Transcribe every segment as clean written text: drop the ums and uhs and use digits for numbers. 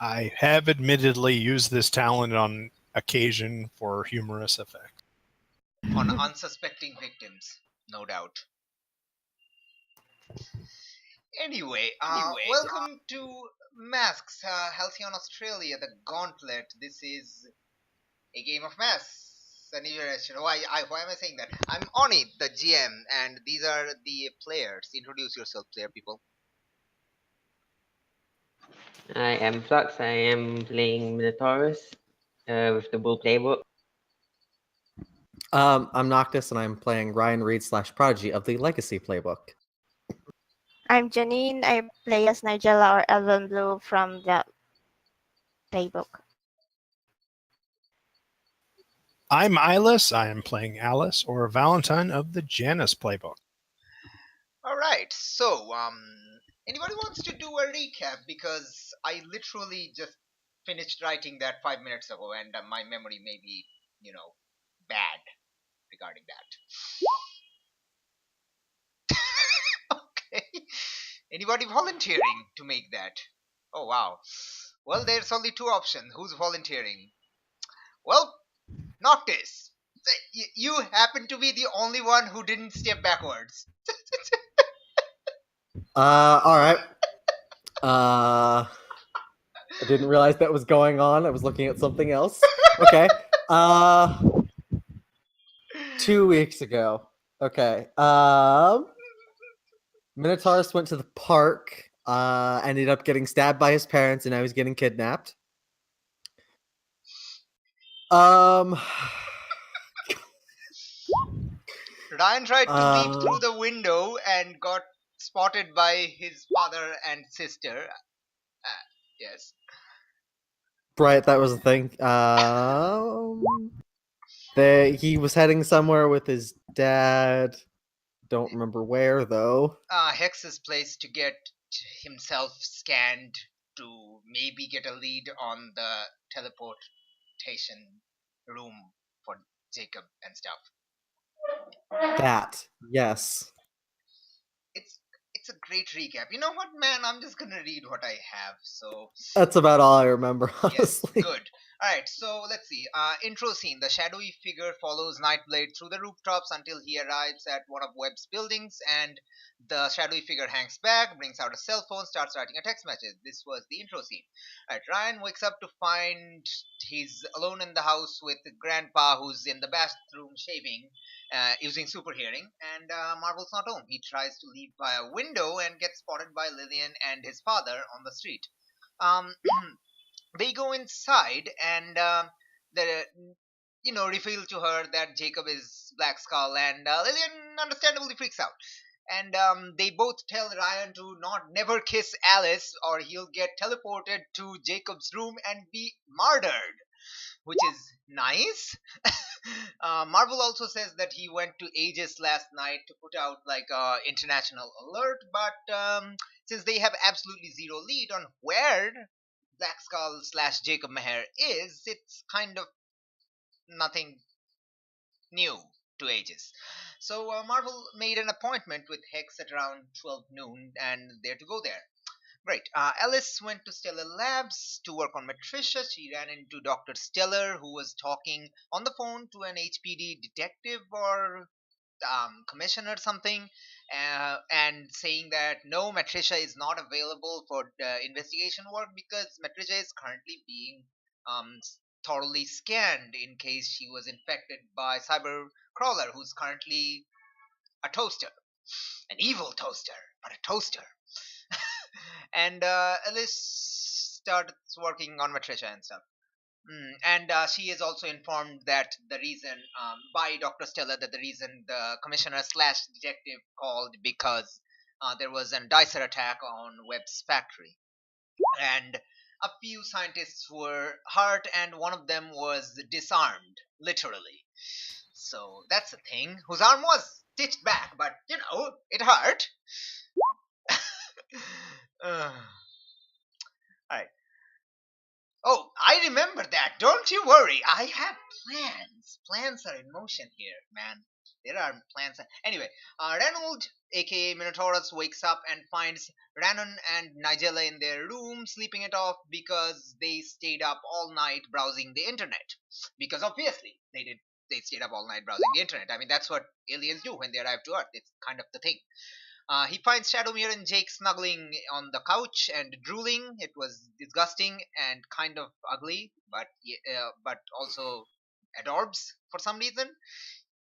I have admittedly used this talent on occasion for humorous effect. On unsuspecting victims, no doubt. Anyway, welcome to Masks, Halcyon Australia, the Gauntlet. This is a game of masks. Why am I saying that? I'm Oni, the GM, and these are the players. Introduce yourself, player people. I am Flux. I am playing Minotaurus with the Bull Playbook. I'm Noctis, and I'm playing Ryan Reed / Prodigy of the Legacy Playbook. I'm Janine. I play as Nigella or Elven Blue from the playbook. I'm Ilis. I am playing Alice or Valentine of the Janus playbook. All right, so anybody wants to do a recap because I literally just finished writing that 5 minutes ago, and my memory may be, bad regarding that. Okay. Anybody volunteering to make that? Oh wow. Well, there's only two options. Who's volunteering? Well, Noctis. You happen to be the only one who didn't step backwards. All right. I didn't realize that was going on. I was looking at something else. Okay. 2 weeks ago. Okay. Minotaurus went to the park. Ended up getting stabbed by his parents, and now he's getting kidnapped. Ryan tried to leap through the window and got spotted by his father and sister. Yes. Right, that was the thing. He was heading somewhere with his dad. Don't remember where though. Hex's place to get himself scanned to maybe get a lead on the teleportation room for Jacob and stuff. That, yes. It's a great recap. You know what, man? I'm just gonna read what I have. So that's about all I remember, honestly. Yes, good. Alright, so let's see. Intro scene. The shadowy figure follows Nightblade through the rooftops until he arrives at one of Webb's buildings, and the shadowy figure hangs back, brings out a cell phone, starts writing a text message. This was the intro scene. Alright, Ryan wakes up to find he's alone in the house with Grandpa, who's in the bathroom shaving, using super hearing, and Marvel's not home. He tries to leave by a window and gets spotted by Lillian and his father on the street. They go inside and reveal to her that Jacob is Black Skull, and Lillian understandably freaks out. And they both tell Ryan to never kiss Alice, or he'll get teleported to Jacob's room and be murdered, which is nice. Marvel also says that he went to Aegis last night to put out like a international alert, but since they have absolutely zero lead on where Black Skull / Jacob Meher is, it's kind of nothing new to Aegis. So Marvel made an appointment with Hex at around 12 noon, and they're to go there. Great. Alice went to Stellar Labs to work on Matricia. She ran into Dr. Stellar, who was talking on the phone to an HPD detective or commissioner something, and saying that no, Matricia is not available for investigation work because Matricia is currently being thoroughly scanned in case she was infected by Cyber Crawler, who's currently a toaster, an evil toaster, but a toaster. And Alice starts working on Matricia and stuff. And she is also informed that the reason by Dr. Stella that the reason the commissioner / detective called because there was a dicer attack on Webb's factory, and a few scientists were hurt, and one of them was disarmed, literally. So that's a thing. Whose arm was stitched back, but it hurt. Alright. Oh, I remember that. Don't you worry. I have plans. Plans are in motion here, man. there are plans. Anyway, Reynold, aka Minotaurus, wakes up and finds Rhiannon and Nigella in their room sleeping it off because they stayed up all night browsing the internet. Because obviously they did. They stayed up all night browsing the internet. I mean, that's what aliens do when they arrive to Earth. It's kind of the thing. He finds Shadowmere and Jake snuggling on the couch and drooling. It was disgusting and kind of ugly, but also adorbs for some reason.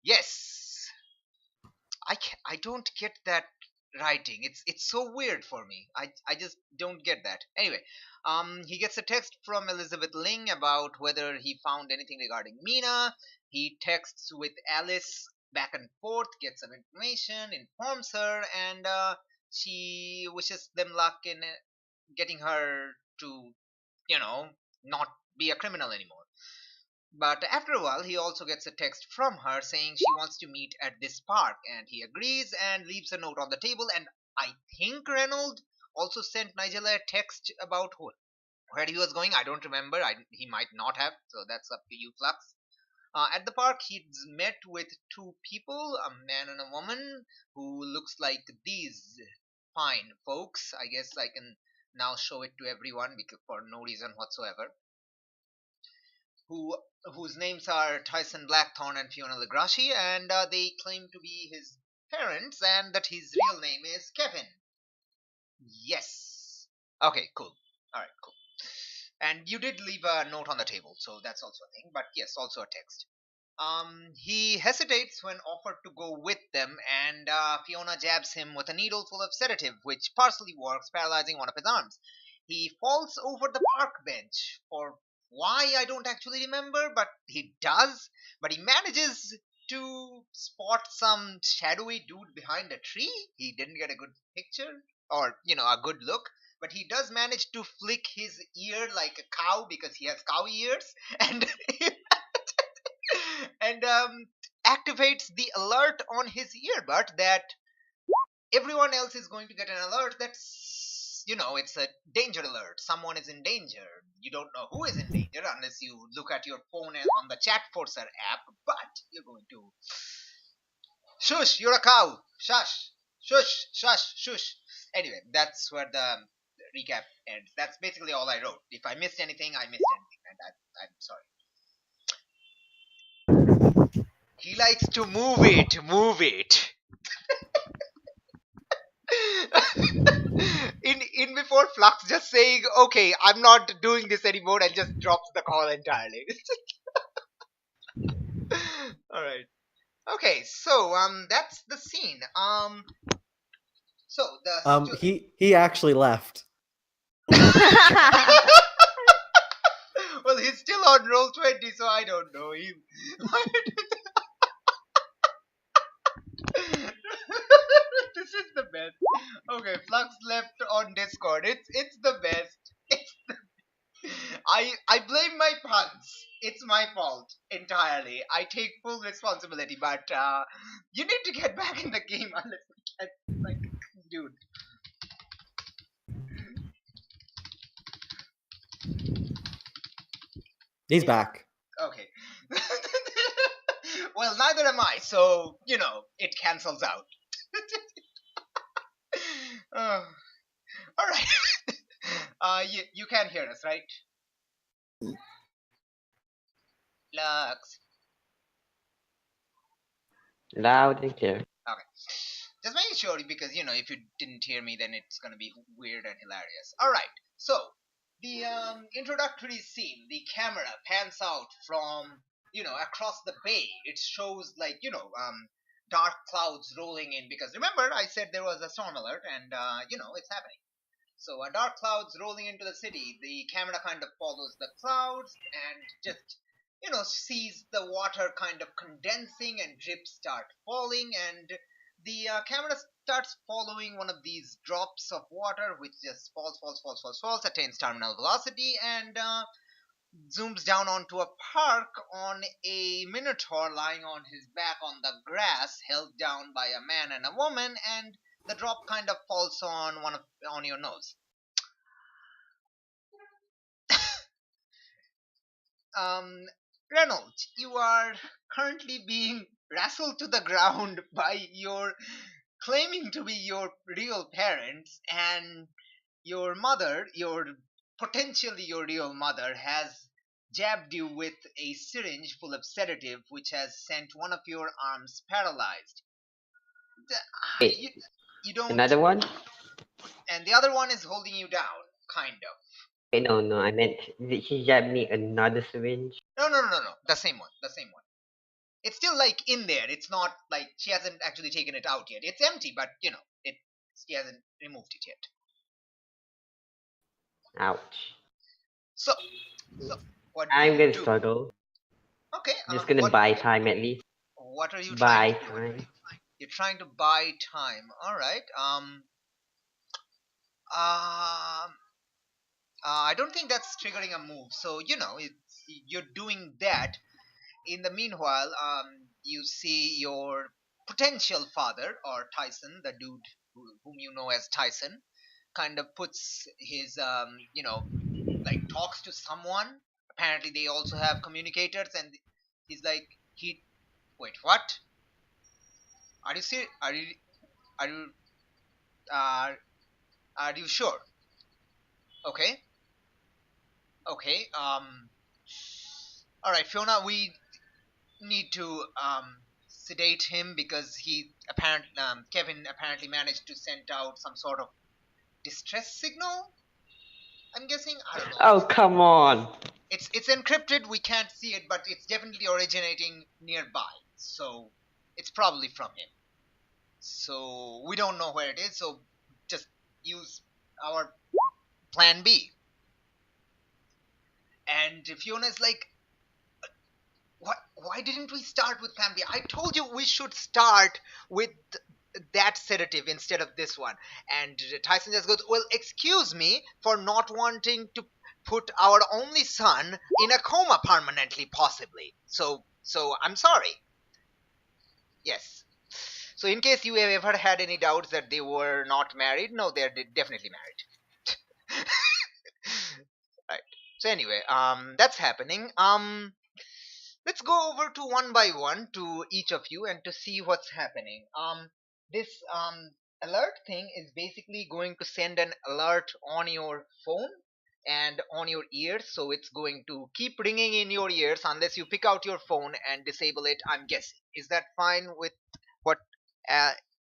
Yes, I don't get that writing. It's so weird for me. I just don't get that. Anyway, he gets a text from Elizabeth Ling about whether he found anything regarding Mina. He texts with Alice back and forth, gets some information, informs her, and she wishes them luck in getting her to, not be a criminal anymore. But after a while, he also gets a text from her saying she wants to meet at this park, and he agrees and leaves a note on the table. And I think Reynolds also sent Nigella a text about where he was going. I don't remember. He might not have, so that's up to you, Flux. At the park, he's met with two people, a man and a woman, who looks like these fine folks. I guess I can now show it to everyone because for no reason whatsoever. Whose names are Tyson Blackthorne and Fiona Legrashi, and they claim to be his parents, and that his real name is Kevin. Yes. Okay, cool. Alright, cool. And you did leave a note on the table, so that's also a thing, but yes, also a text. He hesitates when offered to go with them, and Fiona jabs him with a needle full of sedative, which partially works, paralyzing one of his arms. He falls over the park bench for why I don't actually remember, but he does. But he manages to spot some shadowy dude behind a tree. He didn't get a good picture or, a good look. But he does manage to flick his ear like a cow because he has cow ears and and activates the alert on his earbud that everyone else is going to get an alert that's, it's a danger alert. Someone is in danger. You don't know who is in danger unless you look at your phone on the Chat Forcer app, but you're going to... Shush, you're a cow. Shush. Shush, shush, shush. Anyway, that's where the recap ends. That's basically all I wrote. If I missed anything, I missed anything, and I'm sorry. He likes to move it. in before Flux just saying, okay, I'm not doing this anymore, and just drops the call entirely. Alright. Okay, so that's the scene. So the he actually left. Well, he's still on roll 20, so I don't know. This is the best. Okay, Flux left on Discord. It's the best. I blame my puns. It's my fault entirely. I take full responsibility, but you need to get back in the game unless we can, dude. He's back. Okay. Well, neither am I, so, it cancels out. Alright. You can hear us, right? Lux. Loud and clear. Okay. Just making sure because, if you didn't hear me, then it's gonna be weird and hilarious. Alright. So, the introductory scene, the camera pans out from, across the bay. It shows, dark clouds rolling in because, remember, I said there was a storm alert and, it's happening. So, dark clouds rolling into the city. The camera kind of follows the clouds and just, sees the water kind of condensing and drips start falling, and the camera starts following one of these drops of water which just falls, attains terminal velocity, and zooms down onto a park on a minotaur lying on his back on the grass, held down by a man and a woman, and the drop kind of falls on your nose. Reynolds, you are currently being wrestled to the ground by your claiming to be your real parents, and your mother, potentially your real mother, has jabbed you with a syringe full of sedative, which has sent one of your arms paralyzed. Wait, You don't, another one? and the other one is holding you down, kind of. Wait, no, I meant, did she jab me another syringe? No, the same one, It's still like in there. It's not like she hasn't actually taken it out yet. It's empty, but she hasn't removed it yet. Ouch. So what do I'm you gonna do? struggle. Okay. Just gonna buy time at least. What are you Buy trying to do? time. You're trying to buy time. All right. I don't think that's triggering a move. So you're doing that. In the meanwhile, you see your potential father, or Tyson, the dude whom you know as Tyson, kind of puts his like talks to someone. Apparently they also have communicators, and he's like, he wait, what? Are you serious? Are you uh, are you sure? Okay. Okay. All right, Fiona, we need to sedate him because Kevin apparently managed to send out some sort of distress signal. I'm guessing. I don't know. Oh, come on. It's encrypted. We can't see it, but it's definitely originating nearby. So it's probably from him. So we don't know where it is. So just use our plan B. And Fiona's like, why didn't we start with plan B? I told you we should start with that sedative instead of this one. And Tyson just goes, well, excuse me for not wanting to put our only son in a coma permanently, possibly. So I'm sorry. Yes. So in case you have ever had any doubts that they were not married, no, they're definitely married. Right. So anyway, that's happening. Let's go over to one by one to each of you and to see what's happening. This alert thing is basically going to send an alert on your phone and on your ears, so it's going to keep ringing in your ears unless you pick out your phone and disable it, I'm guessing. Is that fine with what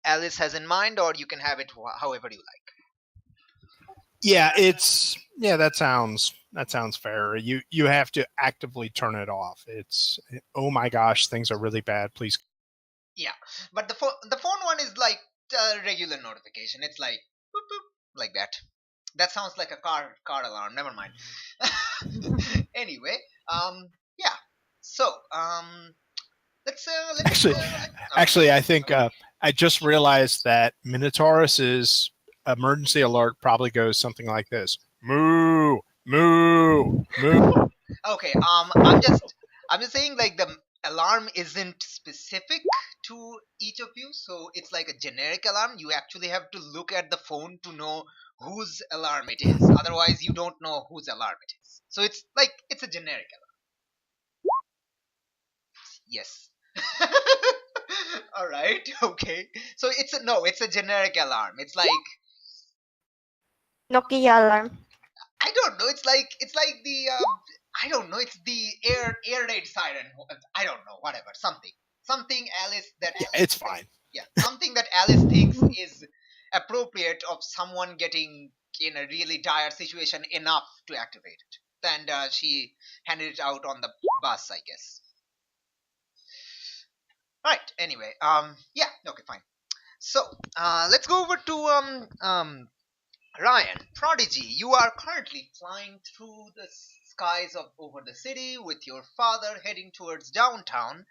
Alice has in mind, or you can have it however you like? Yeah, that sounds fair. You have to actively turn it off. It's, oh my gosh, things are really bad. Please. Yeah, but the phone one is like a regular notification. It's like boop, boop, like that. That sounds like a car alarm. Never mind. Anyway, yeah. So, let's actually, I think I just realized that Minotaurus's emergency alert probably goes something like this: moo, moo, moo. Okay. I'm just saying, like, the alarm isn't specific to each of you, so it's like a generic alarm. You actually have to look at the phone to know whose alarm it is. Otherwise, you don't know whose alarm it is. So it's like, it's a generic alarm. Yes. All right. Okay. So it's a generic alarm. It's like, Nokia alarm. I don't know. It's like the I don't know. It's the air raid siren. I don't know. Whatever. Something Alice that. Yeah, it's fine. Yeah, something that Alice thinks is appropriate of someone getting in a really dire situation enough to activate it. And she handed it out on the bus, I guess. Right. Anyway. Yeah. Okay. Fine. So let's go over to Ryan, Prodigy, you are currently flying through the skies of over the city with your father heading towards downtown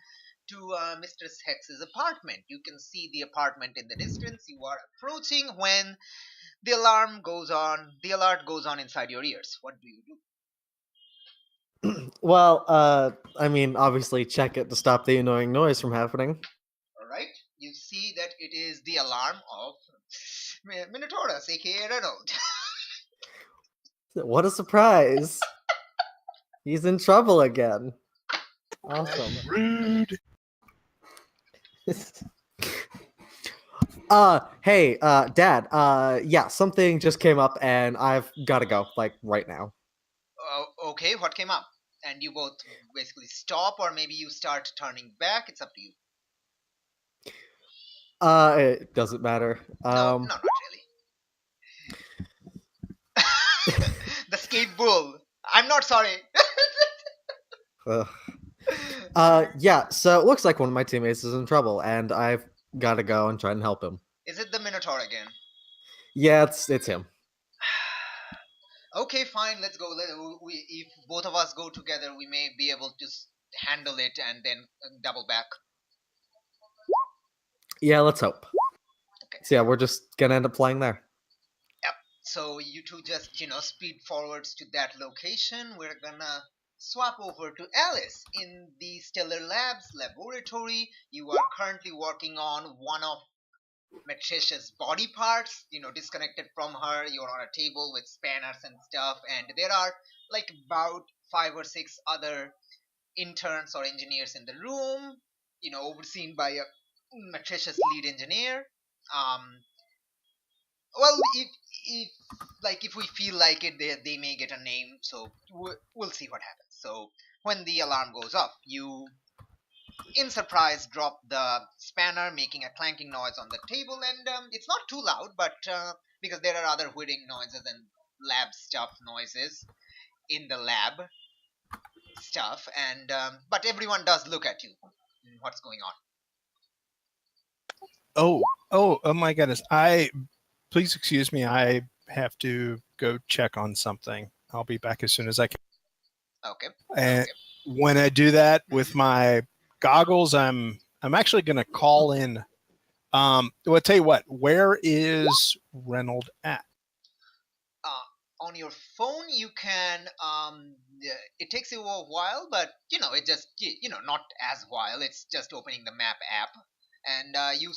to Mistress Hex's apartment. You can see the apartment in the distance. You are approaching when the alarm goes on. The alert goes on inside your ears. What do you do? Well, I mean, obviously check it to stop the annoying noise from happening. All right. You see that it is the alarm of Minotaurus, aka Reynolds. What a surprise! He's in trouble again. Awesome. Rude. Hey, Dad. Yeah, something just came up, and I've got to go, like right now. Okay, what came up? And you both basically stop, or maybe you start turning back. It's up to you. It doesn't matter. No, not really. The skate bull. I'm not sorry. Yeah. So it looks like one of my teammates is in trouble, and I've got to go and try and help him. Is it the Minotaur again? Yeah, it's him. Okay, fine. Let's go. If both of us go together, we may be able to handle it and then double back. Yeah, let's hope. Okay. So yeah, we're just gonna end up flying there. Yep. So you two just speed forwards to that location. We're gonna swap over to Alice in the Stellar Labs laboratory. You are currently working on one of Matricia's body parts, disconnected from her. You're on a table with spanners and stuff, and there are like about 5 or 6 other interns or engineers in the room, overseen by Matricia's lead engineer. Well, if we feel like it, they may get a name, so we'll see what happens. So when the alarm goes off, you in surprise drop the spanner, making a clanking noise on the table, and it's not too loud, but because there are other whirring noises and lab stuff noises in the lab stuff, and but everyone does look at you. What's going on? Oh my goodness! Please excuse me. I have to go check on something. I'll be back as soon as I can. Okay. And when I do that with my goggles, I'm actually going to call in. Well, I'll tell you what. Where is Reynolds at? On your phone, you can. It takes you a while, but it just not as while. It's just opening the map app, and you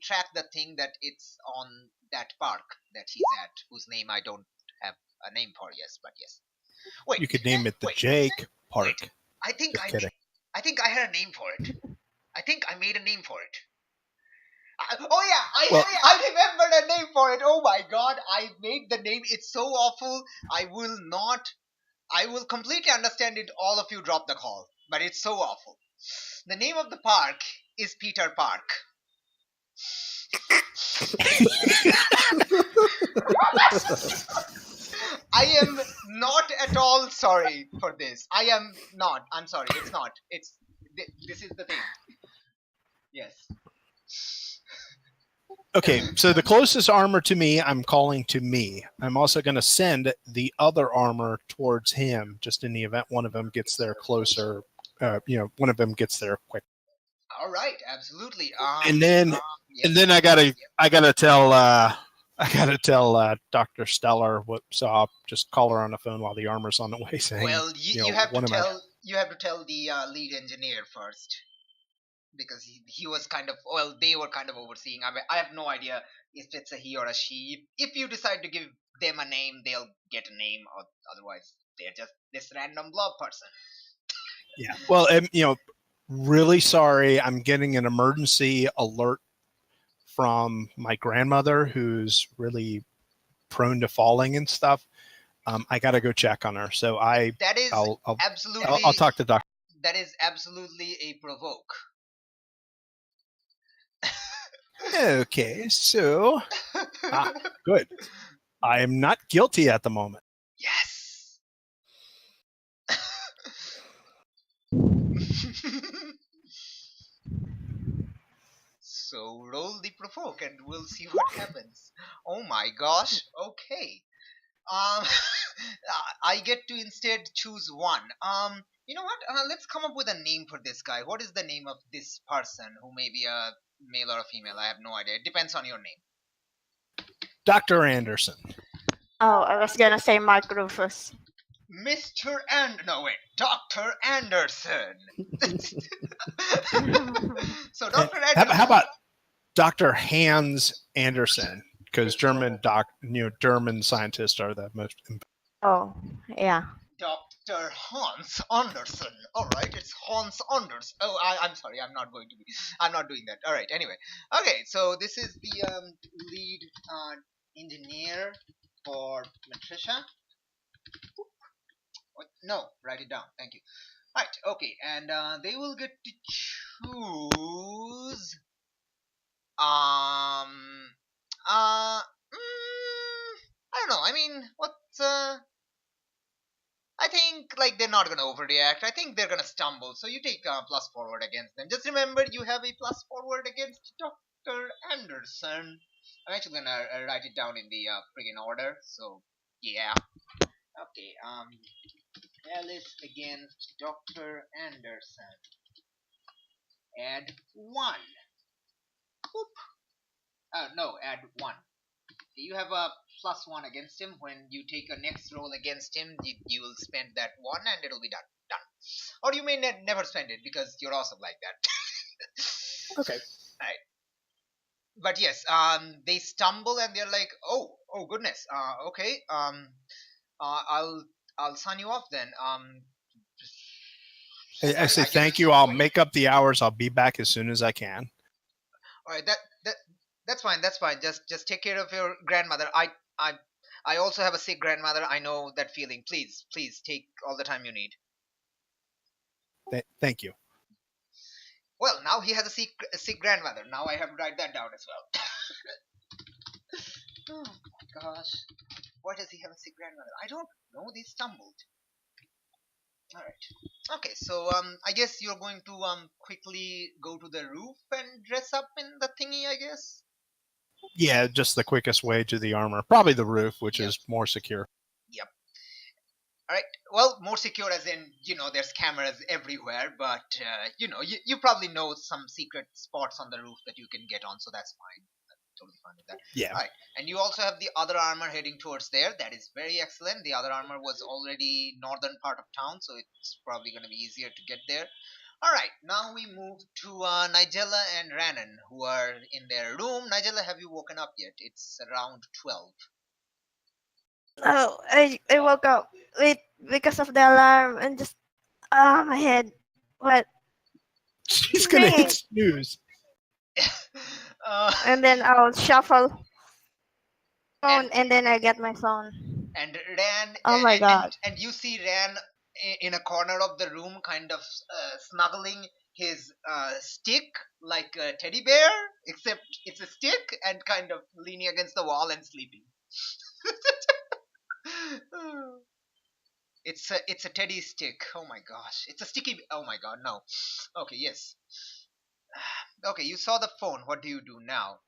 track the thing that it's on that park that he's at, whose name I don't have a name for. Yes, but yes. Wait. You could name it the Jake Park. Wait. I think Just kidding. I think I had a name for it. I think I made a name for it. Oh yeah, I remembered a name for it. Oh my god, I made the name. It's so awful. I will completely understand it. All of you drop the call, but it's so awful. The name of the park is Peter Park. I am not at all sorry for this. I am not. I'm sorry. It's not. This is the thing. Yes. Okay, so the closest armor to me, I'm calling to me. I'm also going to send the other armor towards him, just in the event one of them gets there closer. One of them gets there quick. All right, absolutely. And then I gotta tell Dr. Stellar what. So I'll just call her on the phone while the armor's on the way. Saying, well, you have to tell the lead engineer first. Because he was they were kind of overseeing. I have no idea if it's a he or a she. If you decide to give them a name, they'll get a name, or otherwise they're just this random blob person. Yeah. Well, really sorry. I'm getting an emergency alert from my grandmother, who's really prone to falling and stuff. I got to go check on her. So absolutely. I'll talk to Doctor. That is absolutely a provoke. Okay, so good. I am not guilty at the moment. Yes. So roll the provoke, and we'll see what happens. Oh my gosh. Okay. I get to instead choose one. You know what? Let's come up with a name for this guy. What is the name of this person who may be a male or a female? I have no idea. It depends on your name. Dr. Anderson. Oh, I was gonna say Mark Rufus. Dr. Anderson. So Dr. Anderson. How about Dr. Hans Anderson? Because German scientists are the most. Oh, yeah. Dr. Hans Anderson. All right, it's Hans Anders. Oh, I'm sorry. I'm not going to be. I'm not doing that. All right. Anyway. Okay. So this is the lead engineer for Matricia. What? No, write it down. Thank you. Right. Okay. And they will get to choose. I don't know. I mean, I think like they're not gonna overreact. I think they're gonna stumble. So you take a plus forward against them. Just remember you have a plus forward against Dr. Anderson. I'm actually gonna write it down in the friggin' order. So yeah. Okay. Alice against Dr. Anderson. Add 1. Boop. No, add 1. You have a +1 against him. When you take a next roll against him, you will spend that 1 and it'll be done. Or you may never spend it because you're awesome like that. Okay. Right. But yes, they stumble and they're like, oh goodness. Okay. I'll sign you off then. I say thank you. I'll make up the hours. I'll be back as soon as I can. All right. That's fine. That's fine. Just take care of your grandmother. I also have a sick grandmother. I know that feeling. Please take all the time you need. Thank you. Well, now he has a sick grandmother. Now I have to write that down as well. Oh my gosh. Why does he have a sick grandmother? I don't know. They stumbled. Alright. Okay, so I guess you're going to quickly go to the roof and dress up in the thingy, I guess? Yeah, just the quickest way to the armor. Probably the roof, which is more secure. Yep. Alright, well, more secure as in, there's cameras everywhere, but, you probably know some secret spots on the roof that you can get on, so that's fine. I'm totally fine with that. Yeah. Alright, and you also have the other armor heading towards there. That is very excellent. The other armor was already northern part of town, so it's probably going to be easier to get there. Alright, now we move to Nigella and Rannon, who are in their room. Nigella, have you woken up yet? It's around 12. Oh, I woke up because of the alarm and just my head. What? She's gonna hit snooze. And then I'll shuffle phone and then I get my phone. And Ran. Oh my god. And you see Ran in a corner of the room, kind of snuggling his stick like a teddy bear, except it's a stick, and kind of leaning against the wall and sleeping. It's a teddy stick. Oh my gosh. It's a sticky. Oh my god, no. Okay, yes. Okay, you saw the phone. What do you do now?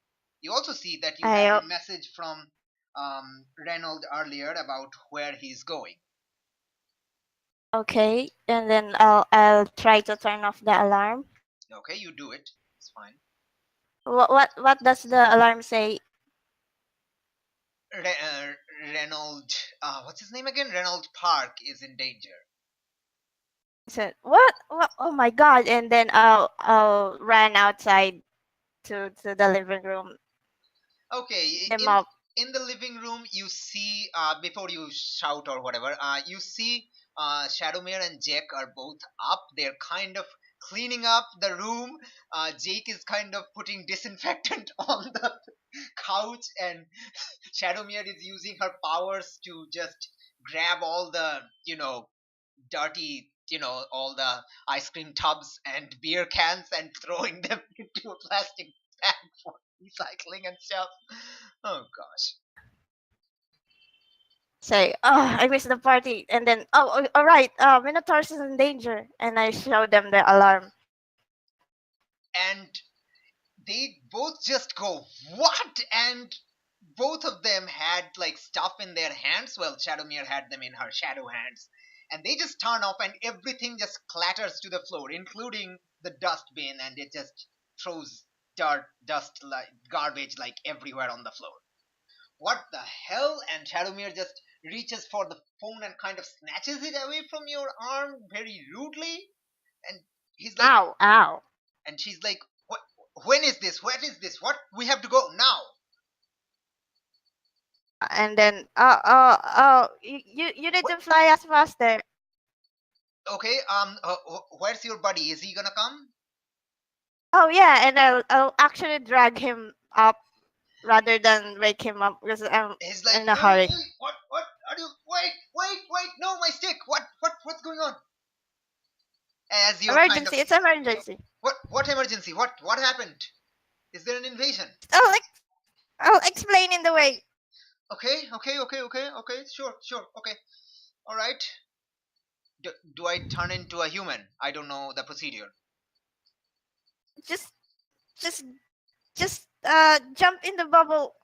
You also see that you have a message from Reynold earlier about where he's going. Okay, and then I'll try to turn off the alarm. Okay, you do it. It's fine. What does the alarm say? Reynold, what's his name again? Reynold Park is in danger. I said, what? Oh my god! And then I'll run outside to the living room. Okay, in the living room, you see, before you shout or whatever, you see Shadowmere and Jack are both up. They're kind of cleaning up the room. Jake is kind of putting disinfectant on the couch, and Shadowmere is using her powers to just grab all the, dirty, all the ice cream tubs and beer cans and throwing them into a plastic bag for recycling and stuff. Oh gosh. Say, I missed the party, and then all right, Minotaurus is in danger, and I show them the alarm. And they both just go, what? And both of them had like stuff in their hands. Well, Shadowmere had them in her shadow hands, and they just turn off, and everything just clatters to the floor, including the dustbin, and it just throws dust, like garbage, like everywhere on the floor. What the hell? And Shadowmere just reaches for the phone and kind of snatches it away from your arm very rudely. And he's like, ow. And she's like, what? When is this? What is this? What? We have to go now. And then, you need to fly us faster. Okay. Where's your buddy? Is he gonna come? Oh yeah, and I'll actually drag him up rather than wake him up because I'm He's like, in a hurry. hey, what are you? Wait! No, my stick. What's going on? As you're kind of, Emergency! It's emergency. what emergency? What happened? Is there an invasion? I'll I'll explain in the way. Okay. Sure. Okay. All right. Do I turn into a human? I don't know the procedure. Just just jump in the bubble.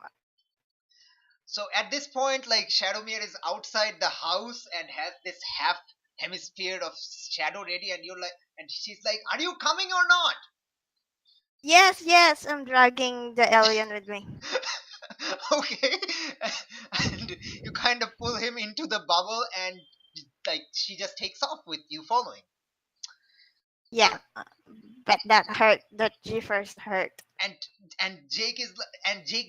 So at this point, like Shadowmere is outside the house and has this half hemisphere of shadow ready, and you're like, and she's like, "Are you coming or not?" Yes, I'm dragging the alien with me. Okay, and you kind of pull him into the bubble, and like she just takes off with you following. Yeah, but that hurt. That G first hurt. And Jake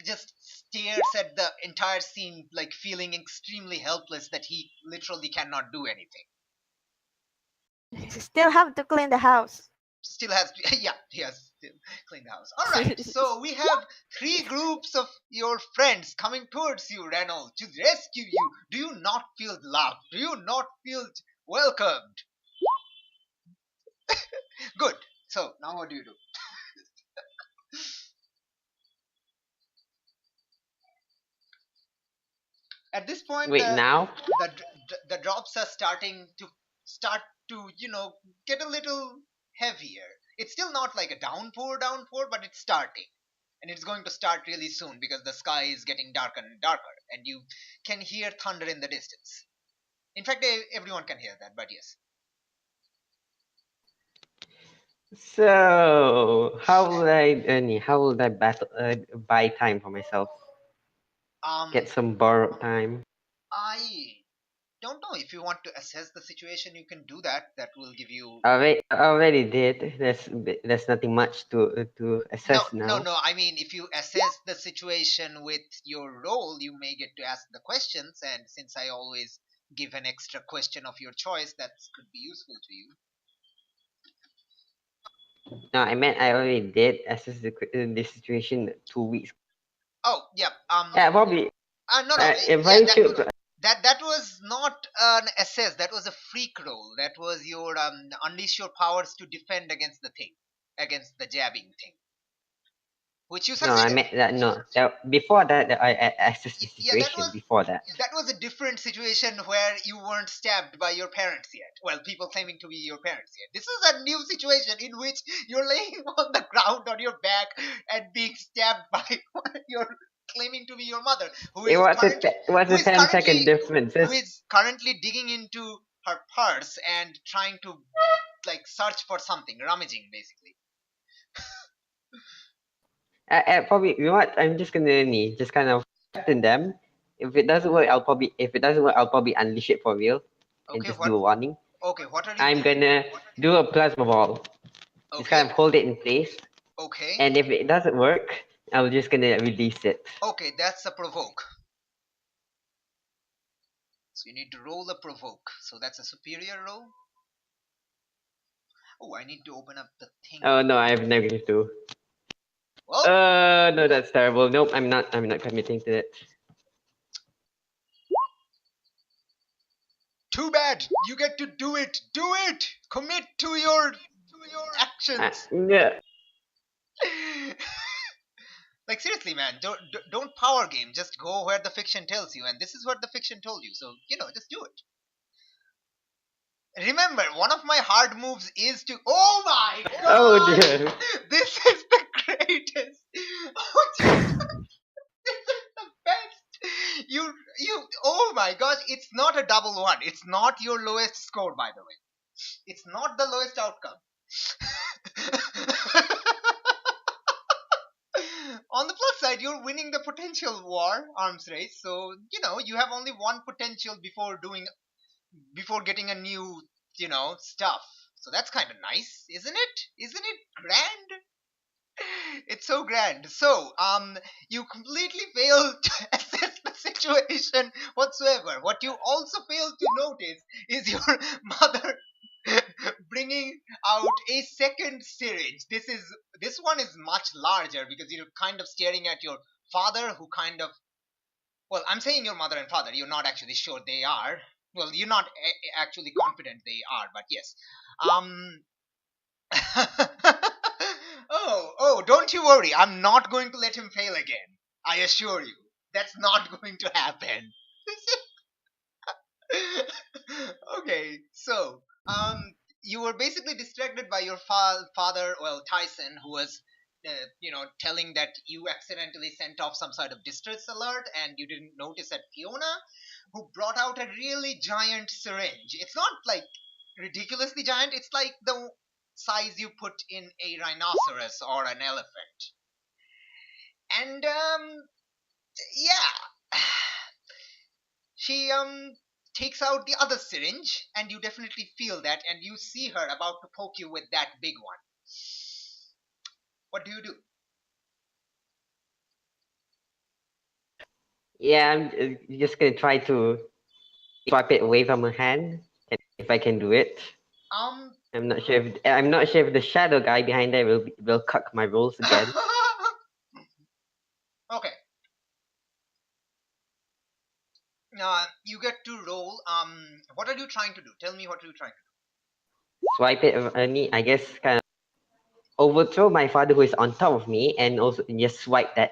just stares at the entire scene, like feeling extremely helpless that he literally cannot do anything. Still have to clean the house. Still has to, yeah, he has to clean the house. All right, so we have 3 groups of your friends coming towards you, Reynolds, to rescue you. Do you not feel loved? Do you not feel welcomed? Good. So now what do you do? At this point, Wait, now? the drops are starting to get a little heavier. It's still not like a downpour, but it's starting, and it's going to start really soon because the sky is getting darker and darker, and you can hear thunder in the distance. In fact, everyone can hear that, but yes. So, how will I buy time for myself? Get some borrowed time. I don't know if you want to assess the situation. You can do that. That will give you. Already did. There's nothing much to assess now. No. I mean, if you assess the situation with your role, you may get to ask the questions. And since I always give an extra question of your choice, that could be useful to you. No, I meant I already did assess the situation 2 weeks. Oh, yeah. Yeah, probably. No. If Yeah, I should. that was not an assess. That was a freak roll. That was your unleash your powers to defend against the thing, against the jabbing thing, which you No, I succeeded. meant that. No, before that, I assessed the Yeah, situation. Before that. That was a different situation where you weren't stabbed by your parents yet. Well, people claiming to be your parents yet. This is a new situation in which you're laying on the ground on your back and being stabbed by your claiming to be your mother, who is What's a 10-second difference? who is currently digging into her purse and trying to like search for something, rummaging basically. Probably, you know what? I'm just gonna just kind of threaten them. If it doesn't work, I'll probably unleash it for real and just do a warning. Okay, what are you I'm doing? gonna do a plasma ball. Just kind of hold it in place. Okay. And if it doesn't work, I'm just gonna release it. Okay, that's a provoke. So you need to roll a provoke. So that's a superior roll. Oh, I need to open up the thing. Oh no, I have -2. Well, No, that's terrible. Nope, I'm not committing to it. Too bad. You get to do it. Do it. Commit to your actions. Yeah. Like seriously, man, don't power game. Just go where the fiction tells you, and this is what the fiction told you. So just do it. Remember, one of my hard moves is to. Oh my god! Oh dear. This is the greatest. Oh, this is the best. You. Oh my gosh! It's not a double one. It's not your lowest score, by the way. It's not the lowest outcome. On the plus side, you're winning the potential war arms race, so you have only one potential before getting a new stuff. So that's kind of nice, isn't it? Isn't it grand? It's so grand. So you completely fail to assess the situation whatsoever. What you also fail to notice is your mother out a second syringe. This one is much larger because you're kind of staring at your father, who kind of, well, I'm saying your mother and father. You're not actually sure they are. Well, you're not actually confident they are, but yes. Oh, don't you worry. I'm not going to let him fail again. I assure you. That's not going to happen. Okay, so, you were basically distracted by your father, well, Tyson, who was, telling that you accidentally sent off some sort of distress alert, and you didn't notice that Fiona, who brought out a really giant syringe. It's not like ridiculously giant. It's like the size you put in a rhinoceros or an elephant. And yeah, she takes out the other syringe, and you definitely feel that, and you see her about to poke you with that big one. What do you do? Yeah, I'm just gonna try to swipe it away from her hand, if I can do it. I'm not sure if the shadow guy behind there will cuck my rolls again. Okay. You get to roll. What are you trying to do? Tell me what you're trying to do. Swipe it, I guess, kind of overthrow my father who is on top of me, and also just swipe the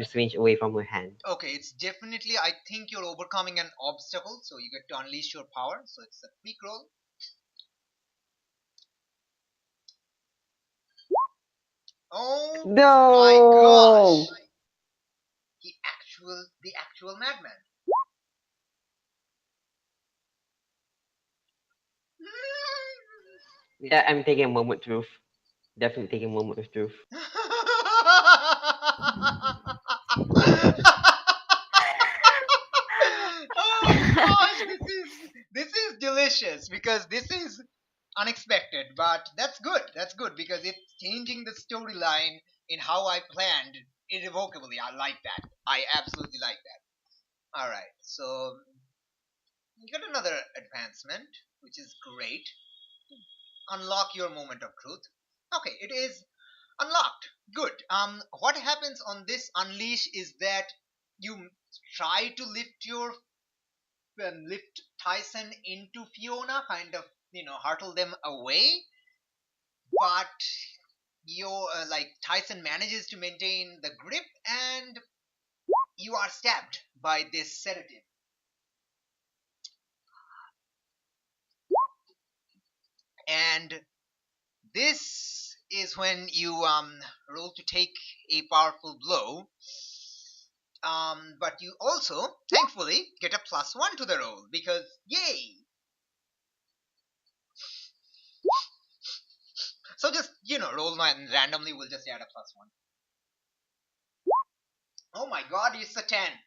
syringe away from her hand. Okay, it's definitely, I think you're overcoming an obstacle, so you get to unleash your power. So it's a quick roll. Oh No! my gosh! The actual madman. Yeah, I'm taking a moment of truth. Definitely taking a moment of truth. Oh gosh, this is delicious, because this is unexpected, but that's good. That's good because it's changing the storyline in how I planned irrevocably. I like that. I absolutely like that. All right, so you get another advancement, which is great. Unlock your moment of truth. Okay, it is unlocked. Good. What happens on this unleash is that you try to lift Tyson into Fiona, kind of, hurtle them away, but your Tyson manages to maintain the grip, and you are stabbed by this sedative. And this is when you roll to take a powerful blow. But you also, thankfully, get a +1 to the roll, because yay! So just, roll randomly, we'll just add a +1. Oh my god, it's a 10.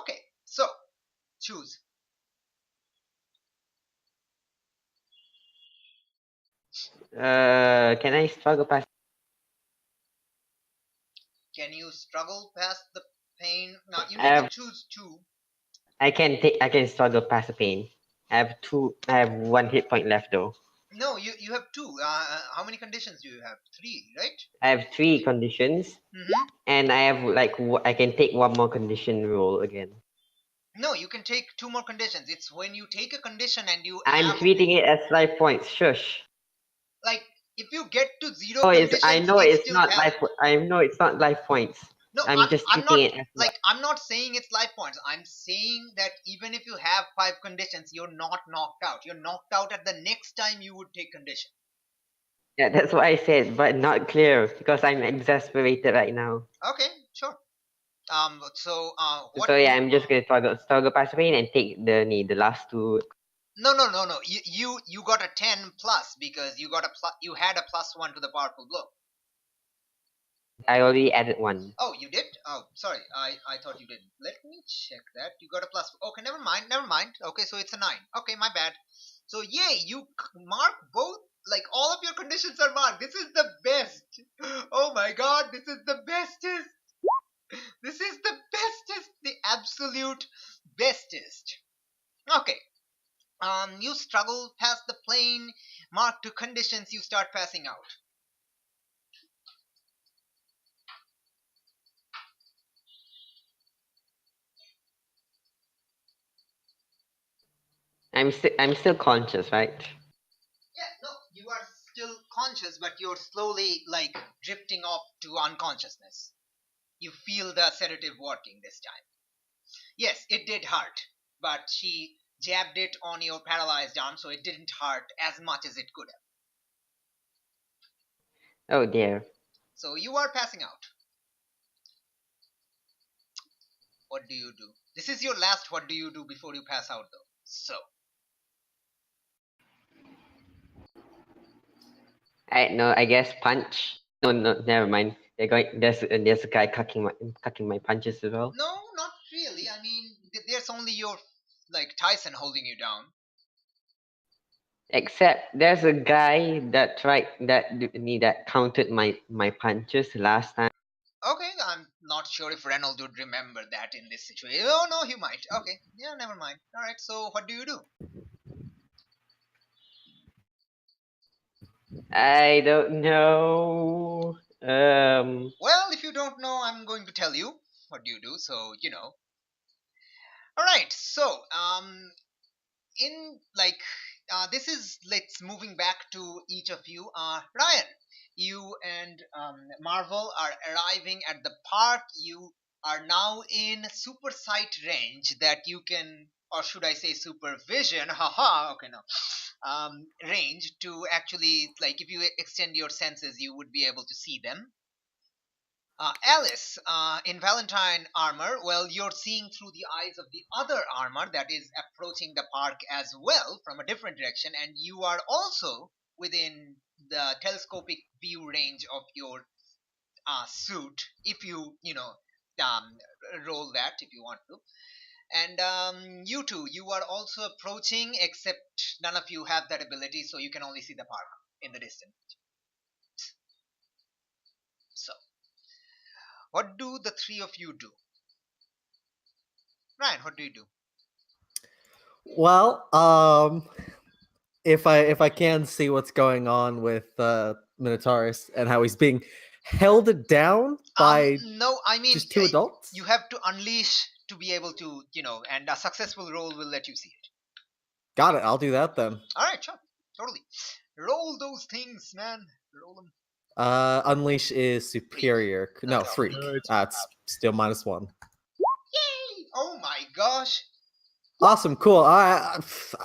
Okay, so, choose. Can I struggle past? Can you struggle past the pain? Now, you need to choose 2. I can struggle past the pain. I have 1 hit point left though. No, you have 2. How many conditions do you have? 3, right? I have 3 conditions, and I have I can take 1 more condition roll again. No, you can take 2 more conditions. It's when you take a condition and you. I'm treating it as life points. Shush. Like, if you get to 0 Oh, conditions, I know it's it's still not hell. life. I know it's not life points. No, I'm just treating it as I'm not saying it's life points. I'm saying that even if you have 5 conditions, you're not knocked out. You're knocked out at the next time you would take condition. Yeah, that's what I said, but not clear because I'm exasperated right now. Okay, sure. So I'm just gonna struggle past the pain and take the last 2. No. You got a 10 plus because you had a +1 to the powerful blow. I already added 1. Oh, you did? Oh, sorry. I thought you didn't. Let me check that. You got a +. Okay, never mind. Okay, so it's a 9. Okay, my bad. So yay, you mark both. Like, all of your conditions are marked. This is the best. Oh my god, this is the bestest. This is the bestest. The absolute bestest. Okay. You struggle past the plane marked to conditions. You start passing out. I'm still conscious, right? Yeah, no, you are still conscious, but you're slowly like drifting off to unconsciousness. You feel the sedative working this time. Yes, it did hurt, but she jabbed it on your paralyzed arm, so it didn't hurt as much as it could have. Oh dear. So you are passing out. What do you do? This is your last what do you do before you pass out, though. So. I guess punch. No, never mind. There's a guy cutting my punches as well. No, not really. I mean, there's only your like Tyson holding you down. Except there's a guy that counted my punches last time. Okay, I'm not sure if Reynolds would remember that in this situation. Oh no, he might. Okay, yeah, never mind. All right, so what do you do? I don't know. Well, if you don't know, I'm going to tell you what do you do. So you know. All right, so in like this is let's moving back to each of you. Ryan, you and Marvel are arriving at the park. You are now in super sight range that you can, or should I say supervision, haha, okay, no, range to actually, like, if you extend your senses you would be able to see them. Alice, in Valentine armor, well, you're seeing through the eyes of the other armor that is approaching the park as well from a different direction, and you are also within the telescopic view range of your suit, if you know, um, roll that if you want to. And you two, you are also approaching, except none of you have that ability, so you can only see the park in the distance. So, what do the three of you do? Ryan, what do you do? Well, if I can see what's going on with Minotaurus and how he's being held down by no, I mean just two adults. You have to unleash to be able to, you know, and a successful roll will let you see it. Got it. I'll do that then. All right, sure, totally. Roll those things, man. Roll them. Unleash is superior. No, freak. It's still -1. Yay! Oh my gosh. Awesome, cool. I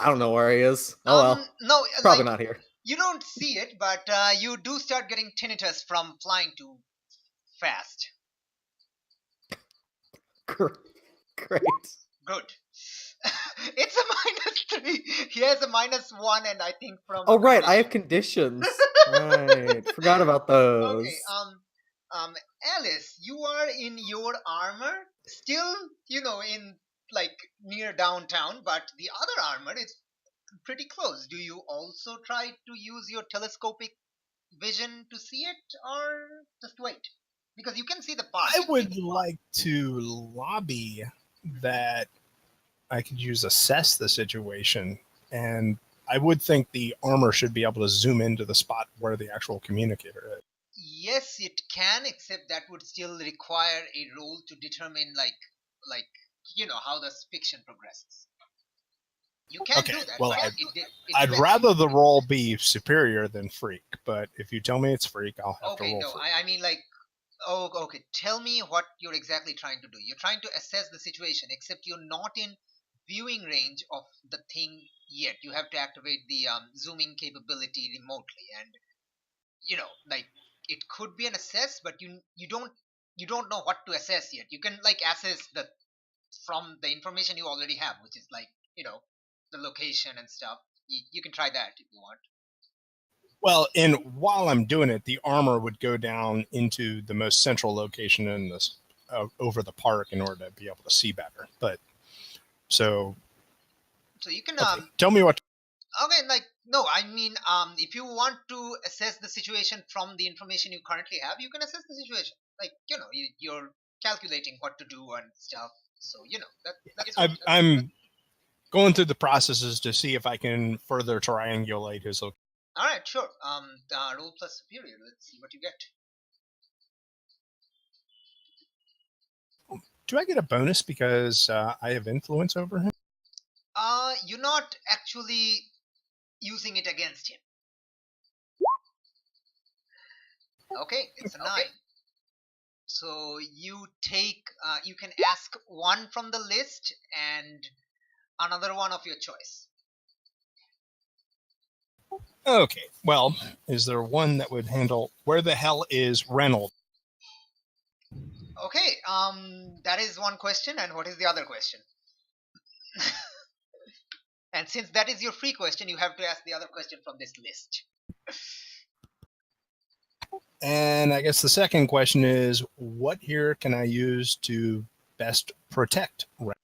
don't know where he is. Oh well. No, probably like, not here. You don't see it, but you do start getting tinnitus from flying too fast. Great. Good. It's a -3. He has a -1, and I think from. Oh right, I have conditions. Right, forgot about those. Okay. Alice, you are in your armor, still, you know, in like near downtown, but the other armor is pretty close. Do you also try to use your telescopic vision to see it, or just wait? Because you can see the park. I would like to lobby that I could use assess the situation, and I would think the armor should be able to zoom into the spot where the actual communicator is. Yes, it can, except that would still require a roll to determine, like you know, how the fiction progresses. You can do that. Well, I'd rather the roll be superior than freak, but if you tell me it's freak, I'll have to roll. Okay, no, I mean, like, oh, okay. Tell me what you're exactly trying to do. You're trying to assess the situation, except you're not in viewing range of the thing yet. You have to activate the zooming capability remotely, and you know, like, it could be an assess, but you don't know what to assess yet. You can like assess the from the information you already have, which is like, you know, the location and stuff. You can try that if you want. Well, and while I'm doing it, the armor would go down into the most central location in this over the park in order to be able to see better. But so you can tell me what. Okay, like, no, I mean, if you want to assess the situation from the information you currently have, you can assess the situation. Like, you know, you're calculating what to do and stuff. So, you know, that's going through the processes to see if I can further triangulate his location. All right, sure. Roll plus superior. Let's see what you get. Do I get a bonus because I have influence over him? You're not actually using it against him. Okay, it's a 9. So you take, you can ask one from the list and another one of your choice. Okay, well, is there one that would handle where the hell is Reynolds? Okay, that is one question, and what is the other question? And since that is your free question, you have to ask the other question from this list. And I guess the second question is, what here can I use to best protect Reynolds?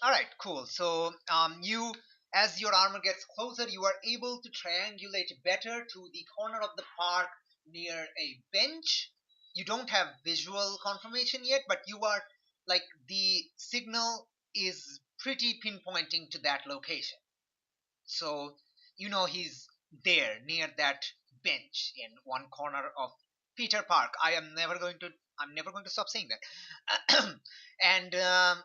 All right, cool. So you, as your armor gets closer, you are able to triangulate better to the corner of the park near a bench. You don't have visual confirmation yet, but you are like the signal is pretty pinpointing to that location. So you know he's there near that bench in one corner of Peter Park. I'm never going to stop saying that. And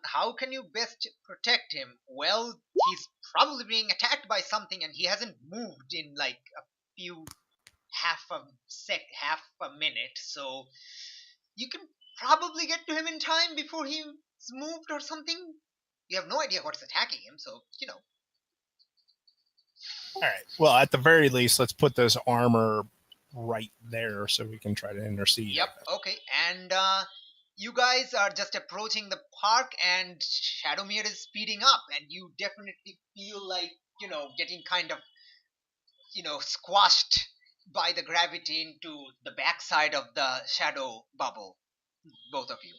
how can you best protect him? Well, he's probably being attacked by something, and he hasn't moved in like a few half a minute. So you can probably get to him in time before he's moved or something. You have no idea what's attacking him, so you know. All right. Well, at the very least, let's put this armor right there so we can try to intercede. Yep. Okay. And you guys are just approaching the park, and Shadowmere is speeding up, and you definitely feel like getting kind of squashed by the gravity into the backside of the shadow bubble, both of you.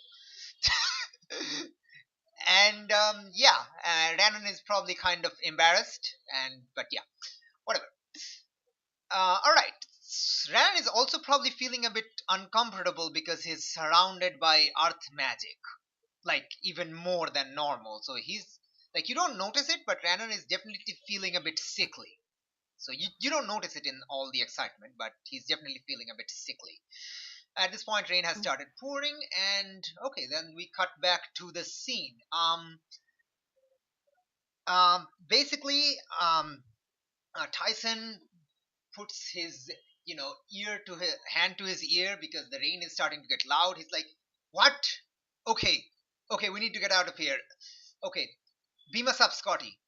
And Rhiannon is probably kind of embarrassed, but yeah, whatever. All right. Ran is also probably feeling a bit uncomfortable because he's surrounded by earth magic, like even more than normal. So he's like, you don't notice it, but Rhiannon is definitely feeling a bit sickly. So you don't notice it in all the excitement, but he's definitely feeling a bit sickly. At this point, rain has started pouring, and okay, then we cut back to the scene. Basically, Tyson puts his hand to his ear because the rain is starting to get loud. He's like, what? Okay, we need to get out of here. Okay, beam us up, Scotty.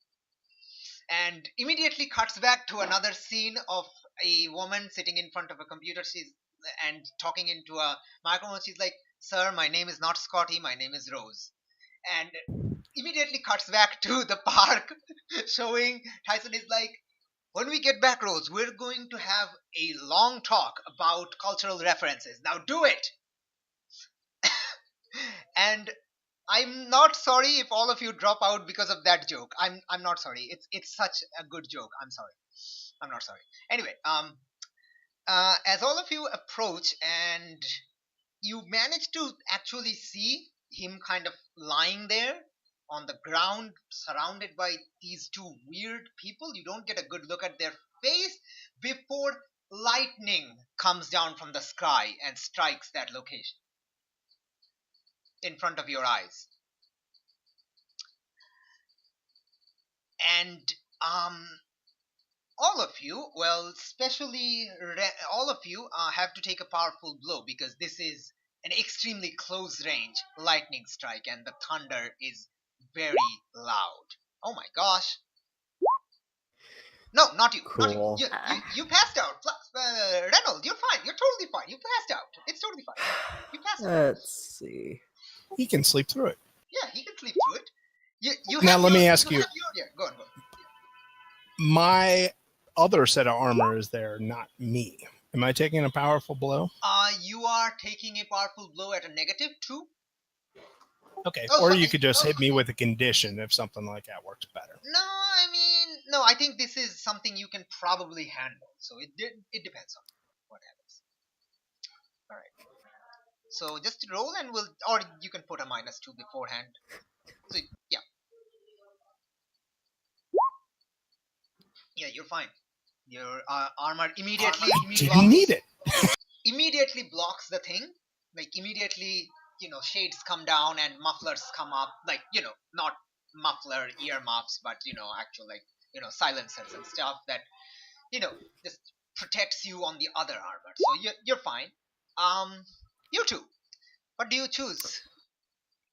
And immediately cuts back to another scene of a woman sitting in front of a computer and talking into a microphone. She's like, sir, my name is not Scotty, my name is Rose. And immediately cuts back to the park showing Tyson is like, when we get back, Rose, we're going to have a long talk about cultural references. Now do it! And I'm not sorry if all of you drop out because of that joke. I'm not sorry. It's such a good joke. I'm sorry. I'm not sorry. Anyway, as all of you approach and you manage to actually see him kind of lying there on the ground surrounded by these two weird people. You don't get a good look at their face before lightning comes down from the sky and strikes that location in front of your eyes. And all of you, well, especially all of you have to take a powerful blow because this is an extremely close range lightning strike and the thunder is very loud. Oh my gosh. No, not you. Cool. Not you. You passed out. Reynolds, you're fine. You're totally fine. You passed out. It's totally fine. You passed out. Let's see. He can sleep through it. Yeah, he can sleep through it. Now let me ask you. Yeah, go on. My other set of armor is there, not me. Am I taking a powerful blow? You are taking a powerful blow at a -2. Okay, or you could just hit me with a condition if something like that works better. No, I think this is something you can probably handle. So it depends on what happens. All right. So just roll and or you can put a -2 beforehand. So yeah. Yeah, you're fine. Your armor immediately Didn't need it. immediately blocks the thing. Like immediately, shades come down and mufflers come up. Like, not muffler earmuffs, but actual like silencers and stuff that just protects you on the other armor. So you're fine. You two, what do you choose?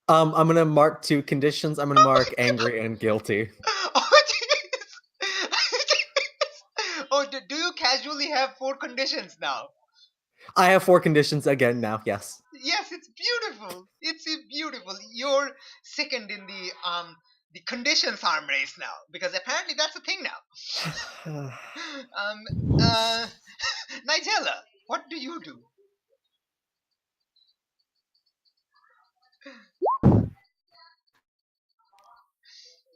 I'm gonna mark 2 conditions. I'm gonna mark angry and guilty. Oh, jeez. Oh, do you casually have 4 conditions now? I have 4 conditions again now. Yes. Yes, it's beautiful. It's beautiful. You're second in the conditions arm race now, because apparently that's a thing now. Nigella, what do you do?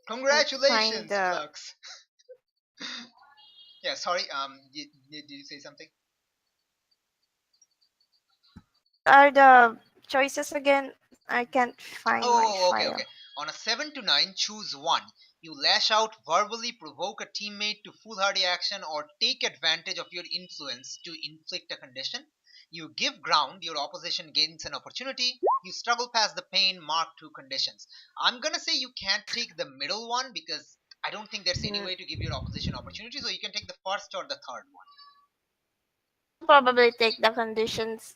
Congratulations, Flux. Yeah, sorry. Did you say something? Are the choices again? I can't find my file. Okay. On a 7 to 9, choose one. You lash out, verbally provoke a teammate to foolhardy action, or take advantage of your influence to inflict a condition. You give ground, your opposition gains an opportunity. You struggle past the pain, mark 2 conditions. I'm gonna say you can't take the middle one because I don't think there's any way to give your opposition opportunity, so you can take the first or the third one. Probably take the conditions.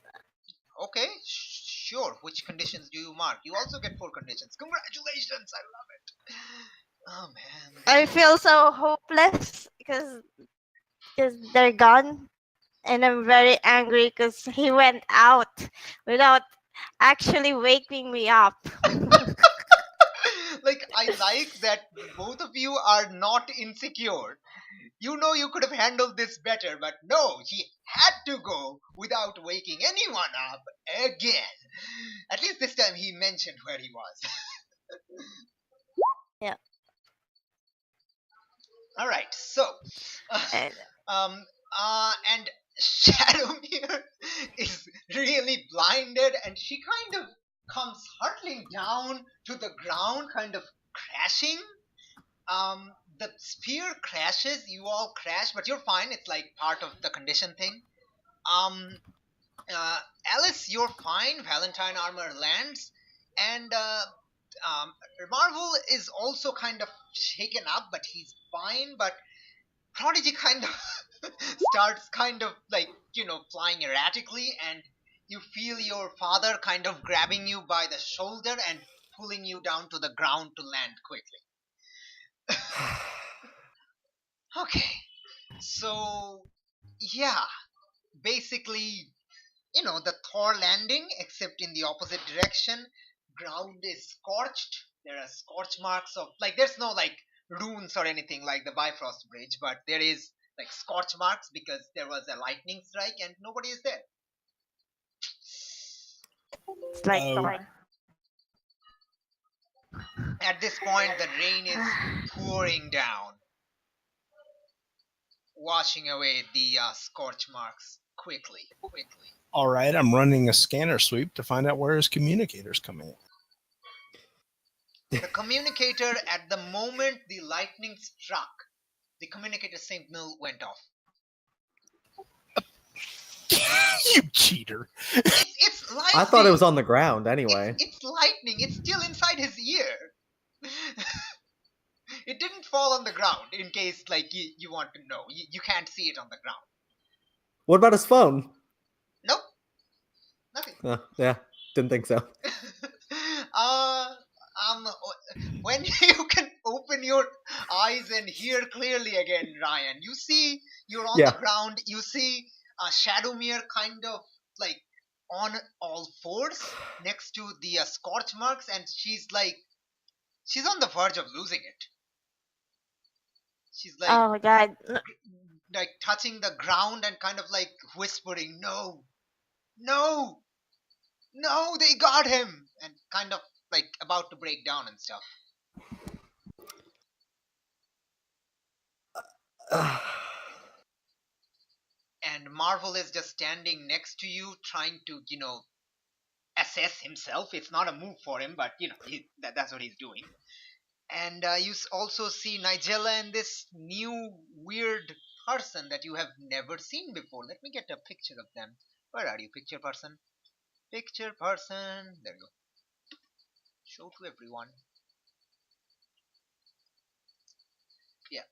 Okay, sure. Which conditions do you mark? You also get 4 conditions. Congratulations, I love it. Oh man. I feel so hopeless because they're gone, and I'm very angry because he went out without actually waking me up. Like, I like that both of you are not insecure. You know you could have handled this better, but no, he had to go without waking anyone up again. At least this time he mentioned where he was. Yeah. All right, so and Shadowmere is really blinded, and she kind of comes hurtling down to the ground, kind of crashing. The spear crashes, you all crash, but you're fine. It's like part of the condition thing. Alice, you're fine. Valentine armor lands, and Marvel is also kind of shaken up, but he's fine. But Prodigy kind of starts kind of like flying erratically, and you feel your father kind of grabbing you by the shoulder and pulling you down to the ground to land quickly. Okay, so yeah, basically, the Thor landing, except in the opposite direction. Ground is scorched. There are scorch marks of, like, there's no like runes or anything like the Bifrost Bridge, but there is like scorch marks because there was a lightning strike and nobody is there. It's like At this point, the rain is pouring down, washing away the scorch marks quickly. All right, I'm running a scanner sweep to find out where his communicator's coming in. The communicator, at the moment the lightning struck, the communicator signal went off. You cheater. It's lightning. I thought it was on the ground anyway. It's lightning. It's still inside his ear. It didn't fall on the ground, in case like you want to know. You can't see it on the ground. What about his phone? Nope. Nothing. Yeah, didn't think so. When you can open your eyes and hear clearly again, Ryan, you see you're on the ground. You see Shadowmere kind of like on all fours next to the scorch marks, and she's on the verge of losing it. She's like, oh my god, like touching the ground and kind of like whispering, "No, they got him," and kind of like about to break down and stuff. And Marvel is just standing next to you, trying to, assess himself. It's not a move for him, but that's what he's doing. And you also see Nigella and this new weird person that you have never seen before. Let me get a picture of them. Where are you, picture person? Picture person. There you go. Show to everyone. Yeah,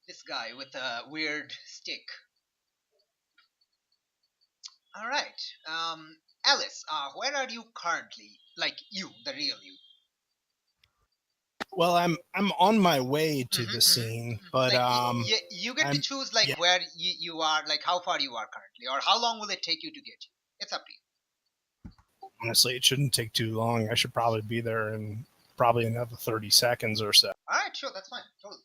this guy with a weird stick. All right. Alice, where are you currently? Like you, the real you. Well, I'm on my way to the scene, but like, you get to choose like where you are, like how far you are currently, or how long will it take you to get you. It's up to you. Honestly, it shouldn't take too long. I should probably be there in probably another 30 seconds or so. All right, sure, that's fine, totally.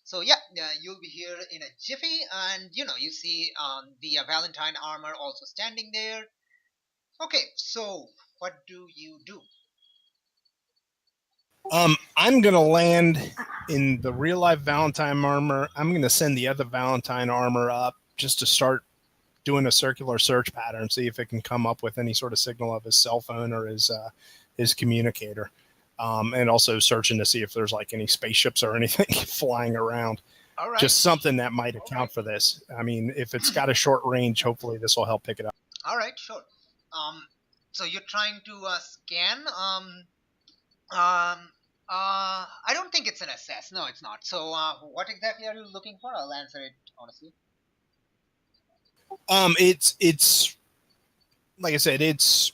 So yeah, you'll be here in a jiffy, and you see the Valentine armor also standing there. Okay, so what do you do? I'm gonna land in the real life Valentine armor. I'm gonna send the other Valentine armor up just to start doing a circular search pattern, see if it can come up with any sort of signal of his cell phone or his communicator, and also searching to see if there's like any spaceships or anything flying around. All right. Just something that might account for this. I mean, if it's got a short range, hopefully this will help pick it up. All right, sure. So you're trying to scan. I don't think it's an assess. No, it's not. So, what exactly are you looking for? I'll answer it honestly. It's like I said, it's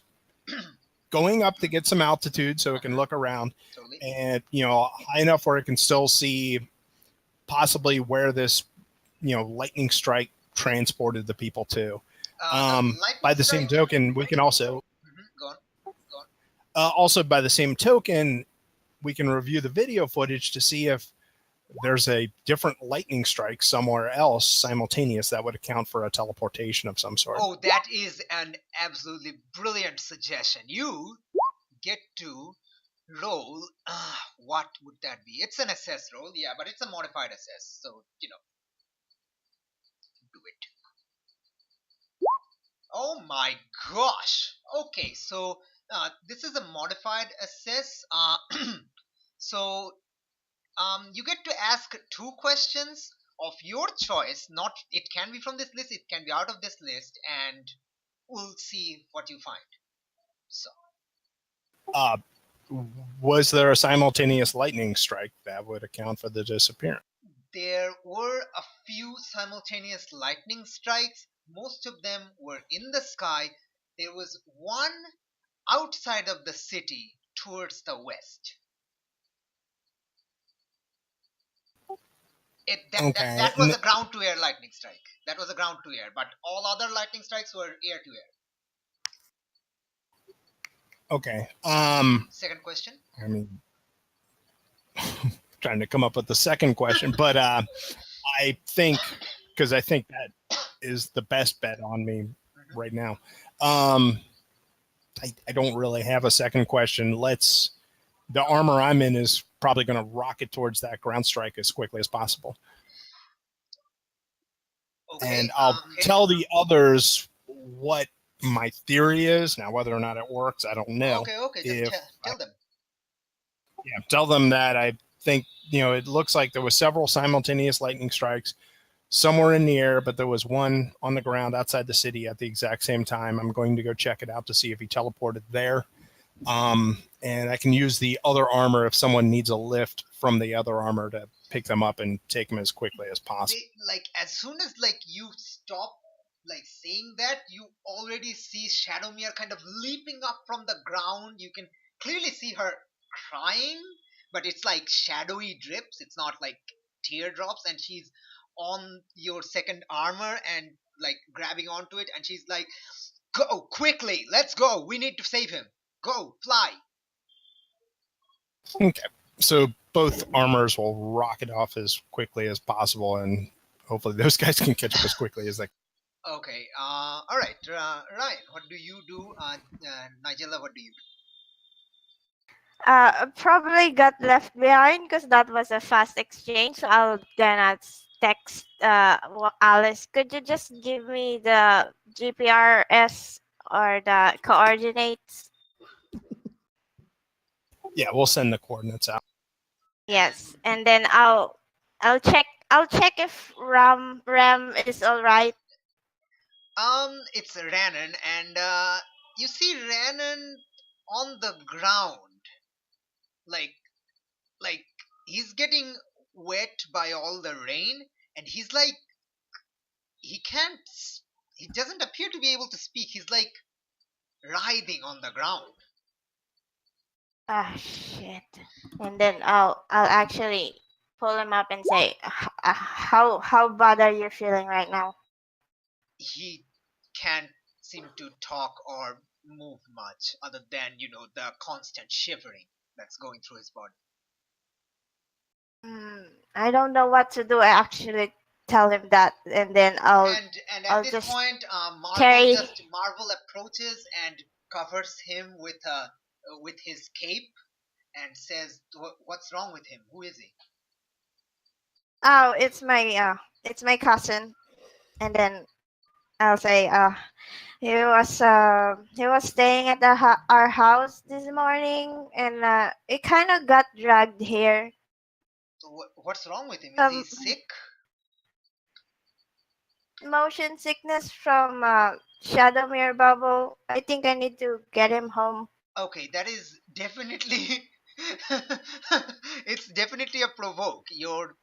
going up to get some altitude so it can look around, totally. And high enough where it can still see possibly where this lightning strike transported the people to. By the same token, we can also go on. Also by the same token, we can review the video footage to see if there's a different lightning strike somewhere else simultaneous that would account for a teleportation of some sort. Oh, that is an absolutely brilliant suggestion. You get to roll. What would that be? It's an assess roll, yeah, but it's a modified assess, so do it. Oh my gosh. Okay, so this is a modified assess. So you get to ask 2 questions of your choice. Not, it can be from this list, it can be out of this list, and we'll see what you find. So was there a simultaneous lightning strike that would account for the disappearance? There were a few simultaneous lightning strikes. Most of them were in the sky. There was one outside of the city towards the west. That was a ground-to-air lightning strike. That was a ground-to-air, but all other lightning strikes were air-to-air. Okay. Second question? I mean, trying to come up with the second question, but I think, because I think that is the best bet on me right now. I don't really have a second question. The armor I'm in is probably going to rocket towards that ground strike as quickly as possible. Okay, and I'll tell the others what my theory is. Now, whether or not it works, I don't know. Okay. Just tell them. Yeah, tell them that I think, it looks like there was several simultaneous lightning strikes somewhere in the air, but there was one on the ground outside the city at the exact same time. I'm going to go check it out to see if he teleported there. And I can use the other armor if someone needs a lift from the other armor to pick them up and take them as quickly as possible. As soon as you stop saying that, you already see Shadowmere kind of leaping up from the ground. You can clearly see her crying, but it's like shadowy drips. It's not like teardrops, and she's on your second armor and grabbing onto it, and she's like, "Go quickly, let's go. We need to save him. Go, fly." Okay, so both armors will rocket off as quickly as possible, and hopefully those guys can catch up as quickly as they can. Okay, all right. Ryan, what do you do? Nigella, what do you do? Probably got left behind because that was a fast exchange. So I'll gonna text Alice. Could you just give me the GPRS or the coordinates? Yeah, we'll send the coordinates out. Yes, and then I'll check if Ram is all right. It's Rhiannon, and you see Rhiannon on the ground, like like he's getting wet by all the rain, and he's like he can't. He doesn't appear to be able to speak. He's like writhing on the ground. Ah, shit. And then I'll actually pull him up and say, how bad are you feeling right now? He can't seem to talk or move much, other than the constant shivering that's going through his body. I don't know what to do. I actually tell him that, and then And I'll at this just point, carry. Marvel approaches and covers him with his cape and says, "What's wrong with him? Who is he?" Oh, it's my cousin, and then I'll say, he was staying at our house this morning, and it kind of got dragged here. So what's wrong with him? Is he sick? Motion sickness from shadow mirror bubble. I think I need to get him home. Okay, that is definitely it's definitely a provoke. You're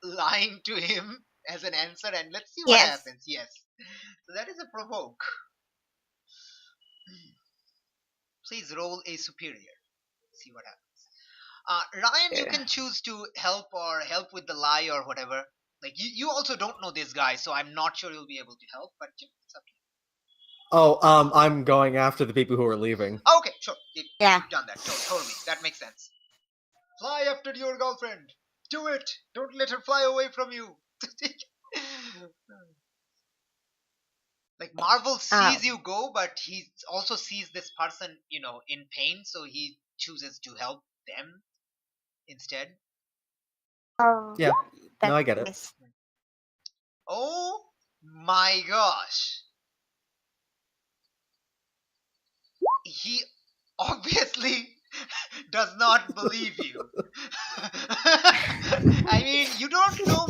lying to him as an answer, and let's see what Yes. happens. Yes, so that is a provoke. Please roll a superior. See what happens. Ryan, you can choose to help with the lie or whatever. Like you also don't know this guy, so I'm not sure you'll be able to help. But it's up to you. Oh, I'm going after the people who are leaving. Okay, sure. You've done that. Totally. That makes sense. Fly after your girlfriend. Do it. Don't let her fly away from you. Like Marvel sees you go, but he also sees this person, in pain, so he chooses to help them instead. Yeah. No, I get it. Oh my gosh. He obviously does not believe you. I mean, you don't know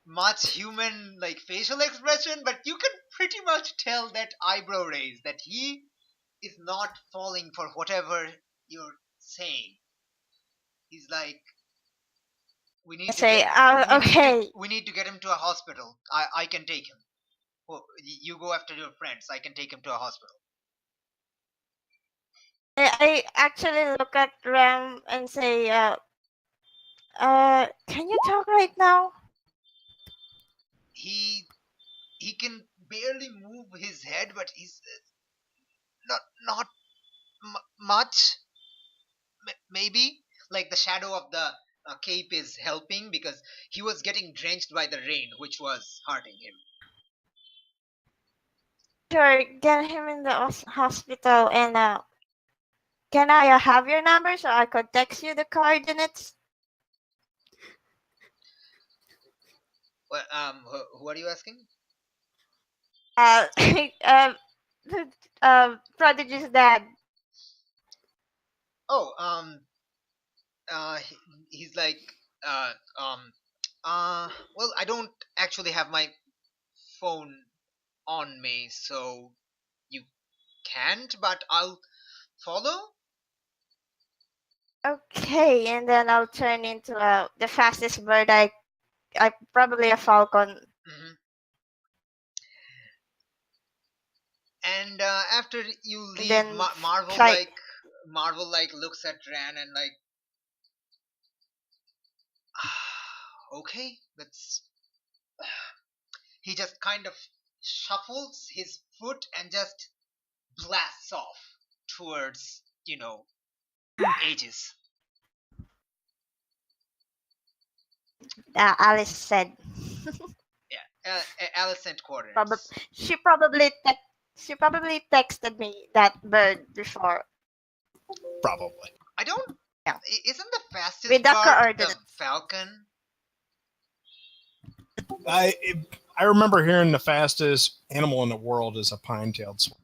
much human like facial expression, but you can pretty much tell that eyebrow raise that he is not falling for whatever you're saying. He's like, we need to get him to a hospital. I can take him. You go after your friends. I can take him to a hospital. I actually look at Ram and say, can you talk right now? He can barely move his head, but he's not much. Maybe like the shadow of the cape is helping because he was getting drenched by the rain, which was hurting him. Sure, get him in the hospital, and can I have your number so I could text you the coordinates? Well, who are you asking? Prodigy's dad. Oh, he's like, well, I don't actually have my phone on me, so you can't, but I'll follow. Okay, and then I'll turn into the fastest bird. I probably a falcon. Mm-hmm. And after you leave, Marvel looks at Ran and like, okay, that's. He just kind of shuffles his foot and just blasts off towards Aegis. Alice said. Yeah, Alice sent coordinates. She probably texted me that bird before. Probably. I don't. Yeah. Isn't the fastest with bird the falcon? I remember hearing the fastest animal in the world is a pine-tailed swan.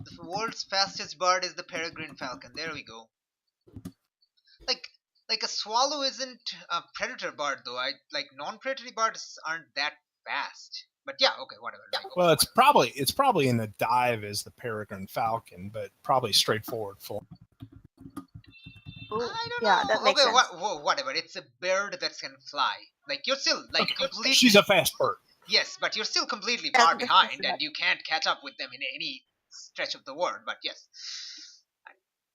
The world's fastest bird is the peregrine falcon. There we go. Like Like a swallow isn't a predator bird though. Like non-predatory birds aren't that fast. But yeah, okay, whatever. Like, Well, it's whatever. probably in the dive as the peregrine falcon, but probably straightforward full. Ooh, I don't yeah, know. that makes Okay, sense. whatever. It's a bird that can fly. Like you're still like completely. She's a fast bird. Yes, but you're still completely Yes, far yes, behind, yes. and you can't catch up with them in any stretch of the word. But yes.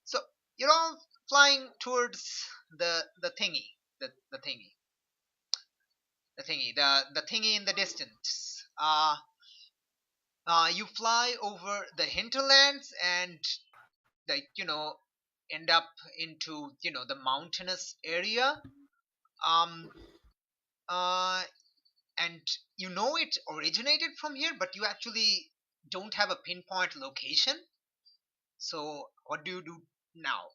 So you're all flying towards the thingy, the thingy, the thingy in the distance. You fly over the hinterlands and like end up into the mountainous area. Um, and it originated from here, but you actually don't have a pinpoint location. So what do you do now?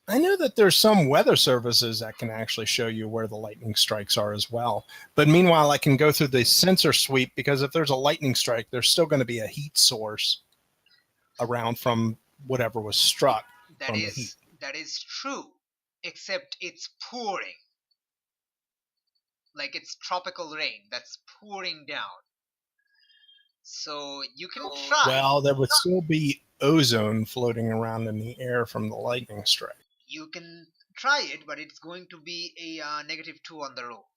I know that there's some weather services that can actually show you where the lightning strikes are as well. But meanwhile, I can go through the sensor sweep because if there's a lightning strike, there's still going to be a heat source around from whatever was struck from the heat. That is true, except it's pouring. Like it's tropical rain that's pouring down. So you can try. Well, there would still be ozone floating around in the air from the lightning strike. You can try it, but it's going to be a -2 on the roll.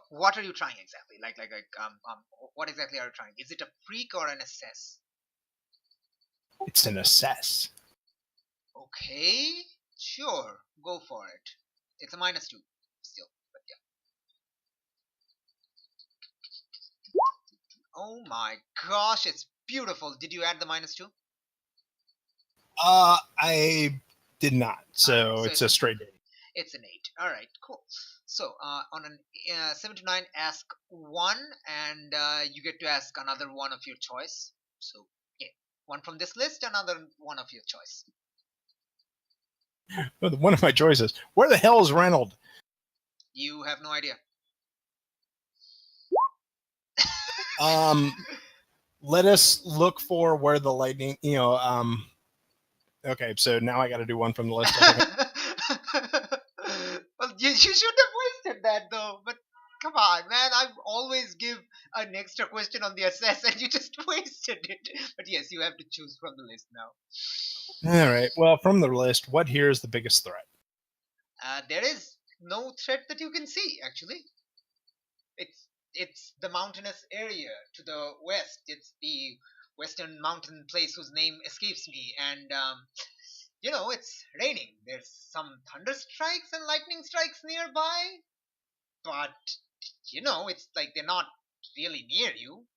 What are you trying exactly? What exactly are you trying? Is it a freak or an assess? It's an assess. Okay, sure, go for it. It's a -2 still, but yeah. Oh my gosh, it's beautiful. Did you add the -2? I did not. So it's a straight 8. It's an 8. All right, cool. So on an 7 to 9, ask 1, and you get to ask another one of your choice. So yeah, one from this list, another one of your choice. One of my choices. Where the hell is Reynolds? You have no idea. Let us look for where the lightning. Okay, so now I got to do one from the list. Well, you should have wasted that though. But come on, man! I always give an extra question on the assess, and you just wasted it. But yes, you have to choose from the list now. All right. Well, from the list, what here is the biggest threat? There is no threat that you can see. Actually, it's the mountainous area to the west. It's the western mountain place whose name escapes me, and it's raining. There's some thunder strikes and lightning strikes nearby, but it's like they're not really near you.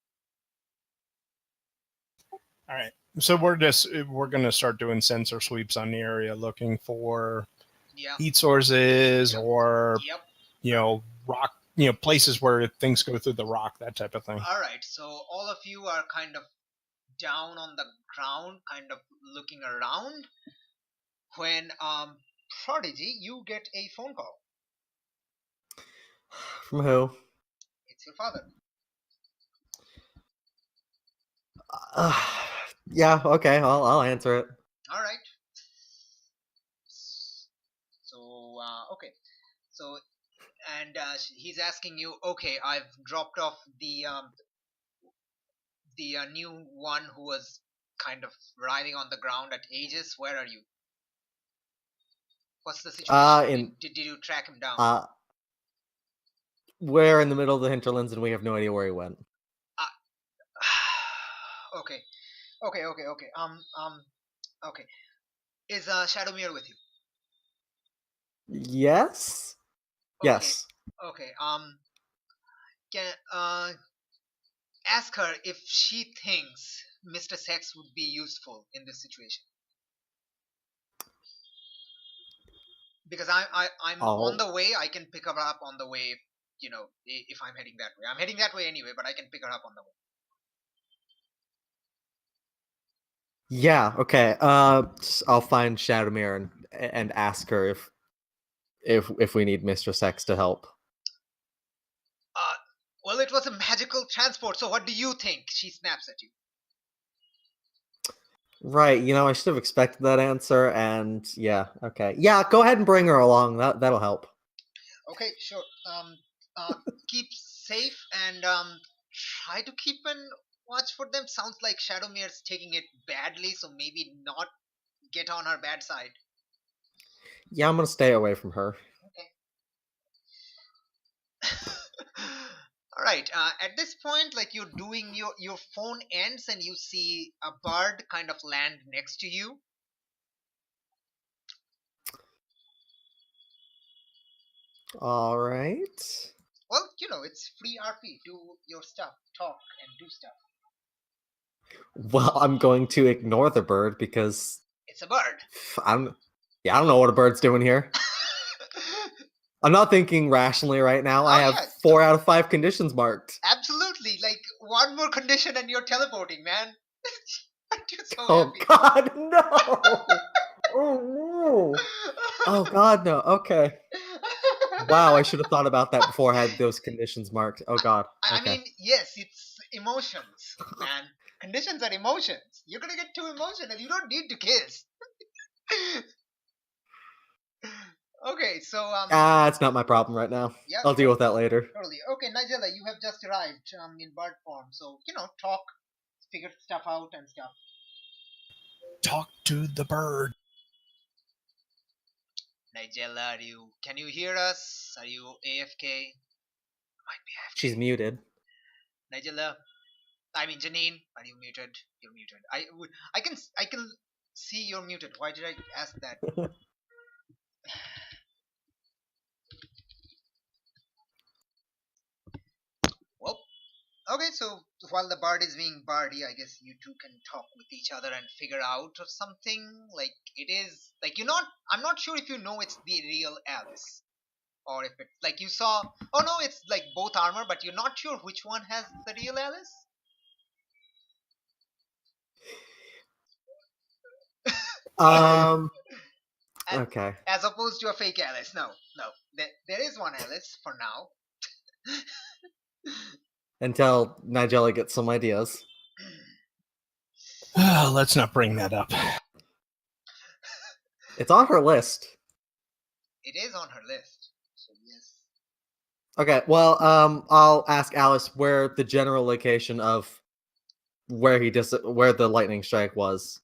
All right. So we're going to start doing sensor sweeps on the area, looking for heat sources or rock, places where things go through the rock, that type of thing. All right. So all of you are kind of down on the ground, kind of looking around, when Prodigy, you get a phone call. From who? It's your father. Yeah, okay, I'll answer it. All right. So okay. So and he's asking you, okay, I've dropped off the new one who was kind of writhing on the ground at Aegis. Where are you? What's the situation? Did you track him down? We're in the middle of the hinterlands and we have no idea where he went. Okay. Okay. Is Shadowmere with you? Yes. Okay. Yes. Okay. Can ask her if she thinks Mr. Sex would be useful in this situation. Because I'm on the way. I can pick her up on the way. If I'm heading that way. I'm heading that way anyway, but I can pick her up on the way. Yeah. Okay. I'll find Shadowmere and ask her if we need Mistress X to help. Well, it was a magical transport. So what do you think? She snaps at you. Right, I should have expected that answer, and yeah, okay. Yeah, go ahead and bring her along. That'll help. Okay, sure. Keep safe and try to keep an watch for them. Sounds like Shadowmere's taking it badly, so maybe not get on her bad side. Yeah, I'm gonna stay away from her. Okay. All right. At this point, like you're doing your phone ends and you see a bird kind of land next to you. All right. Well, it's free RP. Do your stuff, talk and do stuff. Well, I'm going to ignore the bird because It's a bird. I don't know what a bird's doing here. I'm not thinking rationally right now. I have 4 out of 5 conditions marked. Absolutely. Like one more condition and you're teleporting, man. I'm just so Oh happy. God, no! Oh no! Oh God, no. Okay. Wow, I should have thought about that before I had those conditions marked. Oh God. Okay. I mean, yes, it's emotions, man. Conditions are emotions. You're gonna get too emotional. You don't need to kiss. Okay, so it's not my problem right now. yeah, I'll deal with that later. totally. Okay, Nigella, you have just arrived in bird form, so talk, figure stuff out and stuff. Talk to the bird. Nigella, can you hear us? Are you AFK? Might be AFK. She's muted. Nigella, I mean Janine, are you muted? You're muted. I can see you're muted. Why did I ask that? Well, okay, so while the bird is being birdy, I guess you two can talk with each other and figure out or something. Like it is like I'm not sure if you know it's the real Alice. Or if it's like you saw oh no, it's like both armor, but you're not sure which one has the real Alice. Okay. As opposed to a fake Alice. No. There is one Alice for now. Until Nigella gets some ideas. Let's not bring that up. It's on her list. It is on her list. So yes. Okay, well, I'll ask Alice where the general location of where the lightning strike was.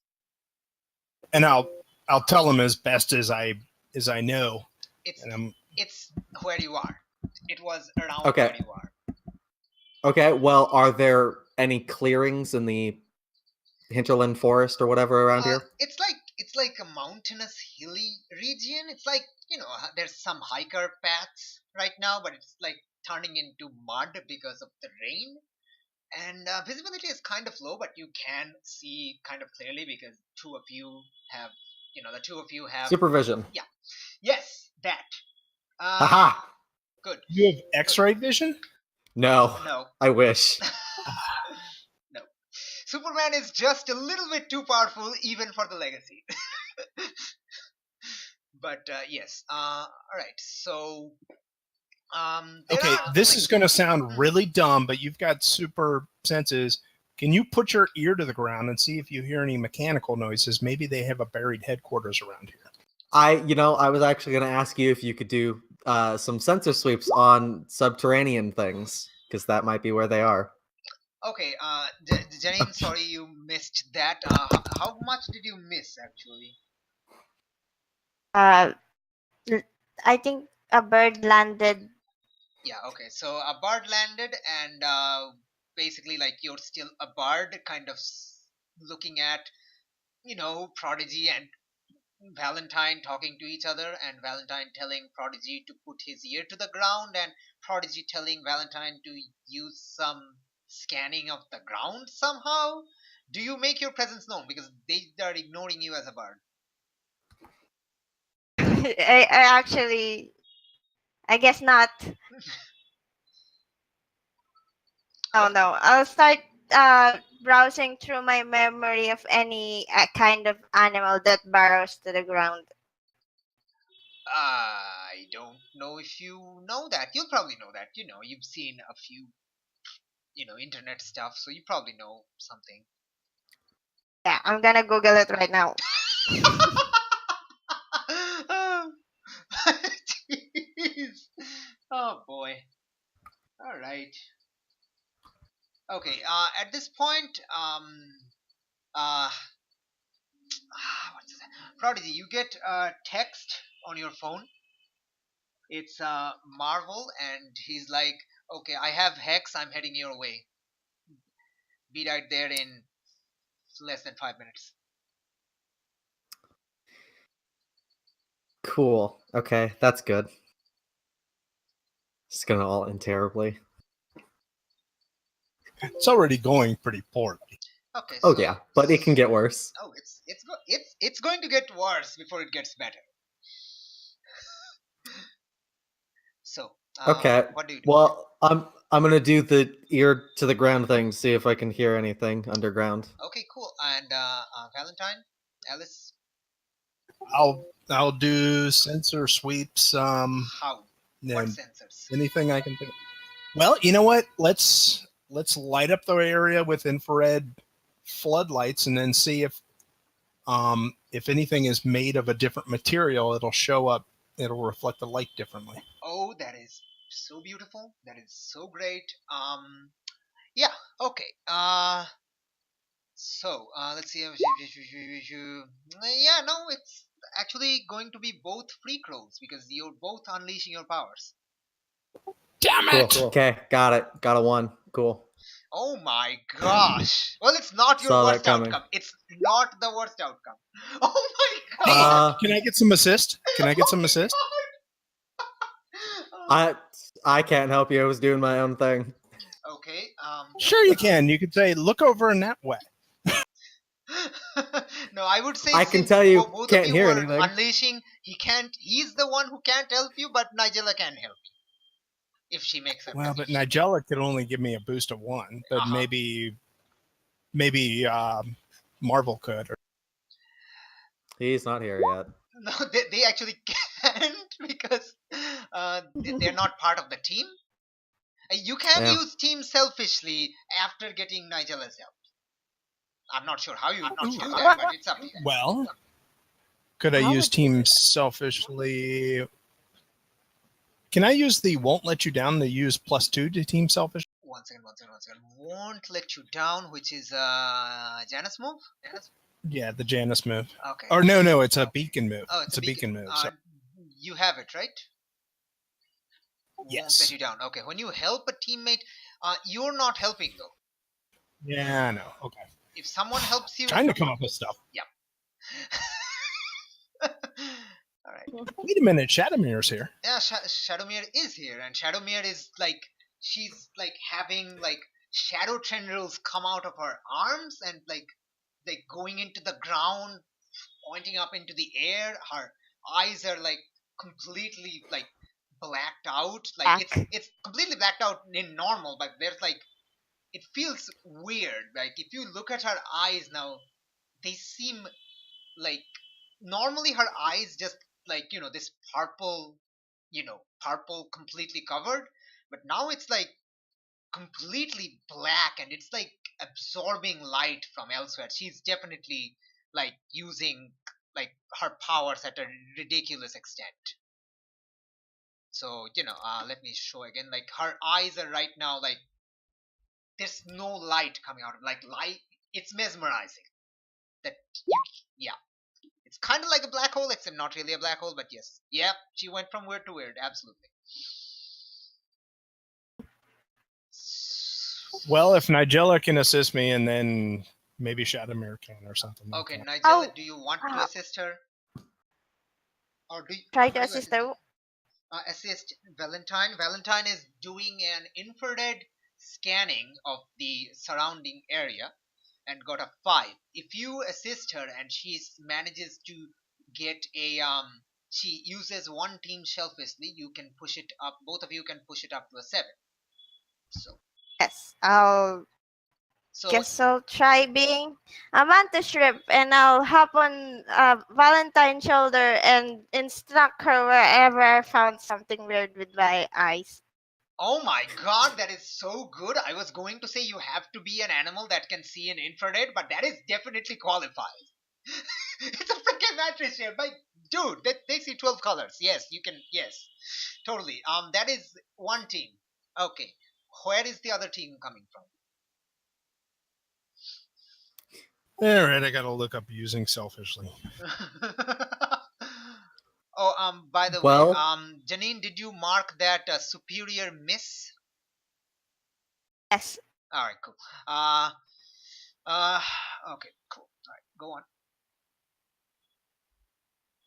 And I'll tell him as best as I know. It's where you are. It was around Okay. where you are. Okay, well, are there any clearings in the hinterland forest or whatever around here? It's like a mountainous, hilly region. It's like there's some hiker paths right now, but it's like turning into mud because of the rain. And visibility is kind of low, but you can see kind of clearly because the two of you have Supervision. Yeah. Yes, that. Haha! Good. You have X-ray vision? No. I wish. No. Superman is just a little bit too powerful even for the legacy. But yes. All right. So okay, this is going to sound really dumb, but you've got super senses. Can you put your ear to the ground and see if you hear any mechanical noises? Maybe they have a buried headquarters around here. I was actually going to ask you if you could do some sensor sweeps on subterranean things, because that might be where they are. Okay, Janine, sorry you missed that. How much did you miss, actually? I think a bird landed. Yeah, okay. So a bird landed, and basically, like, you're still a bird, kind of looking at, Prodigy and Valentine talking to each other, and Valentine telling Prodigy to put his ear to the ground, and Prodigy telling Valentine to use some scanning of the ground somehow. Do you make your presence known? Because they are ignoring you as a bird. I guess not. Oh no, I'll start browsing through my memory of any kind of animal that burrows to the ground. I don't know if you know that. You'll probably know that. You've seen a few, internet stuff, so you probably know something. Yeah, I'm gonna Google it right now. Jeez. Oh boy. All right. Okay. At this point, uh, what's that? Prodigy, you get a text on your phone. It's Marvel, and he's like, "Okay, I have Hex. I'm heading your way. Be right there in less than 5 minutes." Cool. Okay, that's good. It's gonna all end terribly. It's already going pretty poorly. Okay. Oh so, yeah, but it can get worse. Oh, it's going to get worse before it gets better. So, Okay. what do you do? Well, I'm gonna do the ear to the ground thing, see if I can hear anything underground. Okay, cool. And Valentine, Alice, I'll do sensor sweeps. how? What And sensors? anything I can think. Well, you know what? Let's light up the area with infrared floodlights, and then see if anything is made of a different material. It'll show up. It'll reflect the light differently. Oh, that is so beautiful. That is so great. Yeah. Okay. So let's see. Yeah, no, it's actually going to be both free rolls because you're both unleashing your powers. Damn Cool. it! Okay, got it. Got a 1. Cool. Oh my gosh. Well, it's not your Saw that worst coming. outcome. It's not the worst outcome. Oh my Hey, god. can I get some assist? Can I get some assist? I can't help you. I was doing my own thing. Okay. Sure, you can. You could say, "Look over in that way." No, I would say I can since tell you both can't of you hear are anything. unleashing, he's the one who can't help you, but Nigella can help you if she makes her Well, but prediction. Nigella could only give me a boost of 1, but Uh-huh. maybe Marvel could. He's not here yet. No, they actually can't because they're not part of the team. You can Yeah. use team selfishly after getting Nigella's help. I'm not sure how you do that, but it's up to you. Well, could I How use would you do team that? selfishly? Can I use the won't let you down to use +2 to team selfish? One second. Won't let you down, which is Janus move. Yeah, the Janus move. Okay. Or no, it's a beacon move. Oh, it's a beacon move. So. You have it, right? Won't Yes. let you down. Okay. When you help a teammate, you're not helping though. Yeah, I know. Okay. If someone helps you, Trying to come up with stuff. All right. Wait a minute, Shadowmere's here. Yeah, Shadowmere is here, and Shadowmere is like she's like having like shadow tendrils come out of her arms and like going into the ground, pointing up into the air. Her eyes are like completely like blacked out. Like Black. it's completely blacked out in normal, but there's like it feels weird. Like if you look at her eyes now, they seem like normally her eyes just like this purple, purple completely covered, but now it's like completely black and it's like absorbing light from elsewhere. She's definitely like using like her powers at a ridiculous extent. So let me show again. Like her eyes are right now like there's no light coming out. Like light, it's mesmerizing. That yeah. It's kind of like a black hole, except not really a black hole, but yes. Yeah, she went from weird to weird, absolutely. Well, if Nigella can assist me, and then maybe Shadowmere can or something. Okay, like Nigella, do you want to assist her? Or do you Try to assist her. assist Valentine? Valentine is doing an infrared scanning of the surrounding area and got a 5. If you assist her and she manages to get a she uses one team selfishly, you can push it up. Both of you can push it up to a 7. So Yes, guess I'll try being a mantis shrimp, and I'll hop on Valentine's shoulder and instruct her wherever I found something weird with my eyes. Oh my god, that is so good. I was going to say you have to be an animal that can see in infrared, but that is definitely qualifies. It's a freaking mattress share. Like, dude, they see 12 colors. Yes, you can. Yes, totally. That is one team. Okay, where is the other team coming from? All right, I gotta look up using selfishly. Oh, by the Well- way, Janine, did you mark that superior miss? Yes. All right, cool. Okay, cool. All right, go on.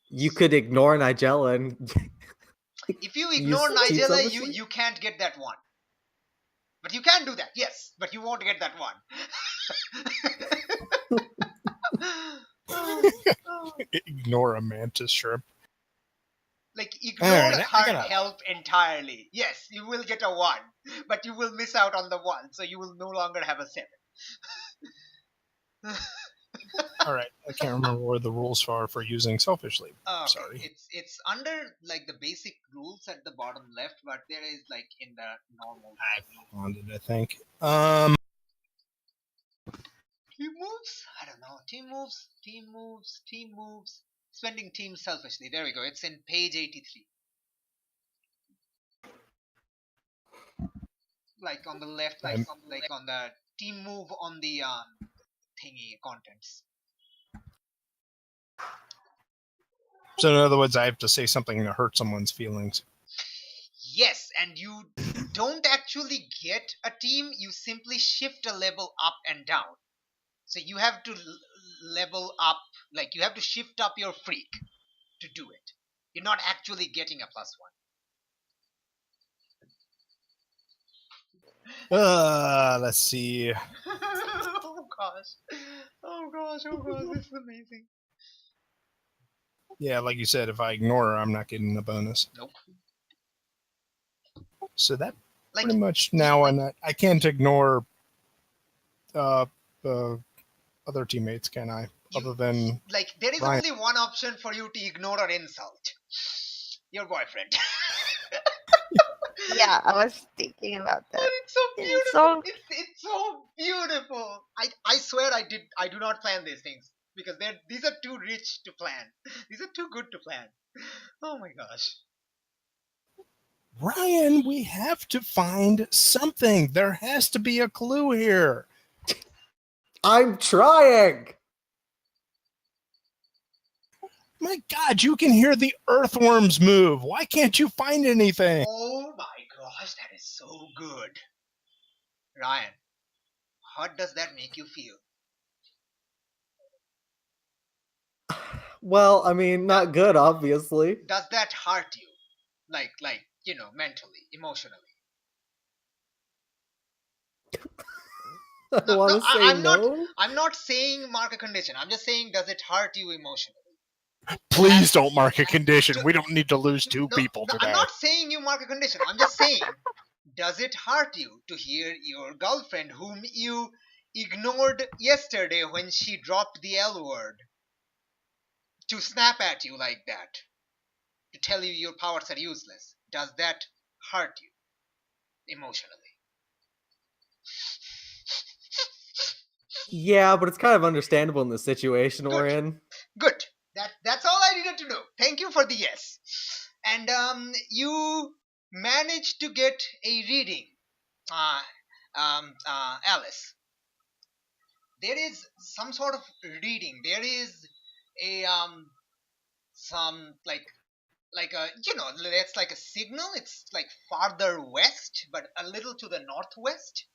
You could ignore Nigella and If you ignore Use team Nigella, selfishly? you can't get that one. But you can do that, yes. But you won't get that one. Ignore a mantis shrimp. Like, ignore Alright, I her gotta- help entirely. Yes, you will get a 1. But you will miss out on the 1. So you will no longer have a 7. All right, I can't remember where the rules are for using selfishly. Okay, Sorry. it's under like the basic rules at the bottom left, but there is like in the normal I found it, I think. team moves. I don't know. Team moves. Spending team selfishly. There we go. It's in page 83. Like on the left, like on the team move on the thingy contents. So in other words, I have to say something to hurt someone's feelings. Yes, and you don't actually get a team. You simply shift a level up and down. So you have to level up, like you have to shift up your freak to do it. You're not actually getting a +1. Let's see. Oh gosh, this is amazing. Yeah, like you said, if I ignore her, I'm not getting a bonus. Nope. So that Like, pretty much now, and I can't ignore other teammates, can I? Other than like there is Ryan. only one option for you to ignore or insult. Your boyfriend. Yeah, I was thinking about that. It's so beautiful. It's so- It's so beautiful. I swear I do not plan these things because these are too rich to plan. These are too good to plan. Oh my gosh. Ryan, we have to find something. There has to be a clue here. I'm trying. My God, you can hear the earthworms move. Why can't you find anything? Oh my gosh, that is so good. Ryan, how does that make you feel? Well, I mean, not good, obviously. Does that hurt you? Like, mentally, emotionally? I want to say no. I'm not saying mark a condition. I'm just saying, does it hurt you emotionally? Please don't mark a condition. We don't need to lose two people No, today. I'm not saying you mark a condition. I'm just saying, does it hurt you to hear your girlfriend, whom you ignored yesterday when she dropped the L word, to snap at you like that, to tell you your powers are useless? Does that hurt you emotionally? Yeah, but it's kind of understandable in the situation we're in. Good. That's all I needed to know. Thank you for the yes. And you managed to get a reading, Alice. There is some sort of reading. There is a some like a it's like a signal. It's like farther west, but a little to the northwest.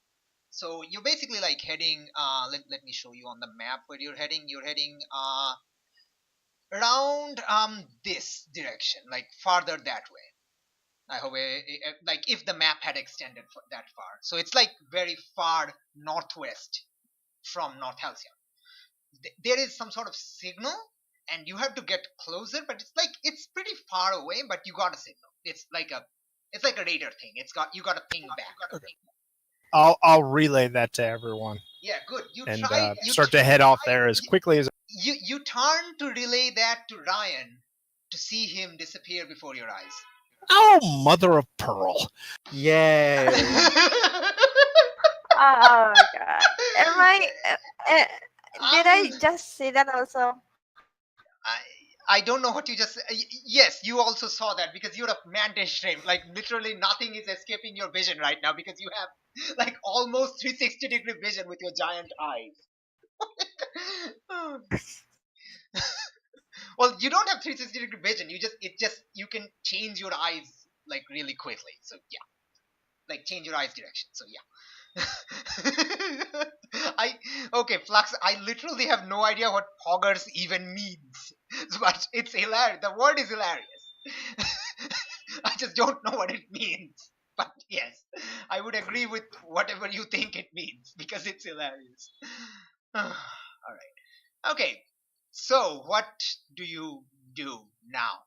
So you're basically like heading. Let me show you on the map where you're heading. You're heading around this direction, like farther that way. I hope like if the map had extended that far. So it's like very far northwest from North Halcyon. There is some sort of signal, and you have to get closer. But it's pretty far away. But you got a signal. It's like a radar thing. You got a ping back. Okay. I'll relay that to everyone. Yeah, good. You and try. Start to head off there as quickly as. You turn to relay that to Ryan to see him disappear before your eyes. Oh, mother of pearl! Yay! Oh my god. Am I? Did I just see that also? I don't know what you just. Yes, you also saw that because you're a mantis shrimp. Like literally, nothing is escaping your vision right now because you have like almost 360-degree vision with your giant eyes. Well, you don't have 360-degree vision. You can change your eyes like really quickly. So yeah, like change your eyes direction. So yeah. Okay, Flux, I literally have no idea what poggers even means, but it's hilarious. The word is hilarious. I just don't know what it means. But yes, I would agree with whatever you think it means because it's hilarious. All right. Okay. So what do you do now?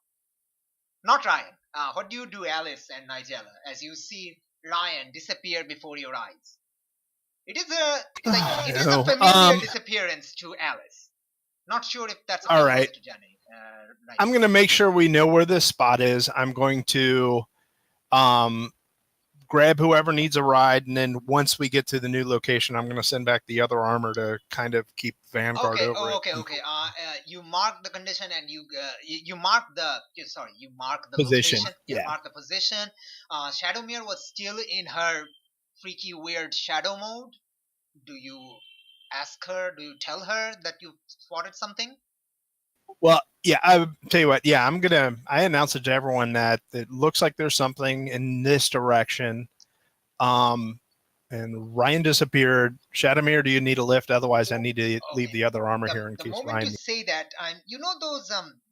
Not Ryan. What do you do, Alice and Nigella, as you see Ryan disappear before your eyes? It is a familiar disappearance to Alice. Not sure if that's all right. to Jenny. I'm going to make sure we know where this spot is. I'm going to grab whoever needs a ride, and then once we get to the new location, I'm going to send back the other armor to kind of keep Vanguard over it. Okay. You mark the condition, and you mark the position. location. Yeah. Mark the position. Shadowmere was still in her freaky weird shadow mode. Do you ask her? Do you tell her that you spotted something? Well, yeah, I tell you what. Yeah, I announce it to everyone that it looks like there's something in this direction. And Ryan disappeared. Shadowmere, do you need a lift? Otherwise, I need to leave the other armor here in case Ryan. The moment you say that, you know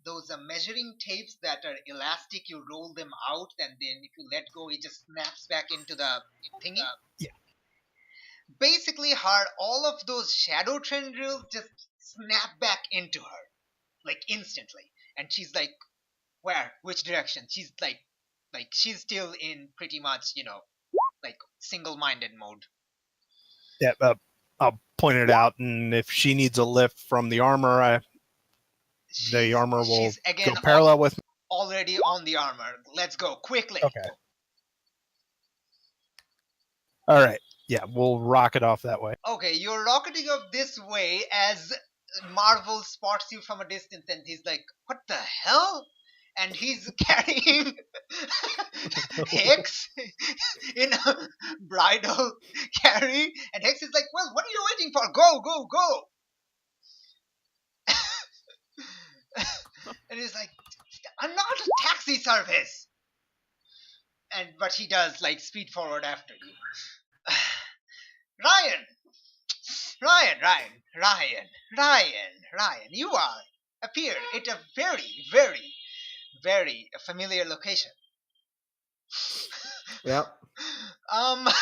those measuring tapes that are elastic. You roll them out, and then if you let go, it just snaps back into the thingy. Yeah. Basically, all of those shadow tendrils just snap back into her, like instantly, and she's like, "Where? Which direction?" She's like she's still in pretty much, like single-minded mode. Yeah, I'll point it out, and if she needs a lift from the armor, the armor will go parallel with me. Already on the armor. Let's go quickly. Okay. All right. Yeah, we'll rocket off that way. Okay, you're rocketing off this way as Marvel spots you from a distance, and he's like, "What the hell?" And he's carrying Hex in a bridal carry, and Hex is like, "Well, what are you waiting for? Go, go, go!" And he's like, "I'm not a taxi service." But he does like speed forward after you. Ryan, you are appeared at a very, very, very familiar location. Yep. The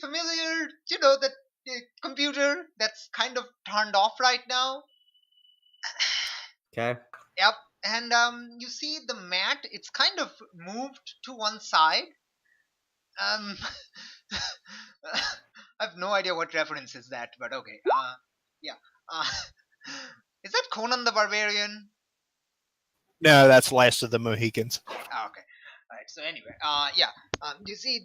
familiar, the computer that's kind of turned off right now. Okay. Yep. And you see the mat, it's kind of moved to one side. I have no idea what reference is that, but okay. Yeah. Is that Conan the Barbarian? No, that's Last of the Mohicans. Okay. All right. So anyway, you see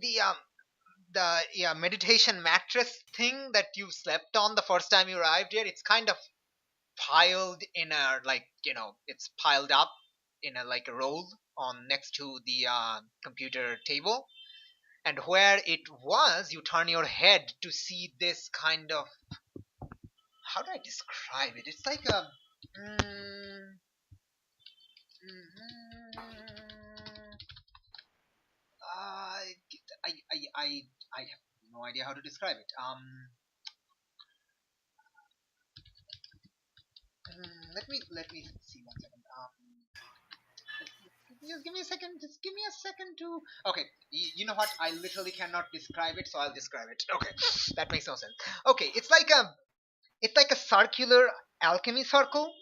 the meditation mattress thing that you slept on the first time you arrived here. It's kind of piled in a it's piled up in a roll on next to the computer table. And where it was, you turn your head to see this kind of, how do I describe it? It's like a I have no idea how to describe it. Let me see 1 second. Just give me a second. Just give me a second to. Okay, you know what? I literally cannot describe it, so I'll describe it. Okay, that makes no sense. Okay, it's like a circular alchemy circle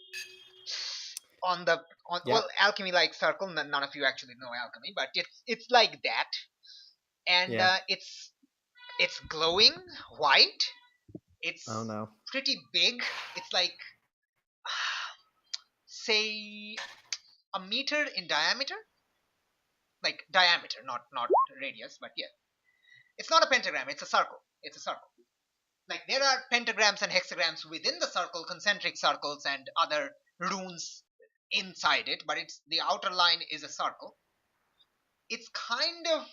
well, alchemy like circle. None of you actually know alchemy, but it's like that, and it's glowing white. It's pretty big. It's like say a meter in diameter. Like diameter, not radius, but yeah. It's not a pentagram, it's a circle. It's a circle. Like there are pentagrams and hexagrams within the circle, concentric circles and other runes inside it, but it's the outer line is a circle. It's kind of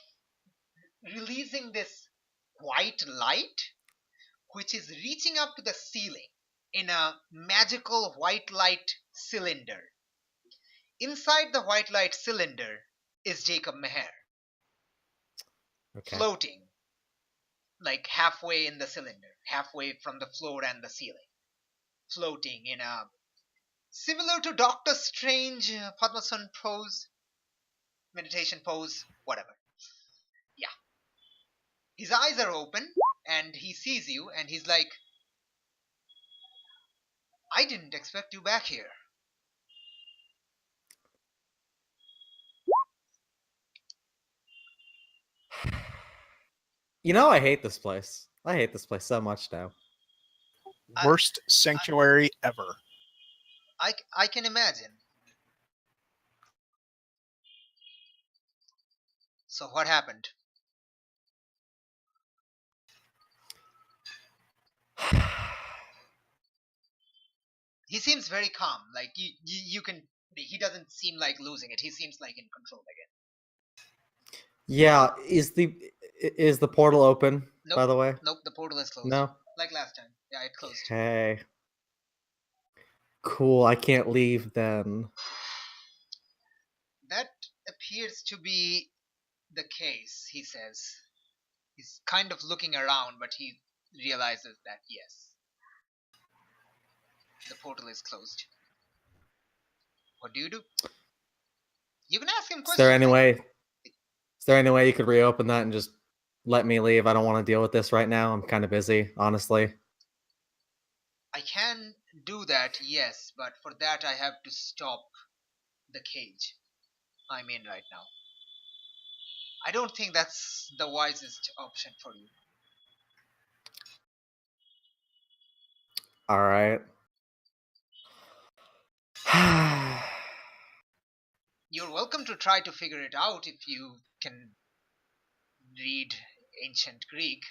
releasing this white light which is reaching up to the ceiling in a magical white light cylinder. Inside the white light cylinder is Jacob Meher, Okay. floating like halfway in the cylinder, halfway from the floor and the ceiling, floating in a similar to Doctor Strange Padmasana pose, meditation pose, whatever. Yeah. His eyes are open and he sees you and he's like, I didn't expect you back here. You know, I hate this place. I hate this place so much now. Worst sanctuary ever. I can imagine. So what happened? He seems very calm. Like you can. He doesn't seem like losing it. He seems like in control again. Yeah, is the portal open? Nope. By the way, Nope. The portal is closed. no. Like last time. Yeah, it closed. Okay. Cool. I can't leave then. That appears to be the case. He says. He's kind of looking around, but he realizes that yes, the portal is closed. What do? You can ask him questions. Is there any way you could reopen that and just let me leave? I don't want to deal with this right now. I'm kind of busy, honestly. I can do that, yes, but for that I have to stop the cage I'm in right now. I don't think that's the wisest option for you. All right. You're welcome to try to figure it out if you can read ancient Greek.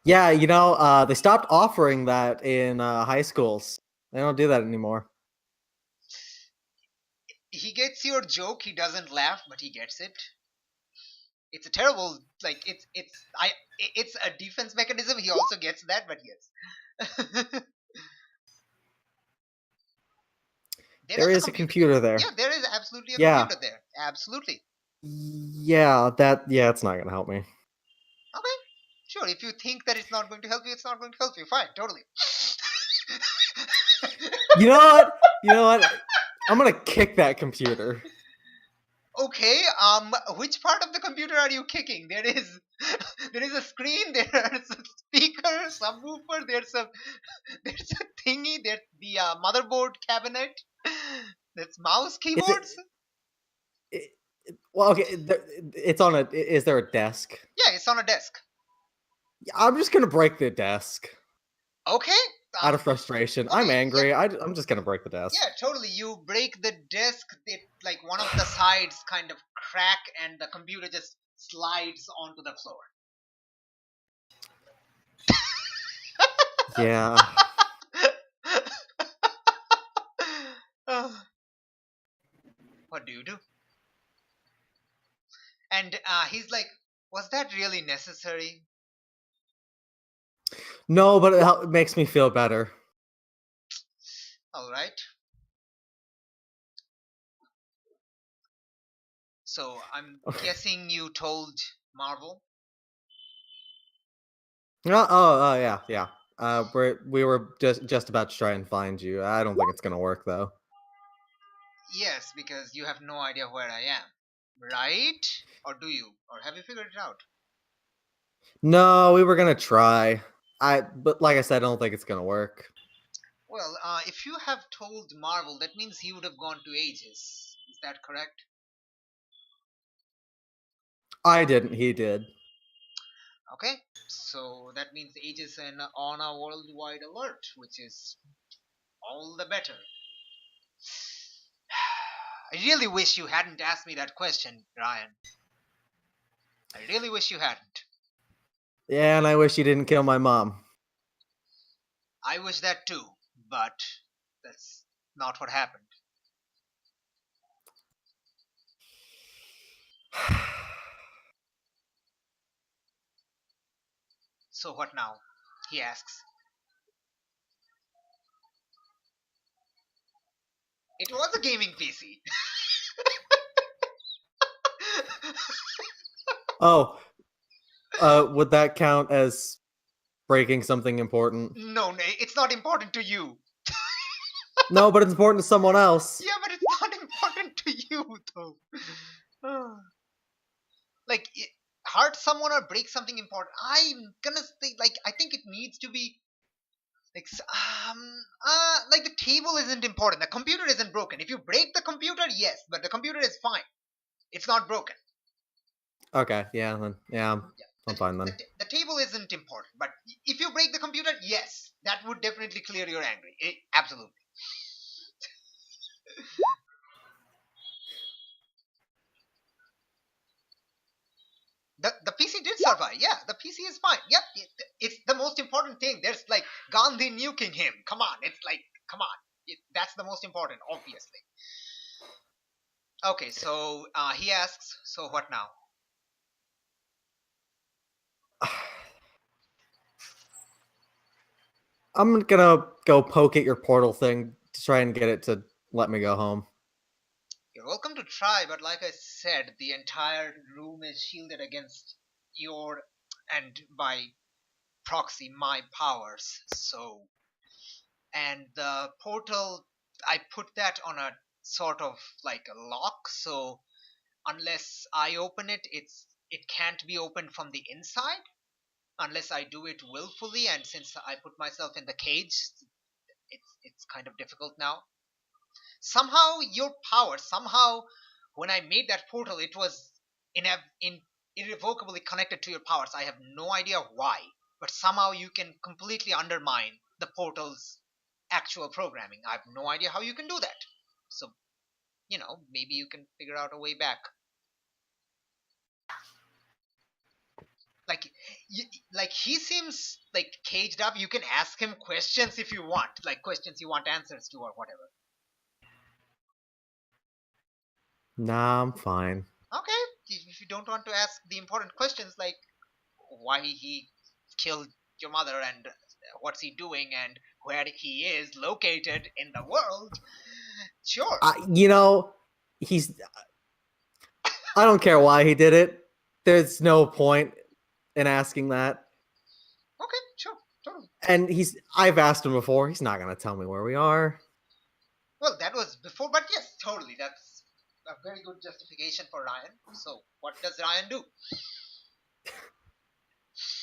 Yeah, you know, they stopped offering that in high schools. They don't do that anymore. He gets your joke, he doesn't laugh, but he gets it. It's a terrible, like, it's a defense mechanism, he also gets that, but yes. There is a computer there. Yeah, there is absolutely a computer there. Absolutely. Yeah, it's not gonna help me. Okay. Sure, if you think that it's not going to help you, it's not going to help you. Fine, totally. You know what? I'm gonna kick that computer. Okay, which part of the computer are you kicking? There is a screen, there's a speaker, subwoofer, there's a thingy, there's the motherboard cabinet, there's mouse keyboards. Well, okay, it's on a. Is there a desk? Yeah, it's on a desk. I'm just gonna break the desk. Okay. Out of frustration, okay, I'm angry. Yeah. I'm just gonna break the desk. Yeah, totally. You break the desk. Like one of the sides kind of crack, and the computer just slides onto the floor. Yeah. What do you do? And he's like, was that really necessary? No, but it makes me feel better. All right. So I'm guessing you told Marvel? Oh, yeah. We were just about to try and find you. I don't think it's gonna work though. Yes, because you have no idea where I am, right? Or do you? Or have you figured it out? No, we were gonna try. But like I said, I don't think it's gonna work. Well, if you have told Marvel, that means he would have gone to Aegis. Is that correct? I didn't. He did. Okay, so that means Age is on a worldwide alert, which is all the better. I really wish you hadn't asked me that question, Ryan. I really wish you hadn't. Yeah, and I wish you didn't kill my mom. I wish that too, but that's not what happened. So what now? He asks. It was a gaming PC. Oh, would that count as breaking something important? No, it's not important to you. No, but it's important to someone else. Yeah, but it's not important to you, though. Like, hurt someone or break something important. I'm gonna say, like, I think it needs to be like, like the table isn't important. The computer isn't broken. If you break the computer, yes, but the computer is fine. It's not broken. Okay, yeah, then I'm fine then. The table isn't important, but if you break the computer, yes, that would definitely clear your anger. Absolutely. The PC did survive. Yeah, the PC is fine. Yep, it's the most important thing. There's like Gandhi nuking him. Come on, it's like, come on. That's the most important, obviously. Okay, so he asks, so what now? I'm gonna go poke at your portal thing to try and get it to let me go home. You're welcome to try, but like I said, the entire room is shielded against your, and by proxy, my powers. So, and the portal, I put that on a sort of like a lock, so unless I open it, it can't be opened from the inside unless I do it willfully, and since I put myself in the cage, it's kind of difficult now. Somehow your power, somehow when I made that portal, it was irrevocably connected to your powers. I have no idea why, but somehow you can completely undermine the portal's actual programming. I have no idea how you can do that. So, maybe you can figure out a way back. Like, like he seems like caged up. You can ask him questions if you want, like questions you want answers to or whatever. Nah, I'm fine. Okay, if you don't want to ask the important questions like why he killed your mother and what's he doing and where he is located in the world, sure. He's. I don't care why he did it. There's no point in asking that. Okay, sure, totally. And I've asked him before. He's not gonna tell me where we are. Well, that was before, but yes, totally. That's a very good justification for Ryan. So, what does Ryan do?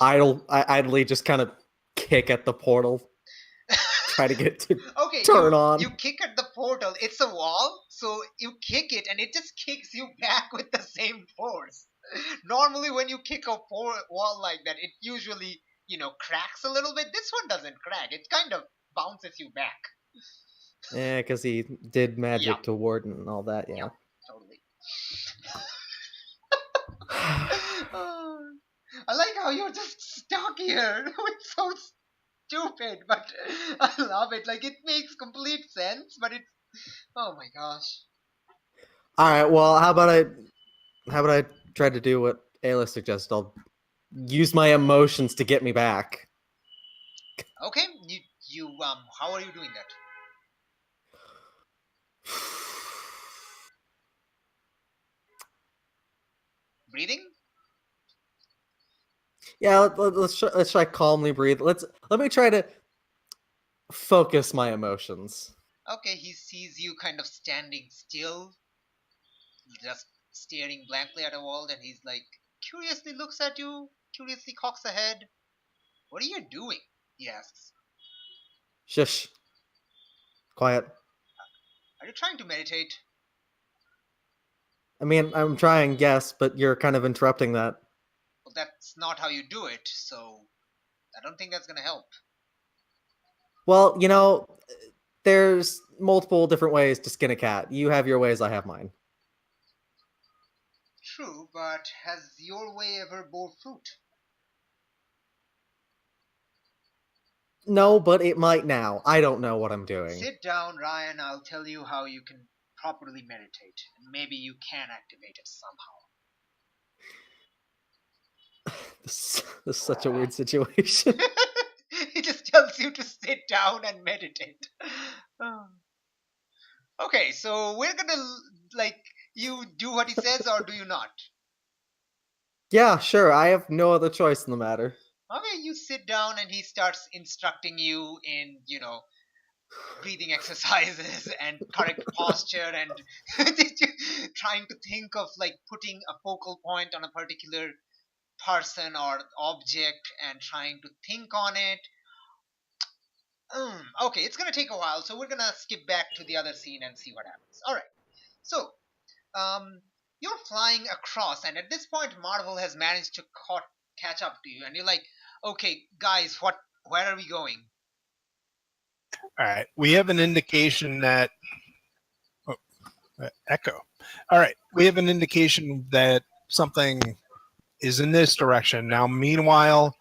Idly just kind of kick at the portal. Try to get to turn on. You kick at the portal. It's a wall, so you kick it, and it just kicks you back with the same force. Normally, when you kick a wall like that, it usually, cracks a little bit. This one doesn't crack. It kind of bounces you back. Yeah, because he did magic to Warden and all that, yeah. Yep, totally. I like how you're just stuck here. It's so stupid, but I love it. Like, it makes complete sense, but it's... Oh my gosh. Alright, well, how about I try to do what Ayla suggested? I'll use my emotions to get me back. Okay, how are you doing that? Breathing? Yeah, let's try calmly breathe. Let me try to focus my emotions. Okay, he sees you kind of standing still, just staring blankly at a wall, and he's like, curiously looks at you, curiously cocks a head. What are you doing? He asks. Shush. Quiet. Are you trying to meditate? I mean, I'm trying, yes, but you're kind of interrupting that. But that's not how you do it, so I don't think that's going to help. Well, there's multiple different ways to skin a cat. You have your ways, I have mine. True, but has your way ever bore fruit? No, but it might now. I don't know what I'm doing. Sit down, Ryan. I'll tell you how you can properly meditate, and maybe you can activate it somehow. This is such a weird situation. He just tells you to sit down and meditate. Okay, so we're gonna, you do what he says, or do you not? Yeah, sure. I have no other choice in the matter. Okay, you sit down and he starts instructing you in, breathing exercises and correct posture and trying to think of putting a focal point on a particular person or object and trying to think on it. Okay, it's gonna take a while, so we're gonna skip back to the other scene and see what happens. All right, so you're flying across, and at this point, Marvel has managed to catch up to you, and you're like, okay, guys, where are we going? All right, we have an indication that echo. All right, we have an indication that something is in this direction. Now, meanwhile,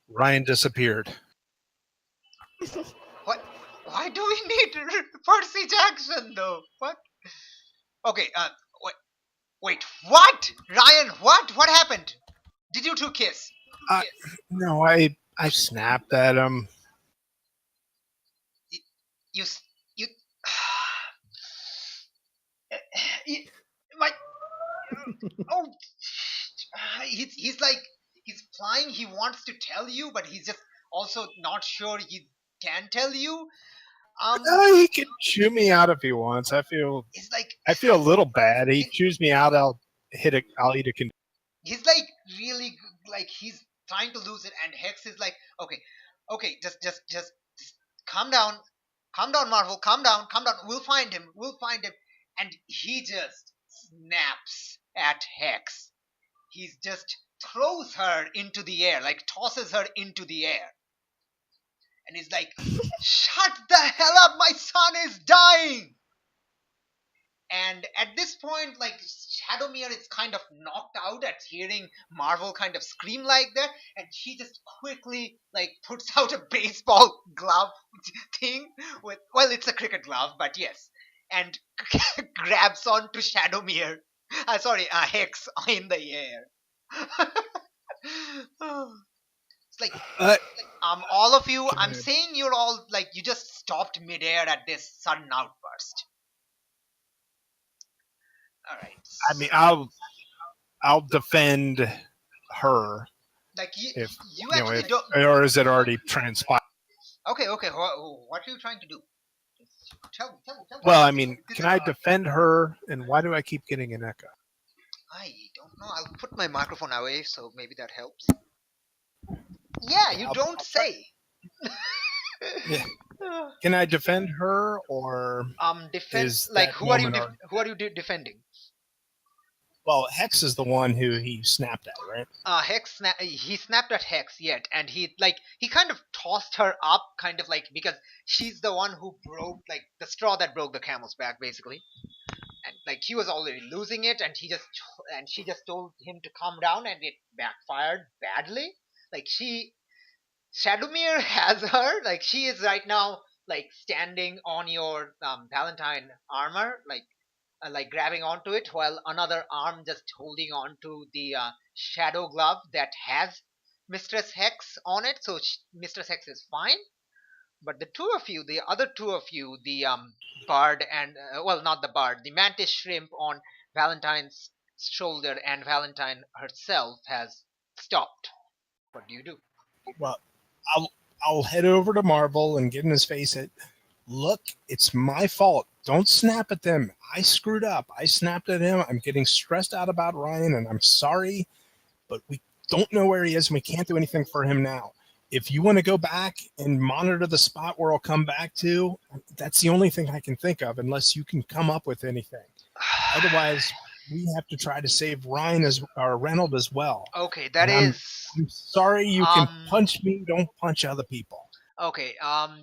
Ryan disappeared. What? Why do we need Percy Jackson though? What? Okay, wait, what? Ryan, what? What happened? Did you two kiss? No, I snapped at him. You oh, he's flying. He wants to tell you, but he's just also not sure he can tell you. He can chew me out if he wants. I feel a little bad. He chews me out. I'll eat a. He's really he's trying to lose it, and Hex is like, okay, just calm down, Marvel, calm down. We'll find him, and he just snaps at Hex. He just throws her into the air, tosses her into the air. And he's like, shut the hell up, my son is dying! And at this point, Shadowmere is kind of knocked out at hearing Marvel kind of scream like that, and she just quickly, puts out a baseball glove thing with, well, it's a cricket glove, but yes, and grabs onto Shadowmere. Hex in the air. It's all of you, I'm saying you're all, you just stopped midair at this sudden outburst. All right. I mean, I'll defend her. You actually don't. Or is it already transpired? Okay. What are you trying to do? Tell me. Well, I mean, can I defend her? And why do I keep getting an echo? I don't know. I'll put my microphone away, so maybe that helps. Yeah, you don't say. Yeah. Can I defend her, or defend? Who are you defending? Well, Hex is the one who he snapped at, right? He snapped at Hex, yet, and he kind of tossed her up, because she's the one who broke, the straw that broke the camel's back, basically. And he was already losing it, and she just told him to calm down, and it backfired badly. Shadowmere has her, she is right now, standing on your Valentine armor, grabbing onto it, while another arm just holding on to the shadow glove that has Mistress Hex on it, so Mistress Hex is fine. But the other two of you, the bard and, not the bard, the mantis shrimp on Valentine's shoulder and Valentine herself has stopped. What do you do? Well, I'll head over to Marvel and get in his face. Look, it's my fault. Don't snap at them. I screwed up. I snapped at him. I'm getting stressed out about Ryan, and I'm sorry, but we don't know where he is, and we can't do anything for him now. If you want to go back and monitor the spot where I'll come back to, that's the only thing I can think of, unless you can come up with anything. Otherwise, we have to try to save Ryan or Reynold as well. Okay, I'm sorry, you can punch me, don't punch other people. Okay,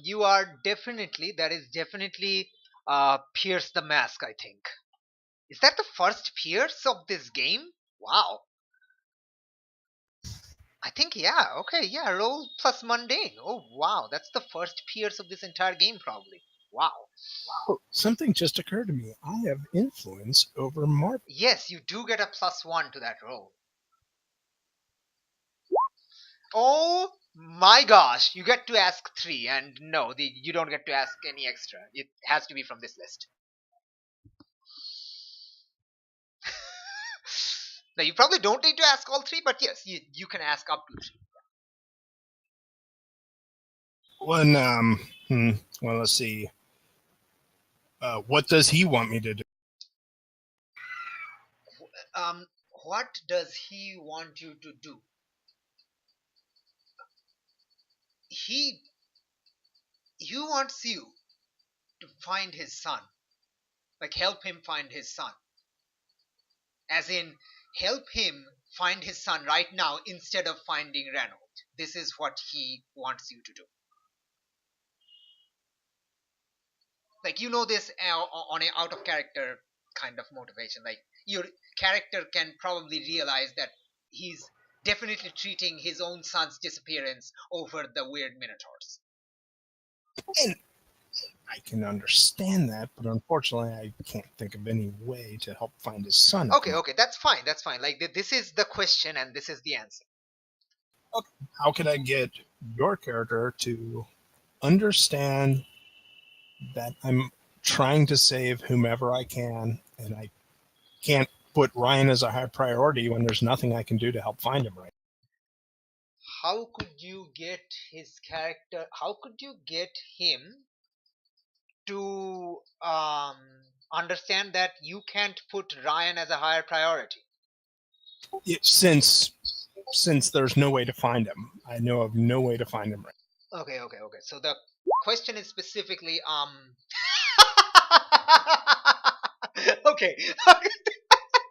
you are definitely, that is definitely Pierce the Mask, I think. Is that the first Pierce of this game? Wow. I think, yeah, okay, yeah, roll plus mundane. Oh, wow, that's the first Pierce of this entire game, probably. Wow. Oh, something just occurred to me. I have influence over Mark. Yes, you do get a +1 to that roll. Oh my gosh, you get to ask 3, and no, you don't get to ask any extra. It has to be from this list. Now, you probably don't need to ask all 3, but yes, you can ask up to 3. Well, let's see. What does he want me to do? What does he want you to do? He wants you to find his son. Like, help him find his son. As in, help him find his son right now instead of finding Reynold. This is what he wants you to do. Like, you know this on an out of character kind of motivation. Like, your character can probably realize that he's definitely treating his own son's disappearance over the weird minotaurs. And I can understand that, but unfortunately I can't think of any way to help find his son. Okay, that's fine, Like, this is the question and this is the answer. Okay. How could I get your character to understand that I'm trying to save whomever I can, and I can't put Ryan as a high priority when there's nothing I can do to help find him right? How could you get his character, how could you get him to understand that you can't put Ryan as a higher priority? Since there's no way to find him. I know of no way to find him right. Okay. So the question is specifically okay.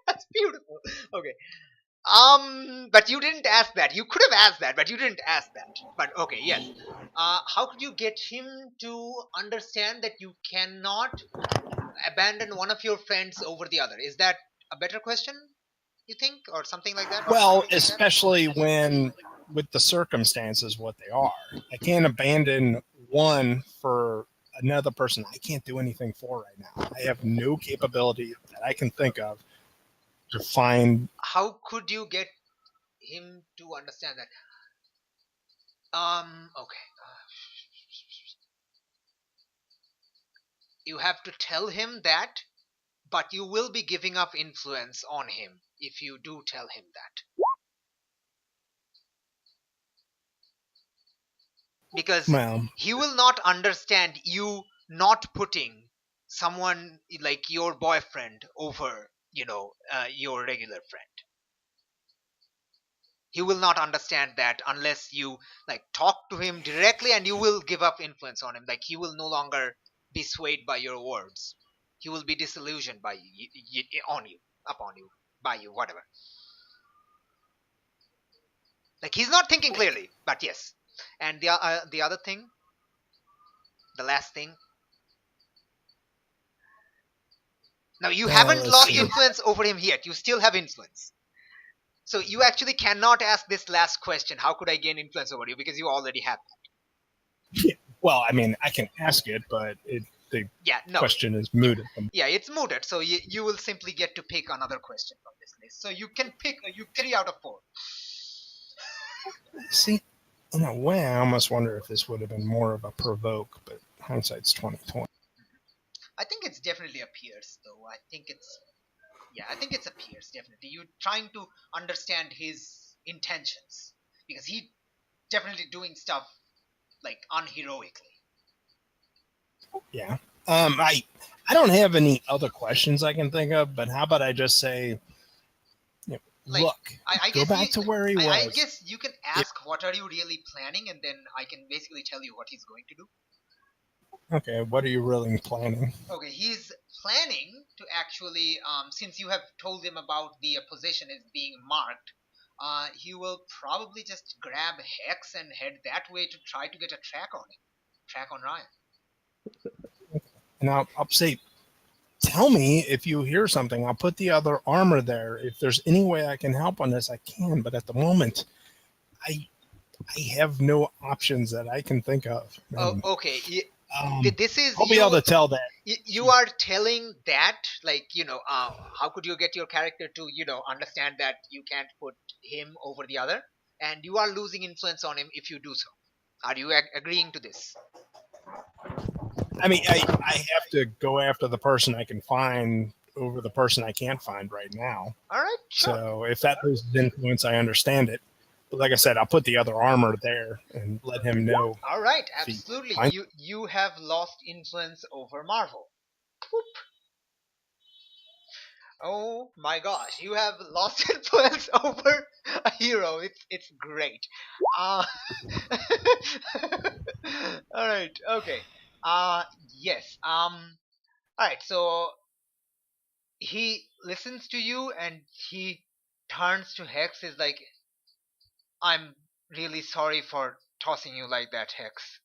That's beautiful. Okay. But you didn't ask that. You could have asked that, but you didn't ask that. But okay, yes. How could you get him to understand that you cannot abandon one of your friends over the other? Is that a better question, you think, or something like that? Well, especially when, with the circumstances what they are, I can't abandon one for another person I can't do anything for right now. I have no capability that I can think of to find. How could you get him to understand that? Okay. You have to tell him that, but you will be giving up influence on him if you do tell him that. Because he will not understand you not putting someone like your boyfriend over, your regular friend. He will not understand that unless you talk to him directly, and you will give up influence on him. Like, he will no longer be swayed by your words. He will be disillusioned by you, upon you, by you, whatever. Like, he's not thinking clearly, but yes. And the other thing, the last thing. Now, you haven't lost influence over him yet. You still have influence. So you actually cannot ask this last question, how could I gain influence over you, because you already have that. Yeah. Well, I mean, I can ask it, but the question is mooted. Yeah, it's mooted. So you will simply get to pick another question from this list. So you can pick 3 out of 4. See, in a way, I almost wonder if this would have been more of a provoke, but hindsight's 20/20. I think it's definitely a Pierce, though. I think it's a Pierce, definitely. You're trying to understand his intentions, because he's definitely doing stuff like unheroically. Yeah. I don't have any other questions I can think of, but how about I just say, look, go back to where he was. I guess you can ask, what are you really planning, and then I can basically tell you what he's going to do. Okay, what are you really planning? Okay, he's planning to actually, since you have told him about the position is being marked, he will probably just grab Hex and head that way to try to get a track on Ryan. And I'll say, tell me if you hear something. I'll put the other armor there. If there's any way I can help on this, I can. But at the moment, I have no options that I can think of. Oh, okay. This is I'll be able to tell that. You are telling that, like, how could you get your character to, understand that you can't put him over the other? And you are losing influence on him if you do so. Are you agreeing to this? I mean, I have to go after the person I can find over the person I can't find right now. All right, sure. So if that loses influence, I understand it. But like I said, I'll put the other armor there and let him know. All right, absolutely. You have lost influence over Marvel. Whoop. Oh my gosh, you have lost influence over a hero. It's great. All right, okay. Yes. All right. So he listens to you and he turns to Hex. Is like, I'm really sorry for tossing you like that, Hex.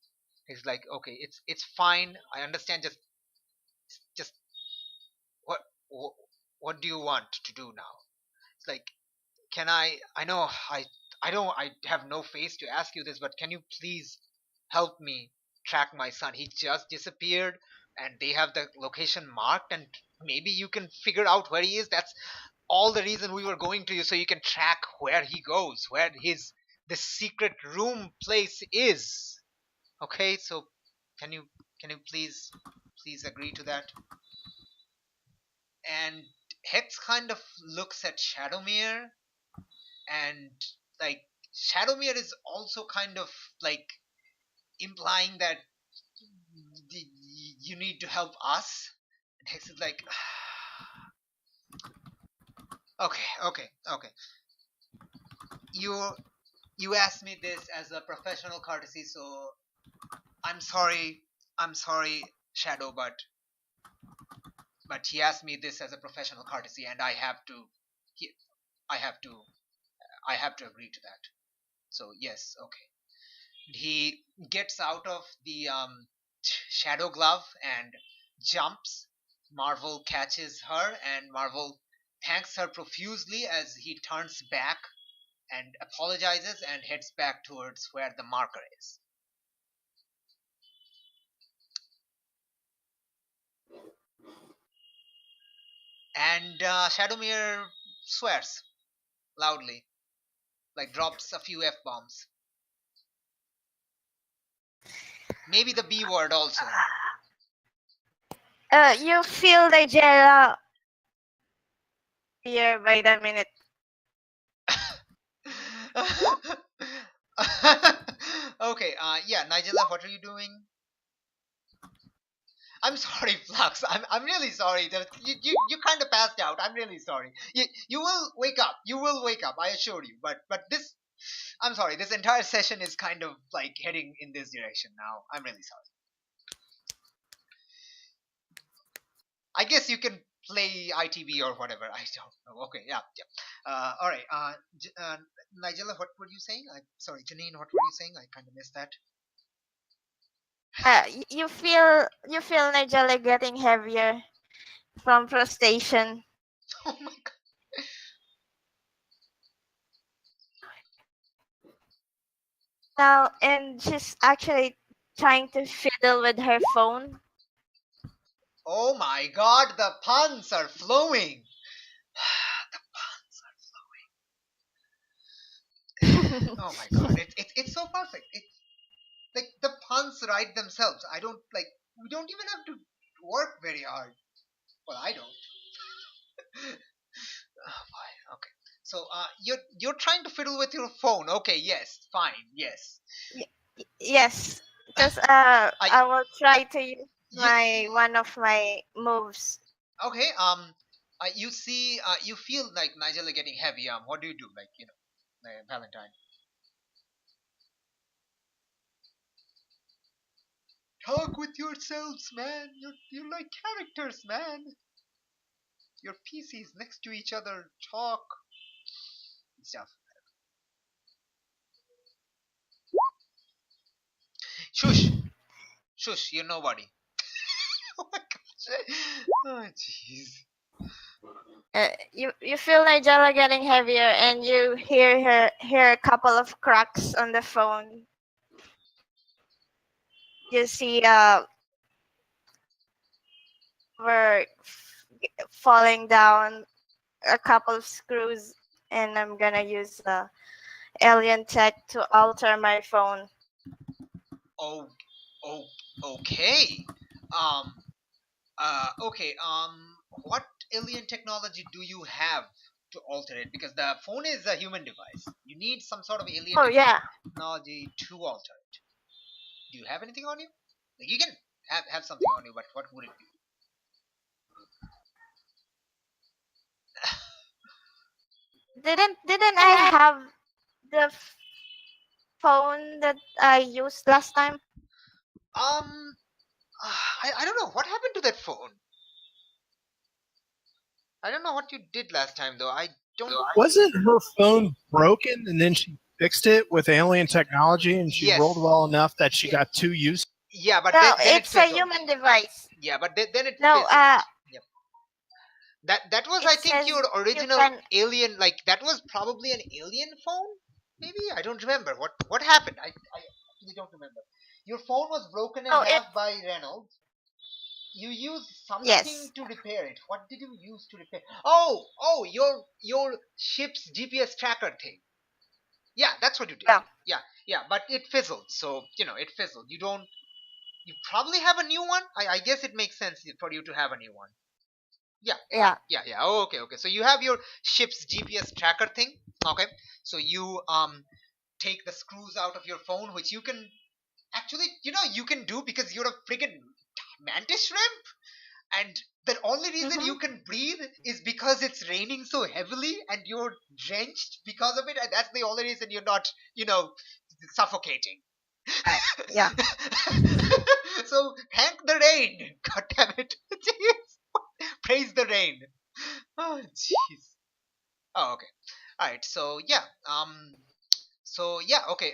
He's like, okay, it's fine. I understand. Just what do you want to do now? It's like, can I know I have no face to ask you this, but can you please help me track my son? He just disappeared and they have the location marked, and maybe you can figure out where he is. That's all the reason we were going to you, so you can track where he goes, where the secret room place is. Okay, so can you please agree to that? And Hex kind of looks at Shadowmere, and like Shadowmere is also kind of like implying that you need to help us. And Hex is like, okay. You asked me this as a professional courtesy, so I'm sorry, Shadow, but he asked me this as a professional courtesy, and I have to agree to that. So yes, okay. He gets out of the shadow glove and jumps. Marvel catches her, and Marvel thanks her profusely as he turns back and apologizes and heads back towards where the marker is. And Shadowmere swears loudly, like drops a few F-bombs. Maybe the B word also. You feel the Nigella here by the minute. Okay, yeah, Nigella, what are you doing? I'm sorry, Flux. I'm really sorry. You kind of passed out. I'm really sorry. You will wake up. You will wake up. I assure you. But this, I'm sorry. This entire session is kind of like heading in this direction now. I'm really sorry. I guess you can play ITB or whatever. I don't know. Okay, yeah. All right. Nigella, what were you saying? Sorry, Janine, what were you saying? I kind of missed that. You feel Nigella getting heavier from frustration. Oh my god. Now, and she's actually trying to fiddle with her phone. Oh my god, the puns are flowing. The puns are flowing. Oh my god, it's so perfect. It's like the puns write themselves. We don't even have to work very hard. Well, I don't. Oh boy. Okay. So you're trying to fiddle with your phone. Okay, yes, fine, yes. Yes, because I will try to use one of my moves. Okay. You see, you feel like Nigella getting heavy. What do you do? Like, Valentine. Talk with yourselves, man. You're like characters, man. Your PCs next to each other. Talk. Stuff. Shush. Shush, you're nobody. Oh my gosh. Oh jeez. You feel Nigella getting heavier, and you hear a couple of cracks on the phone. You see we're falling down, a couple of screws, and I'm gonna use alien tech to alter my phone. Oh, okay. Okay. What alien technology do you have to alter it? Because the phone is a human device. You need some sort of alien technology to alter it. Do you have anything on you? Like you can have something on you, but what would it be? Didn't I have the phone that I used last time? I don't know what happened to that phone. I don't know what you did last time though. I don't. Wasn't her phone broken and then she fixed it with alien technology and she rolled well enough that she got 2 use? Yeah, but No, then it's a human device. Yeah, but then it No, Yep. That was I think your original alien. Like that was probably an alien phone. Maybe I don't remember what happened. I actually don't remember. Your phone was broken in half by Reynolds. You used something to repair it. What did you use to repair? Oh, your ship's GPS tracker thing. Yeah, that's what you did. Yeah, but it fizzled. So it fizzled. You probably have a new one. I guess it makes sense for you to have a new one. Yeah. Oh, okay. So you have your ship's GPS tracker thing. Okay. So you take the screws out of your phone, which you can actually you can do because you're a friggin' mantis shrimp. And the only reason you can breathe is because it's raining so heavily and you're drenched because of it. And that's the only reason you're not, suffocating. Yeah. So thank the rain. God damn it. Praise the rain. Oh, jeez. Oh, okay. All right. So yeah. Okay.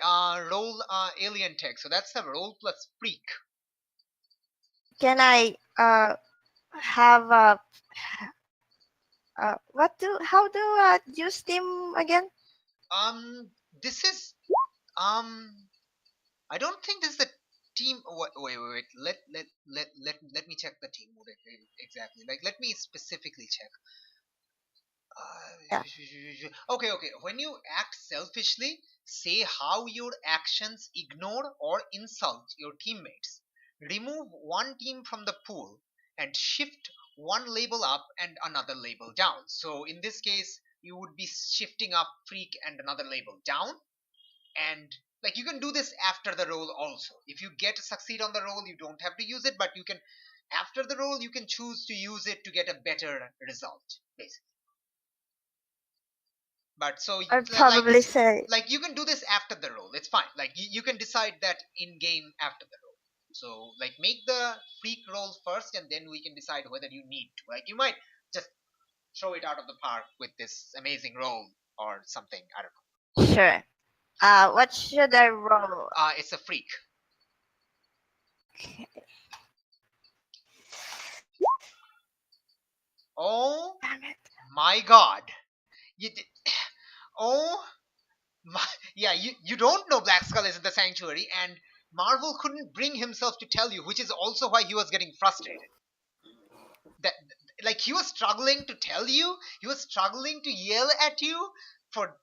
Roll alien tech. So that's a roll plus freak. Can I have a how do I use Steam again? This is I don't think this is the team. Wait. Let me check the team mode exactly. Like, let me specifically check. Okay. When you act selfishly, say how your actions ignore or insult your teammates. Remove one team from the pool and shift one label up and another label down. So in this case, you would be shifting up freak and another label down. And like you can do this after the roll also. If you get to succeed on the roll, you don't have to use it, but you can after the roll you can choose to use it to get a better result, basically. But so I'd probably say like you can do this after the roll. It's fine. Like you can decide that in game after the roll. So like make the freak roll first, and then we can decide whether you need to. Like you might just throw it out of the park with this amazing roll or something. I don't know. Sure. What should I roll? It's a freak. Okay. Oh my God! You did. Oh my, yeah. You don't know Black Skull is in the sanctuary, and Marvel couldn't bring himself to tell you, which is also why he was getting frustrated. That like he was struggling to tell you, he was struggling to yell at you for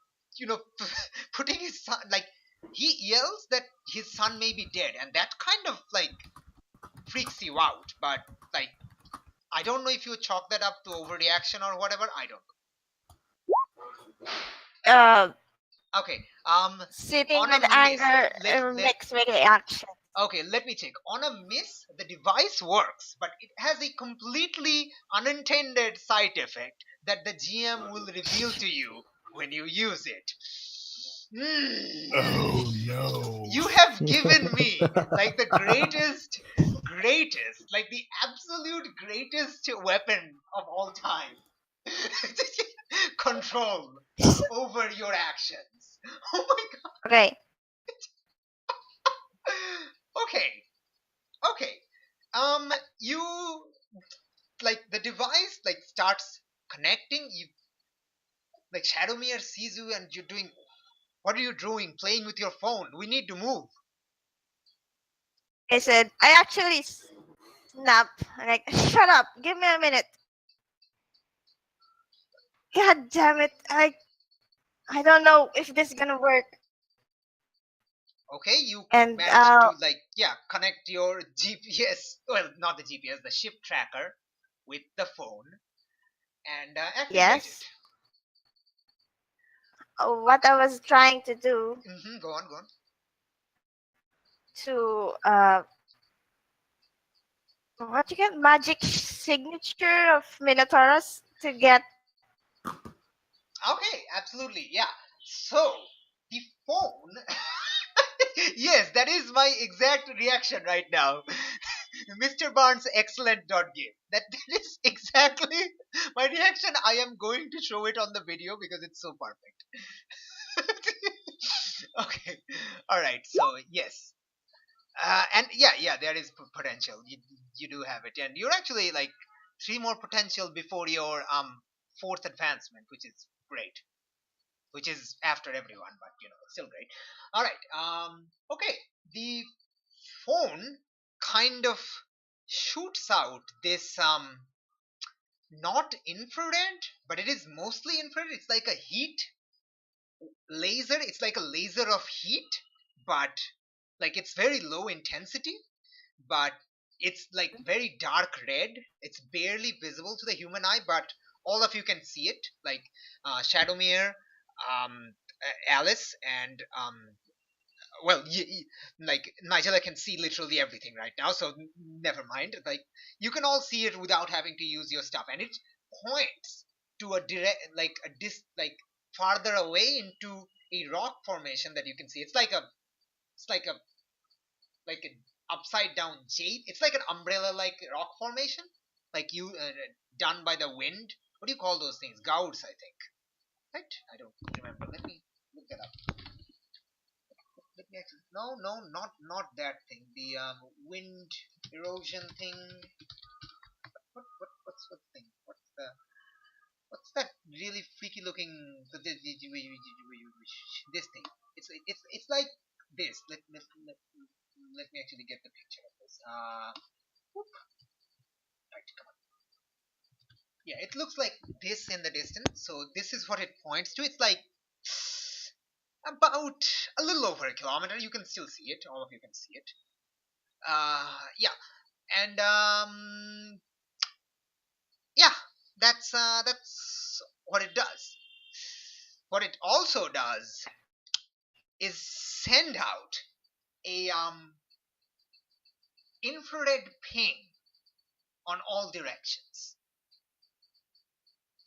putting his son, like he yells that his son may be dead, and that kind of like freaks you out. But like I don't know if you chalk that up to overreaction or whatever. I don't know. Okay. Sitting with anger mixed with reaction. Okay, let me check. On a miss, the device works, but it has a completely unintended side effect that the GM will reveal to you when you use it. Oh no. You have given me like the greatest, like the absolute greatest weapon of all time. Control over your actions. Oh my god. Okay. Okay. You like the device like starts connecting. You like Shadowmere sees you and you're doing. What are you doing? Playing with your phone. We need to move. I said, I actually snap. Like, shut up. Give me a minute. God damn it. I don't know if this is gonna work. Okay, you And managed to connect your GPS. Well, not the GPS, the ship tracker with the phone and activate yes. it. What I was trying to do Go on. to what you get magic signature of Minotaurus to get. Okay, absolutely, yeah. So the phone. Yes, that is my exact reaction right now. Mr. Barnes, excellent .give. That is exactly my reaction. I am going to show it on the video because it's so perfect. Okay, all right. So yes, and there is potential. You do have it, and you're actually like 3 more potential before your fourth advancement, which is great. Which is after everyone, but still great. All right. Okay. The phone kind of shoots out this not infrared, but it is mostly infrared. It's like a heat laser. It's like a laser of heat, but like it's very low intensity, but it's like very dark red. It's barely visible to the human eye, but all of you can see it. Like Shadowmere, Alice, and well, like Nigella can see literally everything right now, so never mind. Like you can all see it without having to use your stuff, and it points to a direct, like farther away into a rock formation that you can see. It's like an upside down J. It's like an umbrella like rock formation, like you done by the wind. What do you call those things? Gouts, I think. Right? I don't remember. Let me look that up. Let me actually. No, not that thing. The wind erosion thing. What's the thing? What's that really freaky looking? This thing. It's like this. Let me actually get the picture of this. Whoop. Right, come on. Yeah, it looks like this in the distance. So this is what it points to. It's like about a little over a kilometer. You can still see it. All of you can see it. Yeah, and yeah, that's what it does. What it also does is send out a infrared ping on all directions.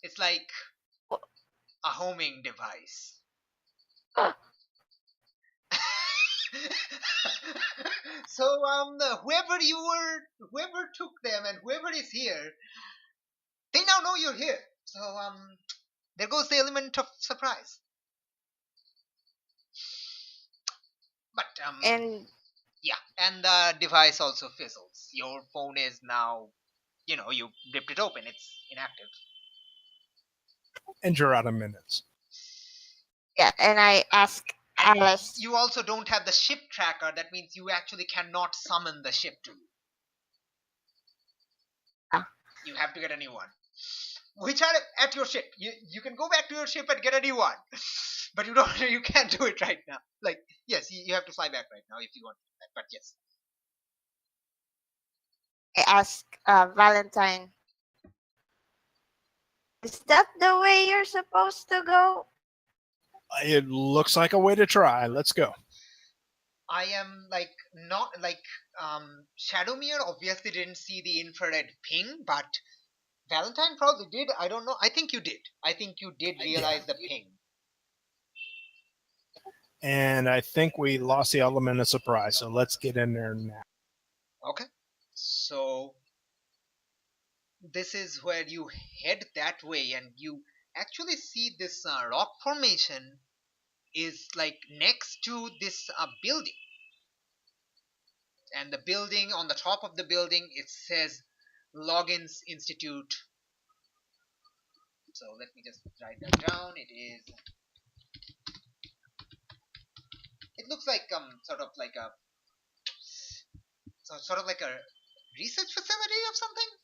It's like a homing device. So whoever took them and whoever is here, they now know you're here. So there goes the element of surprise. But And yeah, and the device also fizzles. Your phone is now, you ripped it open. It's inactive. And you're out of minutes. yeah, and I ask Alice. You also don't have the ship tracker. That means you actually cannot summon the ship to you. You have to get a new one. Which are at your ship. You can go back to your ship and get a new one. But you can't do it right now. Like, yes, you have to fly back right now if you want to do that. But yes. I ask Valentine. Is that the way you're supposed to go? It looks like a way to try. Let's go. I am not Shadowmere obviously didn't see the infrared ping, but Valentine probably did. I don't know. I think you did. I think you did realize the ping. And I think we lost the element of surprise, so let's get in there now. Okay. So this is where you head that way, and you actually see this rock formation is like next to this building. And the building, on the top of the building, it says Loggins Institute. So let me just write that down. It looks like sort of like a research facility of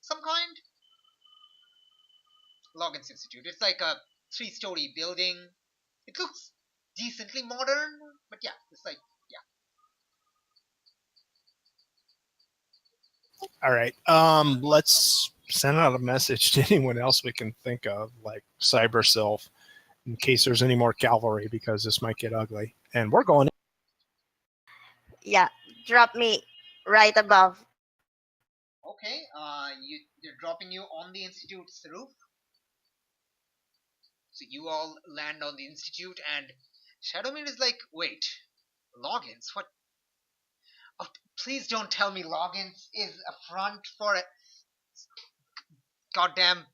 some kind. Loggins Institute. It's like a 3-story building. It looks decently modern, but yeah, it's like, yeah. All right. Let's send out a message to anyone else we can think of, like CyberSylph, in case there's any more cavalry, because this might get ugly. And we're going. Yeah, drop me right above. Okay, they're dropping you on the Institute's roof. So you all land on the Institute, and Shadowmere is like, wait, Loggins? What? Oh, please don't tell me Loggins is a front for a goddamn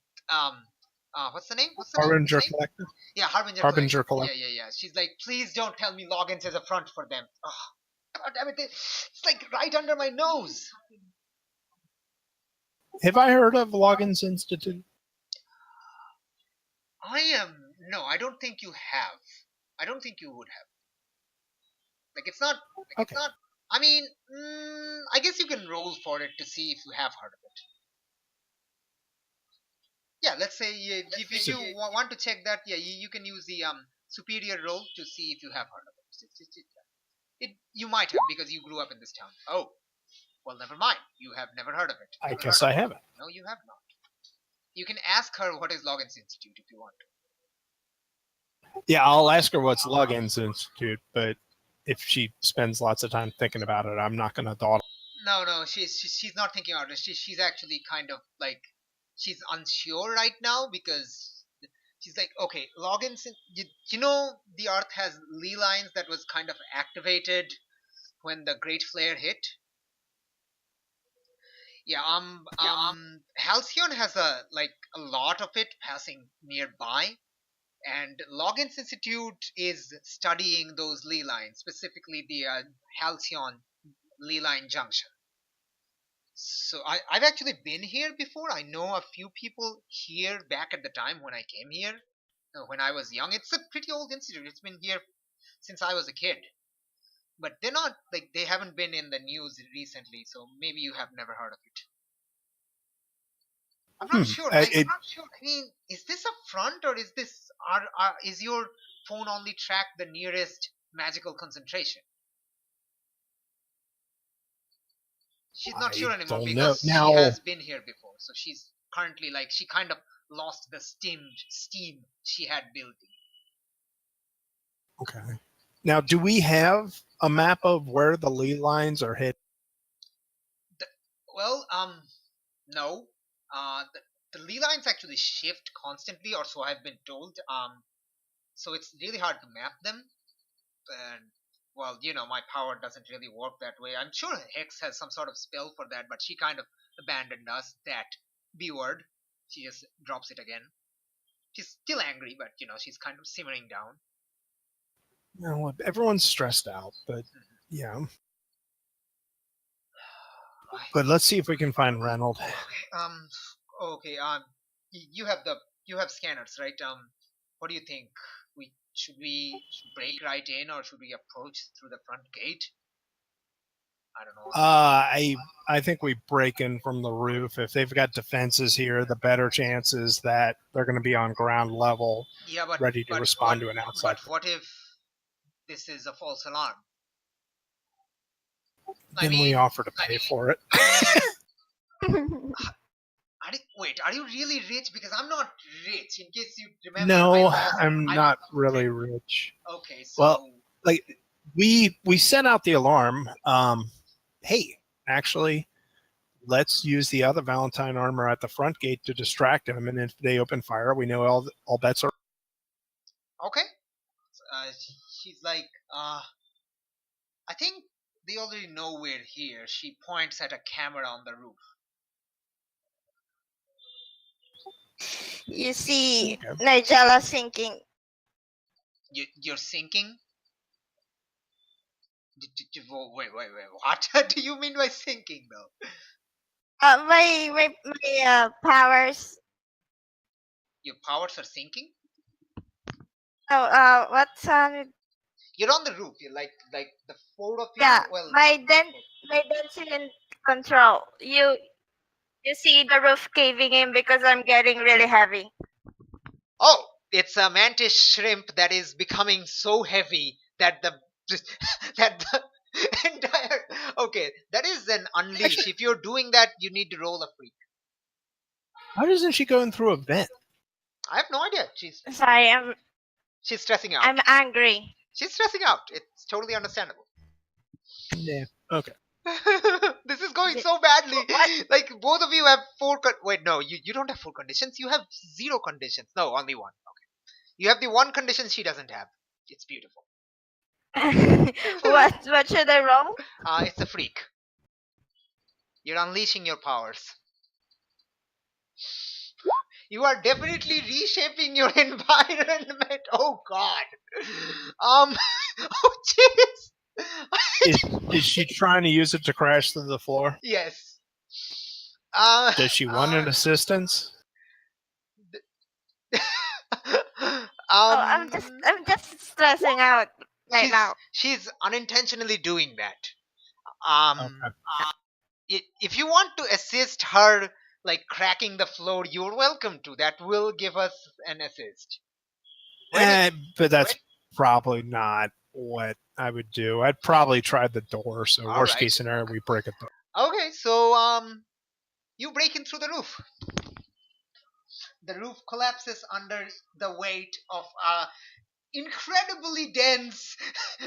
what's the name? Harbinger Collective. Yeah, Harbinger Collective. Yeah. She's like, please don't tell me Loggins is a front for them. Oh, God damn it! It's like right under my nose. Have I heard of Loggins Institute? No, I don't think you have. I don't think you would have. Like, it's not. Okay. It's not. I mean, I guess you can roll for it to see if you have heard of it. Yeah, let's say if you want to check that, yeah, you can use the superior roll to see if you have heard of it. You might have, because you grew up in this town. Oh, well, never mind. You have never heard of it. I guess I haven't. No, you have not. You can ask her what is Loggins Institute if you want to. Yeah, I'll ask her what's Loggins Institute, but if she spends lots of time thinking about it, I'm not going to dawdle. No, she's not thinking about it. She's actually kind of like, she's unsure right now, because she's like, okay, Loggins, you know the Earth has ley lines that was kind of activated when the Great Flare hit? Yeah, Halcyon has a lot of it passing nearby, and Loggins Institute is studying those ley lines, specifically the Halcyon ley line junction. So I've actually been here before. I know a few people here back at the time when I came here, when I was young. It's a pretty old institute. It's been here since I was a kid. But they're not, they haven't been in the news recently, so maybe you have never heard of it. I'm not sure. I'm not sure. I mean, is this a front, or is this is your phone only track the nearest magical concentration? She's not sure anymore, because she has been here before. So she's currently she kind of lost the steam she had built. Okay. Now, do we have a map of where the ley lines are hit? No. The ley lines actually shift constantly, or so I've been told. So it's really hard to map them. And well, my power doesn't really work that way. I'm sure Hex has some sort of spell for that, but she kind of abandoned us. That B word. She just drops it again. She's still angry, but she's kind of simmering down. No, everyone's stressed out, but yeah. But let's see if we can find Reynold. Okay. You have scanners, right? What do you think? Should we break right in, or should we approach through the front gate? I don't know. I think we break in from the roof. If they've got defenses here, the better chances that they're going to be on ground level, ready to respond to an outside. But what if this is a false alarm? Then we offer to pay for it. Wait, are you really rich? Because I'm not rich, in case you remember. No, I'm not really rich. Okay, so... Well, we sent out the alarm. Hey, actually, let's use the other Valentine armor at the front gate to distract them, and if they open fire, we know all bets are... Okay. She's like, I think they already know we're here. She points at a camera on the roof. You see Nigella sinking. You're sinking? Wait, what do you mean by sinking, though? My powers. Your powers are sinking? Oh, what's You're on the roof. You're like the four of you. Yeah, Well, my density control. You see the roof caving in because I'm getting really heavy. Oh, it's a mantis shrimp that is becoming so heavy that the entire. Okay, that is an unleash. If you're doing that, you need to roll a freak. How isn't she going through a vent? I have no idea. Sorry, She's stressing out. I'm angry. She's stressing out. It's totally understandable. Yeah. Okay. This is going so badly. What? Like both of you have wait, no, you don't have 4 conditions. You have 0 conditions. No, only 1. Okay. You have the 1 condition she doesn't have. It's beautiful. What should I roll? It's a freak. You're unleashing your powers. You are definitely reshaping your environment. Oh God. Oh jeez. Is she trying to use it to crash through the floor? Yes. Does she want an assistance? I'm just stressing out right now. She's unintentionally doing that. Okay. If you want to assist her, like cracking the floor, you're welcome to. That will give us an assist. But that's probably not what I would do. I'd probably try the door. So worst case scenario, we break it. Okay, so you break in through the roof. The roof collapses under the weight of a incredibly dense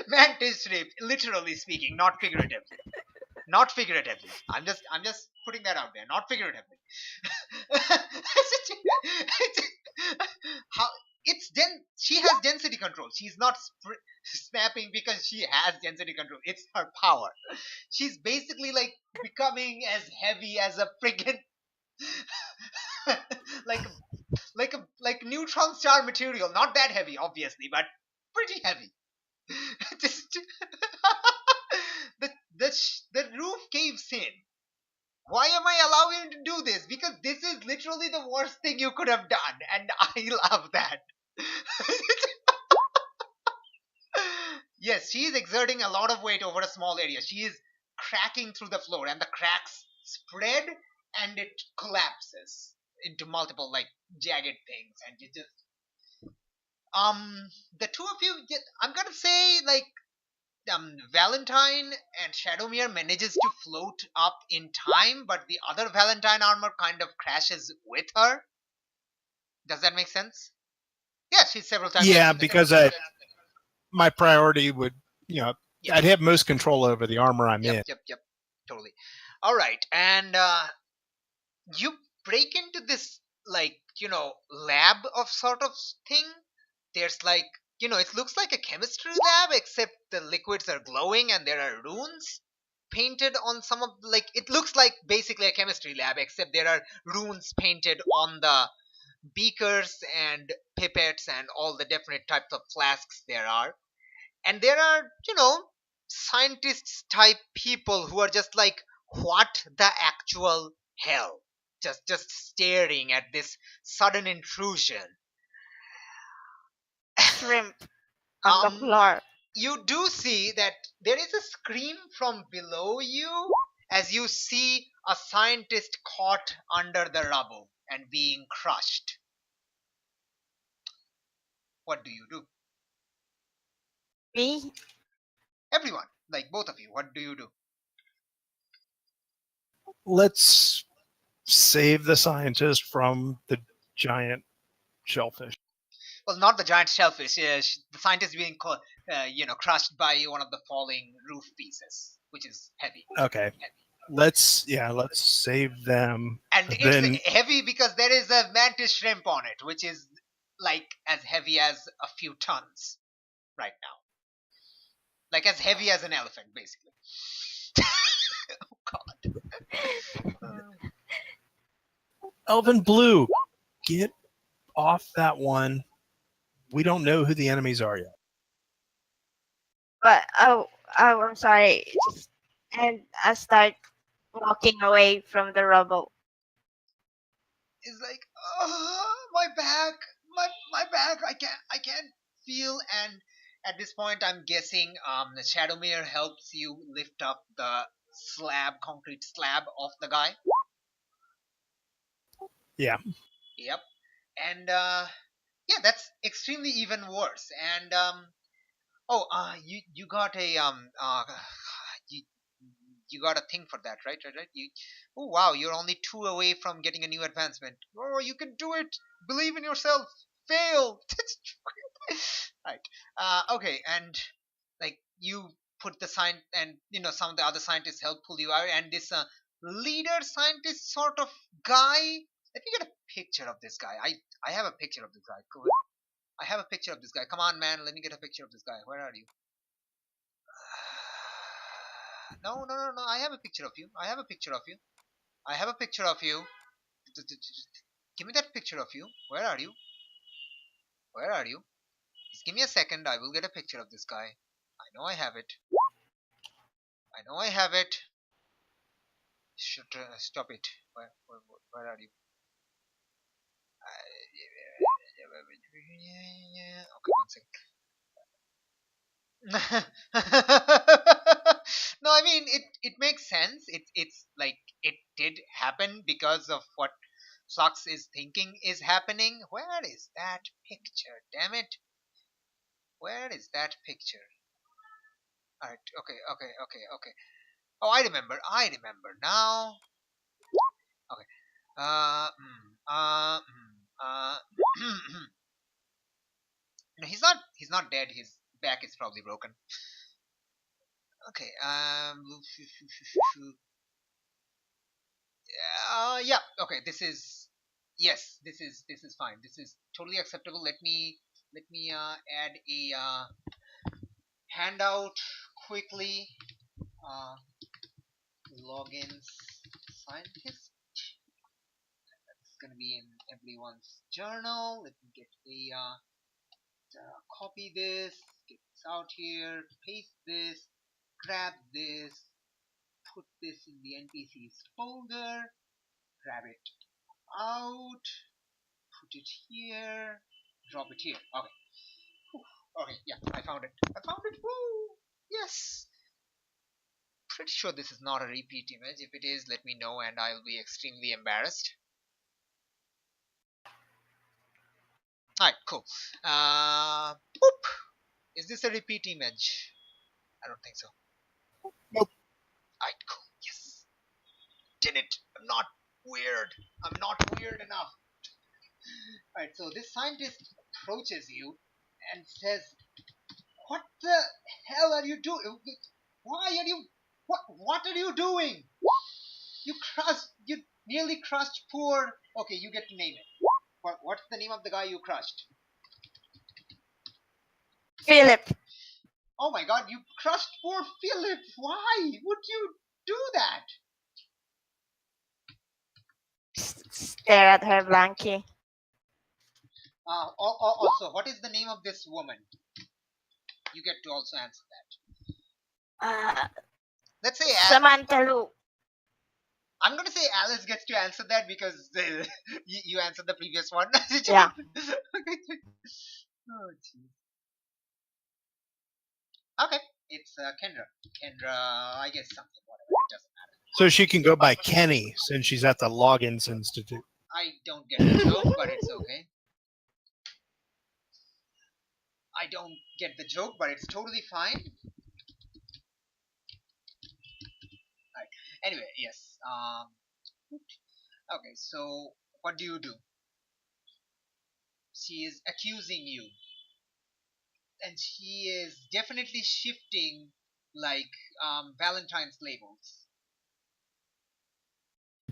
mantis shrimp. Literally speaking, not figuratively. Not figuratively. I'm just putting that out there. Not figuratively. She has density control. She's not snapping because she has density control. It's her power. She's basically like becoming as heavy as a friggin' like neutron star material. Not that heavy, obviously, but pretty heavy. The roof caves in. Why am I allowing you to do this? Because this is literally the worst thing you could have done, and I love that. Yes, she is exerting a lot of weight over a small area. She is cracking through the floor, and the cracks spread, and it collapses into multiple like jagged things, and you just the two of you. I'm gonna say like Valentine and Shadowmere manages to float up in time, but the other Valentine armor kind of crashes with her. Does that make sense? Yeah, she's several times. Yeah, because my priority would, I'd have most control over the armor I'm in. Yep, totally. All right, and you break into this lab of sort of thing. There's it looks like a chemistry lab, except the liquids are glowing and there are runes painted on some of it looks like basically a chemistry lab, except there are runes painted on the beakers and pipettes and all the different types of flasks there are. And there are, scientists type people who are just like, what the actual hell? Just staring at this sudden intrusion. Shrimp on the floor. You do see that there is a scream from below you as you see a scientist caught under the rubble and being crushed. What do you do? Me? Everyone, like both of you, what do you do? Let's save the scientist from the giant shellfish. Well, not the giant shellfish. The scientist being crushed by one of the falling roof pieces, which is heavy. Okay. Heavy. Let's save them. And it's heavy because there is a mantis shrimp on it, which is like as heavy as a few tons right now. like as heavy as an elephant, basically. Oh God. Elven Blue, get off that one. We don't know who the enemies are yet. But I'm sorry. And I start walking away from the rubble. It's like, oh, my back, my back. I can't feel. And at this point, I'm guessing the Shadowmere helps you lift up the concrete slab of the guy. Yeah. Yep. And yeah, that's extremely even worse. And you got a you you got a thing for that, right? Oh wow, you're only 2 away from getting a new advancement. Oh, you can do it. Believe in yourself. Fail. Right. Okay, and like you put the sign, and some of the other scientists help pull you out, and this leader scientist sort of guy. Let me get a picture of this guy. I have a picture of this guy. Go ahead. I have a picture of this guy. Come on, man. Let me get a picture of this guy. Where are you? No, no, no, no. I have a picture of you. I have a picture of you. I have a picture of you. Give me that picture of you. Where are you? Where are you? Just give me a second. I will get a picture of this guy. I know I have it. I know I have it. Should stop it. Where are you? Okay, one second. No, I mean it makes sense. It's like it did happen because of what Socks is thinking is happening. Where is that picture? Damn it! Where is that picture? Alright, okay. Oh, I remember now. Okay. Uh, mm, uh, mm, uh. No, he's not dead. His back is probably broken. Okay. Yeah. Okay. Yes. This is fine. This is totally acceptable. Let me add a handout quickly. Logins scientist. It's gonna be in everyone's journal. Let me get a copy this, get this out here, paste this, grab this, put this in the NPCs folder, grab it out, put it here, drop it here. Okay. Whew. Okay, yeah, I found it. Woo! Yes! Pretty sure this is not a repeat image. If it is, let me know and I'll be extremely embarrassed. Alright, cool. Boop! Is this a repeat image? I don't think so. Nope. Alright, cool. Yes. Did it. I'm not weird enough. Alright, so this scientist approaches you and says, "What the hell are you doing? Why are you... What are you doing? You nearly crushed poor..." Okay, you get to name it. What's the name of the guy you crushed? Philip. Oh my god, you crushed poor Philip! Why would you do that? Stare at her blankly. Also, what is the name of this woman? You get to also answer that. Let's say Samantha Lou. I'm gonna say Alice gets to answer that because you answered the previous one. Yeah. Oh, geez. Okay, it's Kendra. Kendra, I guess something, whatever, it doesn't matter. So she can go by Kenny since she's at the Logins Institute. I don't get the joke, but it's okay. I don't get the joke, but it's totally fine. Right. Anyway, yes. Okay, so what do? She is accusing you, and she is definitely shifting like Valentine's labels.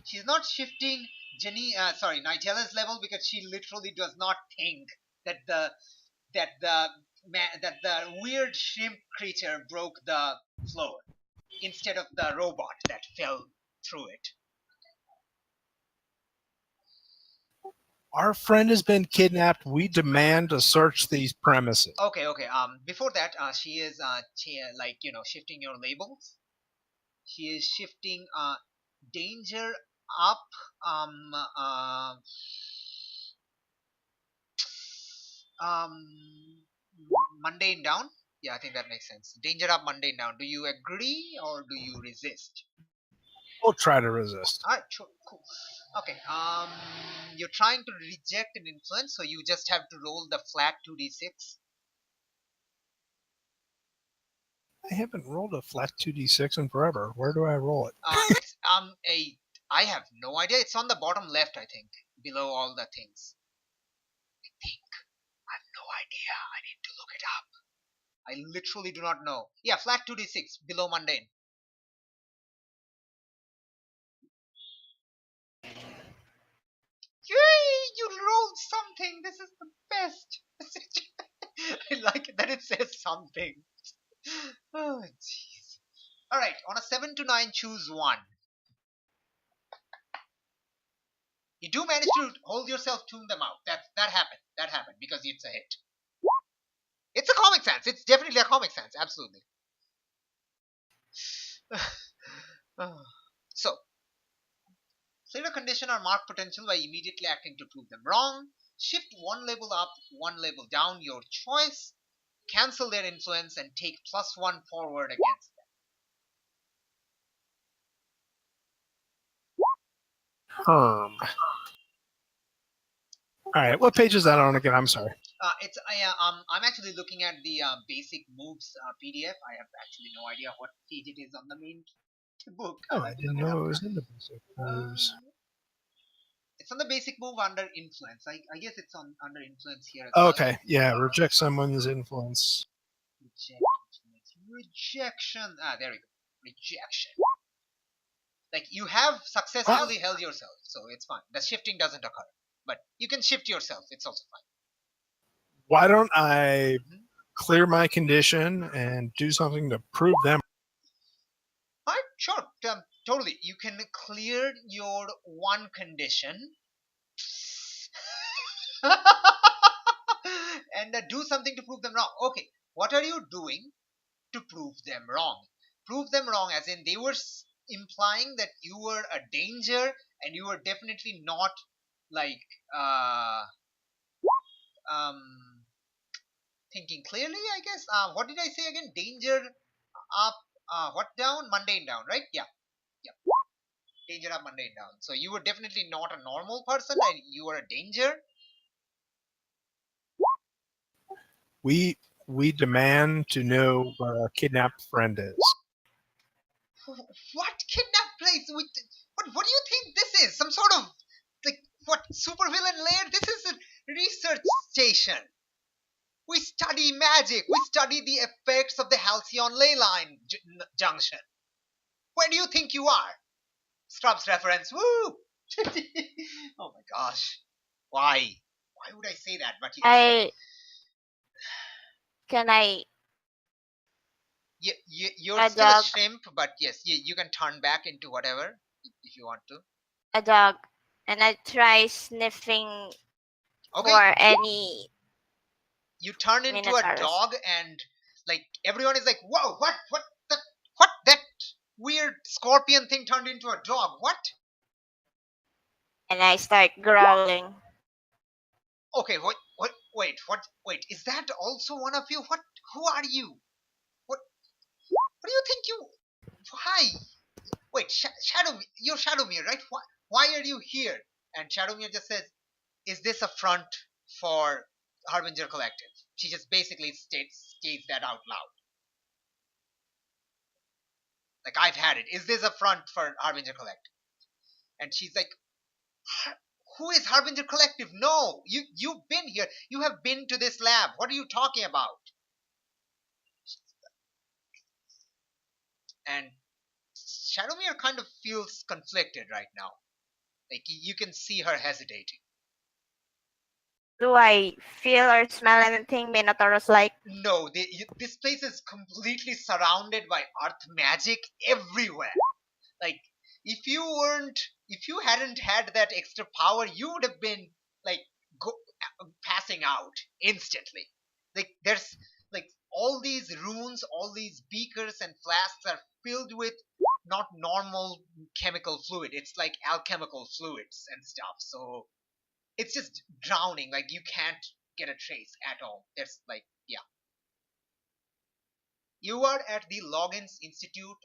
She's not shifting Nigella's level because she literally does not think that the that the weird shrimp creature broke the floor instead of the robot that fell through it. Our friend has been kidnapped. We demand to search these premises. Okay. Before that, she is shifting your labels. She is shifting danger up, mundane down. Yeah, I think that makes sense. Danger up, mundane down. Do you agree or do you resist? We'll try to resist. All right, sure, cool. Okay, you're trying to reject an influence, so you just have to roll the flat 2d6. I haven't rolled a flat 2d6 in forever. Where do I roll it? I have no idea. It's on the bottom left, I think, below all the things. I have no idea. I need to look it up. I literally do not know. Yeah, flat 2d6 below mundane. Yay! You rolled something. This is the best. I like it that it says something. Oh, jeez. All right, on a 7 to 9, choose one. You do manage to hold yourself, tune them out. That happened. That happened because it's a hit. It's a Comic Sans. It's definitely a Comic Sans. Absolutely. So, clear a condition or mark potential by immediately acting to prove them wrong. Shift one label up, one label down, your choice. Cancel their influence and take +1 forward against them. All right, what page is that on again? I'm sorry. I'm actually looking at the basic moves PDF. I have actually no idea what page it is on the main book. Oh, I didn't know it was in the basic moves. It's on the basic move under influence. I guess it's on under influence here. Okay, yeah, reject someone's influence. Rejection. There we go. Rejection. Like you have successfully held yourself, so it's fine. The shifting doesn't occur, but you can shift yourself. It's also fine. Why don't I clear my condition and do something to prove them? All right, sure, totally. You can clear your one condition and do something to prove them wrong. Okay, what are you doing to prove them wrong? Prove them wrong as in they were implying that you were a danger and you were definitely not like thinking clearly, I guess. What did I say again? Danger up, what down? Mundane down, right? Yeah. Danger up, mundane down. So you were definitely not a normal person and you were a danger. We demand to know where our kidnapped friend is. What kidnapped place? What do you think this is? Some sort of like what supervillain lair? This is a research station. We study magic. We study the effects of the Halcyon ley line junction. Where do you think you are? Scrubs reference. Woo! Oh my gosh. Why? Why would I say that? But Can you're still a shrimp, but yes, you can turn back into whatever if you want to. A dog, and I try sniffing for any. You turn into a dog, and like everyone is like, "Whoa, what that weird scorpion thing turned into a dog? What?" And I start growling. Okay, wait, is that also one of you? Who are you? What do you think you? Hi. Wait, you're Shadowmere, right? Why are you here? And Shadowmere just says, "Is this a front for Harbinger Collective?" She just basically states that out loud. Like, I've had it. Is this a front for Harbinger Collective? And she's like, "Who is Harbinger Collective? No, you've been here. You have been to this lab. What are you talking about?" And Shadowmere kind of feels conflicted right now. Like, you can see her hesitating. Do I feel or smell anything Minotaurus like? No, this place is completely surrounded by earth magic everywhere. Like, if you hadn't had that extra power, you would have been like passing out instantly. Like, there's like all these runes, all these beakers and flasks are filled with not normal chemical fluid. It's like alchemical fluids and stuff. So it's just drowning. Like, you can't get a trace at all. There's like, yeah. You are at the Loggins Institute,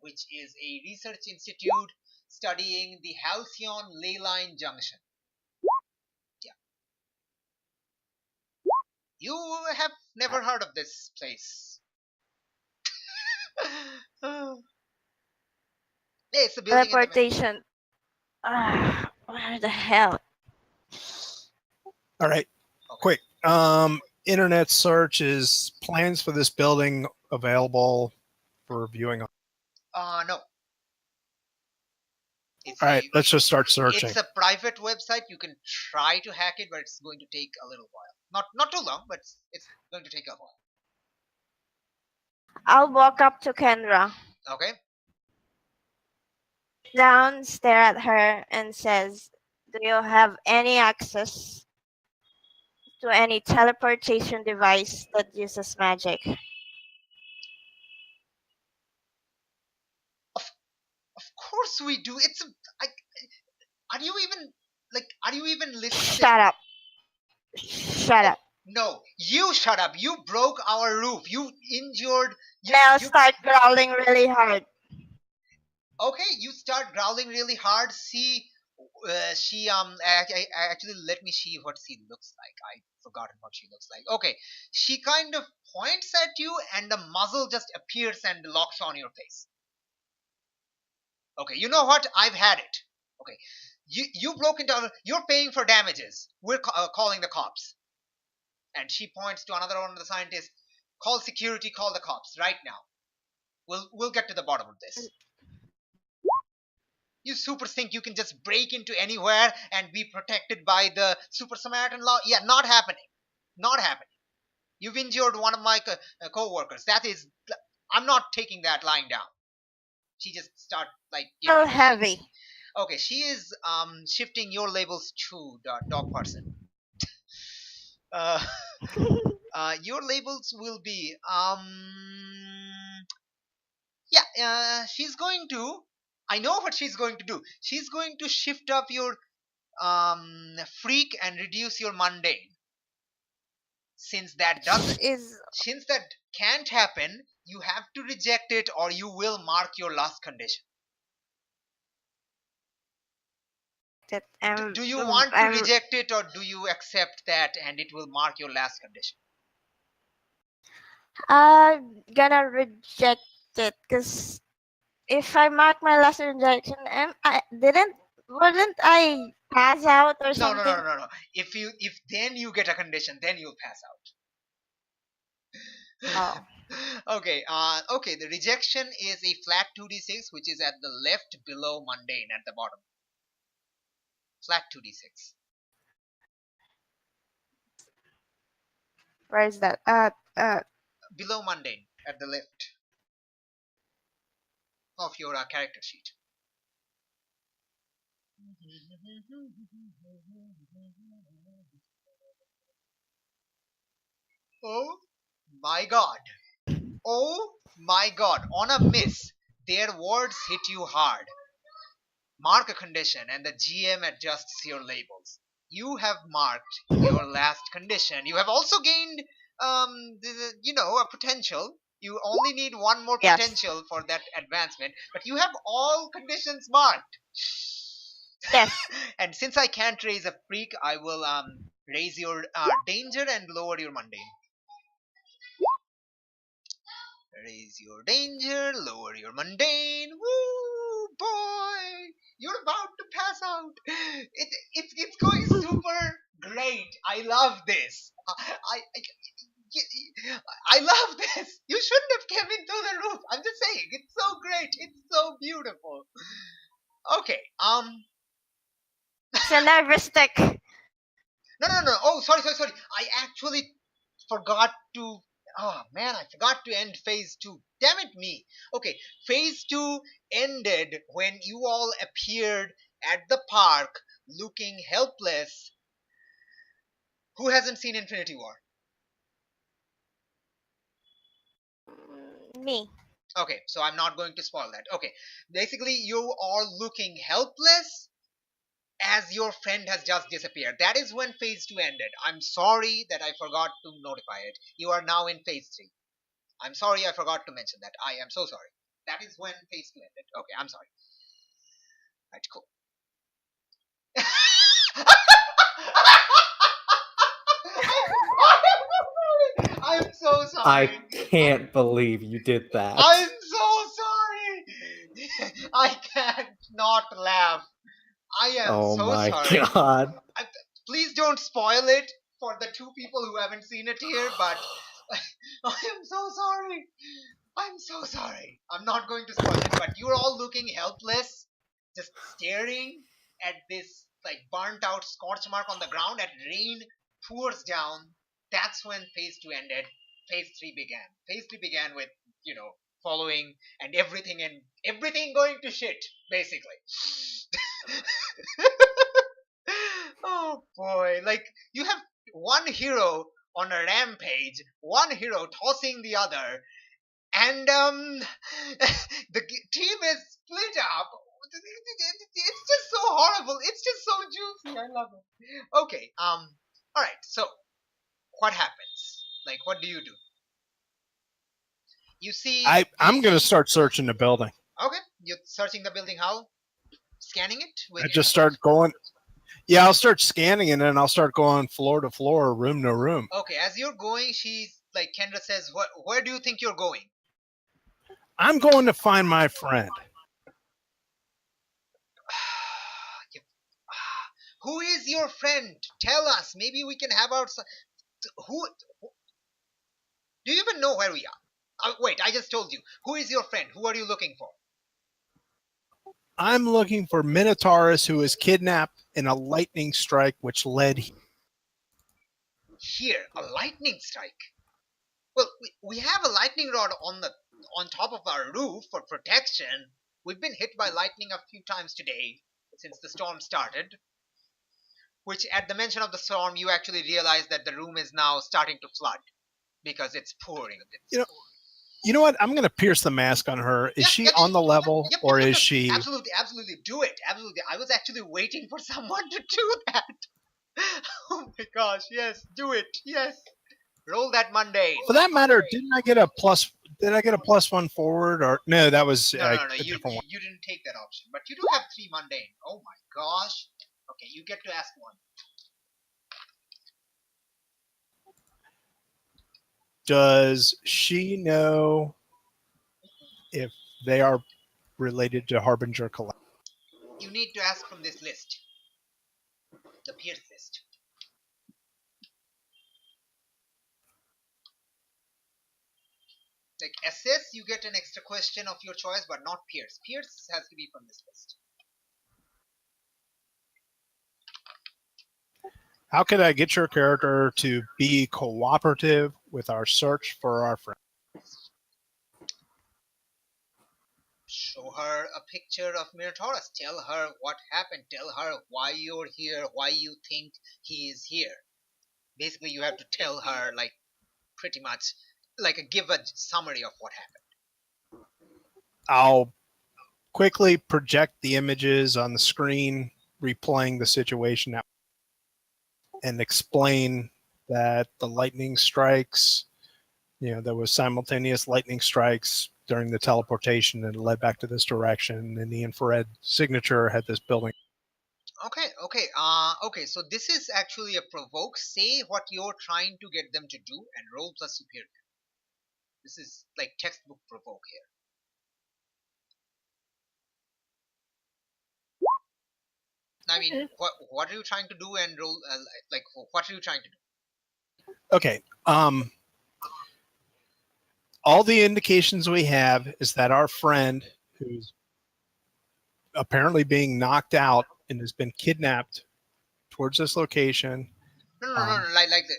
which is a research institute studying the Halcyon ley line junction. Yeah. You have never heard of this place. It's a building in the Teleportation. Where the hell? All right, Okay. quick. Internet search is plans for this building available for viewing. No. All right, let's just start searching. It's a private website. You can try to hack it, but it's going to take a little while. Not too long, but it's going to take a while. I'll walk up to Kendra. Okay. Down, stare at her, and says, "Do you have any access to any teleportation device that uses magic?" Of course we do. It's are you even listening? Shut up. Shut up. No, you shut up. You broke our roof. You injured. Now start growling really hard. Okay, you start growling really hard. See, she actually let me see what she looks like. I forgotten what she looks like. Okay, she kind of points at you, and the muzzle just appears and locks on your face. Okay, you know what? I've had it. Okay, you broke into. You're paying for damages. We're calling the cops. And she points to another one of the scientists. Call security. Call the cops right now. We'll get to the bottom of this. You super think you can just break into anywhere and be protected by the Super Samaritan law? Yeah, not happening. Not happening. You've injured one of my co-workers. That is, I'm not taking that lying down. She just start like. So heavy. Okay, she is shifting your labels to dog person. Your labels will be she's going to. I know what she's going to do. She's going to shift up your freak and reduce your mundane. Since that can't happen, you have to reject it or you will mark your last condition. Do you want to reject it or do you accept that and it will mark your last condition? I'm gonna reject it because if I mark my last rejection, wouldn't I pass out or something? No. If then you get a condition, then you'll pass out. Oh. Okay. Okay. The rejection is a flat 2d6, which is at the left below mundane at the bottom. Flat 2d6. Where is that? Below mundane at the left of your character sheet. Oh my god. Oh my god. On a miss, their words hit you hard. Mark a condition and the GM adjusts your labels. You have marked your last condition. You have also gained a potential. You only need one more potential for that advancement, but you have all conditions marked. Yes. And since I can't raise a freak, I will raise your danger and lower your mundane. Raise your danger, lower your mundane. Woo, boy! You're about to pass out. It's going super great. I love this. I love this. You shouldn't have come in through the roof. I'm just saying, it's so great. It's so beautiful. Okay. It's a nervous stick. No. Oh, sorry. I actually forgot to. Oh man, I forgot to end phase 2. Damn it, me. Okay, phase 2 ended when you all appeared at the park looking helpless. Who hasn't seen Infinity War? Me. Okay, so I'm not going to spoil that. Okay, basically, you are looking helpless as your friend has just disappeared. That is when phase 2 ended. I'm sorry that I forgot to notify it. You are now in phase 3. I'm sorry I forgot to mention that. I am so sorry. That is when phase 2 ended. Okay, I'm sorry. Right, cool. I'm so sorry. I can't believe you did that. I'm so sorry. I can't not laugh. I am Oh so my sorry. god. Please don't spoil it for the 2 people who haven't seen it here, but I am so sorry. I'm so sorry. I'm not going to spoil it, but you're all looking helpless, just staring at this like burnt out scorch mark on the ground, and rain pours down. That's when phase 2 ended. Phase 3 began. Phase 3 began with, following and everything going to shit, basically. Oh boy, like you have one hero on a rampage, one hero tossing the other, and the team is split up. It's just so horrible. It's just so juicy. I love it. Okay. All right. So, what happens? Like, what do? You see? I'm gonna start searching the building. Okay. You're searching the building. How? Scanning it? I just start going. Yeah, I'll start scanning it, and then I'll start going floor to floor, room to room. Okay. As you're going, Kendra says, "Where do you think you're going?" I'm going to find my friend. Who is your friend? Tell us. Maybe we can have our. Who? Do you even know where we are? Wait, I just told you. Who is your friend? Who are you looking for? I'm looking for Minotaurus, who was kidnapped in a lightning strike, which led here. A lightning strike. Well, we have a lightning rod on top of our roof for protection. We've been hit by lightning a few times today since the storm started. Which, at the mention of the storm, you actually realize that the room is now starting to flood because it's pouring. You know what? I'm going to pierce the mask on her. Is she on the level, or is she? Absolutely. Do it. Absolutely. I was actually waiting for someone to do that. Oh my gosh. Yes. Do it. Yes. Roll that mundane. For that matter, didn't I get a plus? Did I get a +1 forward, or no? That was no. You didn't take that option, but you do have 3 mundane. Oh my gosh. Okay, you get to ask one. Does she know if they are related to Harbinger Collect? You need to ask from this list. The Pierce list. Like SS, you get an extra question of your choice, but not Pierce. Pierce has to be from this list. How could I get your character to be cooperative with our search for our friend? Show her a picture of Minotaurus. Tell her what happened. Tell her why you're here, why you think he is here. Basically, you have to tell her, like, pretty much, give a summary of what happened. I'll quickly project the images on the screen, replaying the situation and explain that the lightning strikes, there was simultaneous lightning strikes during the teleportation and led back to this direction, and the infrared signature had this building. Okay, so this is actually a provoke. Say what you're trying to get them to do and roll plus superior. This is like textbook provoke here. I mean, what are you trying to do and roll? What are you trying to do? Okay. All the indications we have is that our friend, who's apparently being knocked out and has been kidnapped towards this location, No.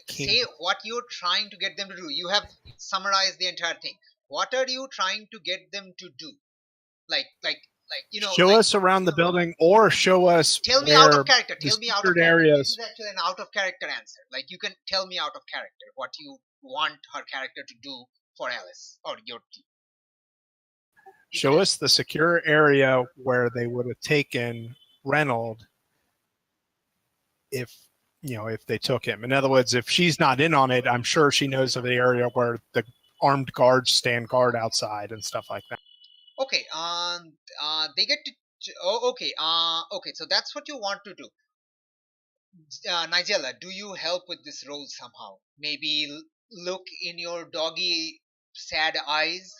Say what you're trying to get them to do. You have summarized the entire thing. What are you trying to get them to do? Show us around the building, or show us. Tell me out of character. Tell me out of character. This is actually an out of character answer. Like, you can tell me out of character what you want her character to do for Alice or your team. Show us the secure area where they would have taken Reynold if they took him. In other words, if she's not in on it, I'm sure she knows of the area where the armed guards stand guard outside and stuff like that. Okay. They get to. Okay. So that's what you want to do. Nigella, do you help with this role somehow? Maybe look in your doggy sad eyes.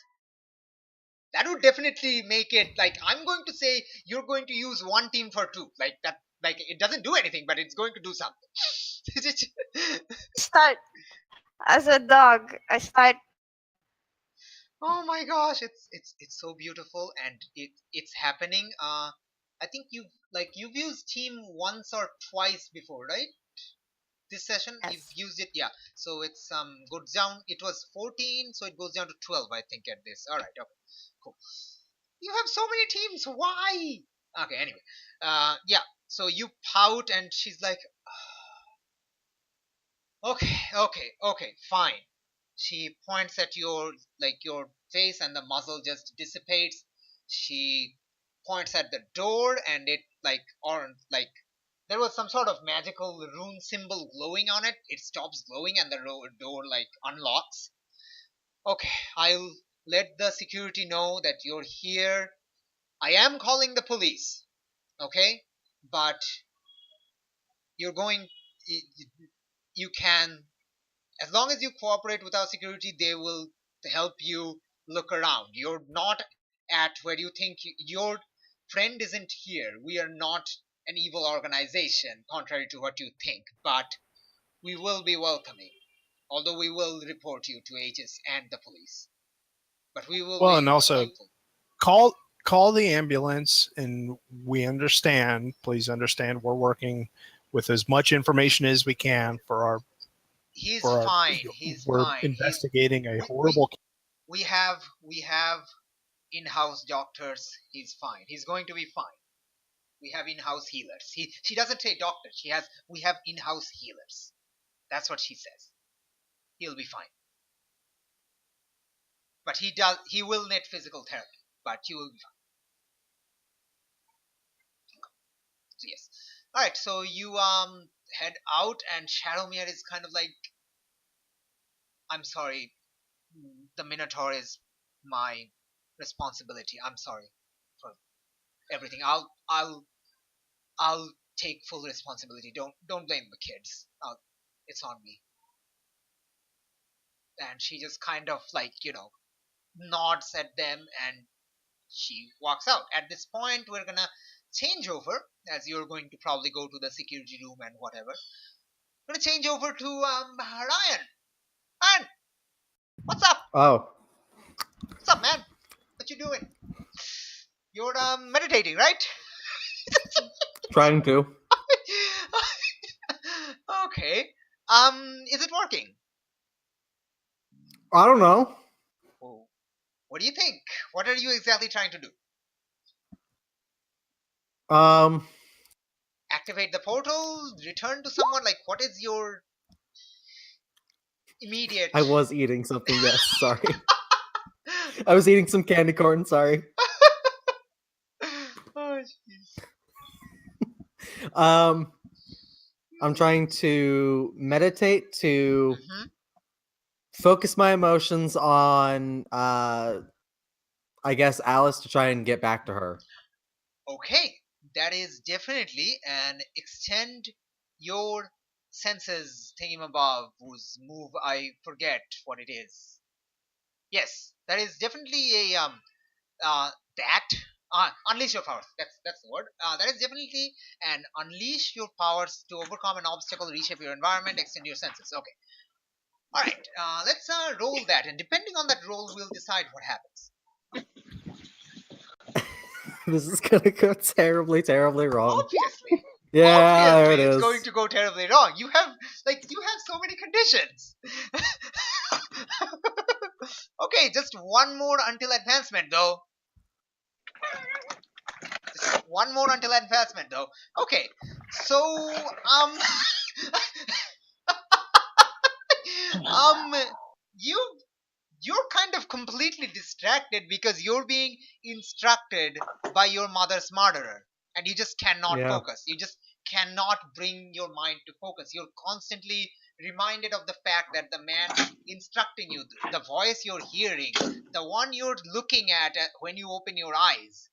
That would definitely make it, like, I'm going to say you're going to use one team for two. Like that, like, it doesn't do anything, but it's going to do something. Start as a dog. I start. Oh my gosh, it's so beautiful, and it's happening. I think you've used team once or twice before, right? This session, Yes. You've used it, yeah. So it's goes down. It was 14, so it goes down to 12, I think, at this. All right, okay, cool. You have so many teams. Why? Okay, anyway, yeah. So you pout, and she's like, okay, fine. She points at your face, and the muzzle just dissipates. She points at the door, and it there was some sort of magical rune symbol glowing on it. It stops glowing, and the door unlocks. Okay, I'll let the security know that you're here. I am calling the police. Okay, but you're going. You can, as long as you cooperate with our security, they will help you look around. You're not at where you think your friend isn't here. We are not an evil organization, contrary to what you think, but we will be welcoming. Although we will report you to Aegis and the police. But we will and also call the ambulance, and we understand. Please understand, we're working with as much information as we can for our. He's fine. We're investigating a horrible. We have in-house doctors. He's fine. He's going to be fine. We have in-house healers. She doesn't say doctors. We have in-house healers. That's what she says. He'll be fine. But he will need physical therapy. But you will be fine. So yes. Alright, so you head out, and Shadowmere is kind of like, I'm sorry, the Minotaur is my responsibility. I'm sorry for everything. I'll take full responsibility. Don't blame the kids. It's on me. And she just kind of nods at them, and she walks out. At this point, we're gonna change over, as you're going to probably go to the security room and whatever. We're gonna change over to Ryan. Ryan, what's up? Oh. What's up, man? What you doing? You're meditating, right? Trying to. Okay. Is it working? I don't know. Oh. What do you think? What are you exactly trying to do? Activate the portal? Return to someone? Like, what is your immediate... I was eating something, yes, sorry. I was eating some candy corn, sorry. Oh, jeez. I'm trying to meditate to focus my emotions on, I guess, Alice, to try and get back to her. Okay, that is definitely an extend your senses thingamabob whose move I forget what it is. Yes, that is definitely a unleash your powers. That's the word. That is definitely an unleash your powers to overcome an obstacle, reshape your environment, extend your senses. Okay. All right. Let's roll that, and depending on that roll, we'll decide what happens. This is gonna go terribly, terribly wrong. Obviously. Yeah, there it Obviously, it's is. going to go terribly wrong. You have so many conditions. Okay, just one more until advancement, though. Just one more until advancement, though. Okay, so you you're kind of completely distracted because you're being instructed by your mother's murderer, and you just cannot Yeah. focus. You just cannot bring your mind to focus. You're constantly reminded of the fact that the man instructing you, the voice you're hearing, the one you're looking at when you open your eyes,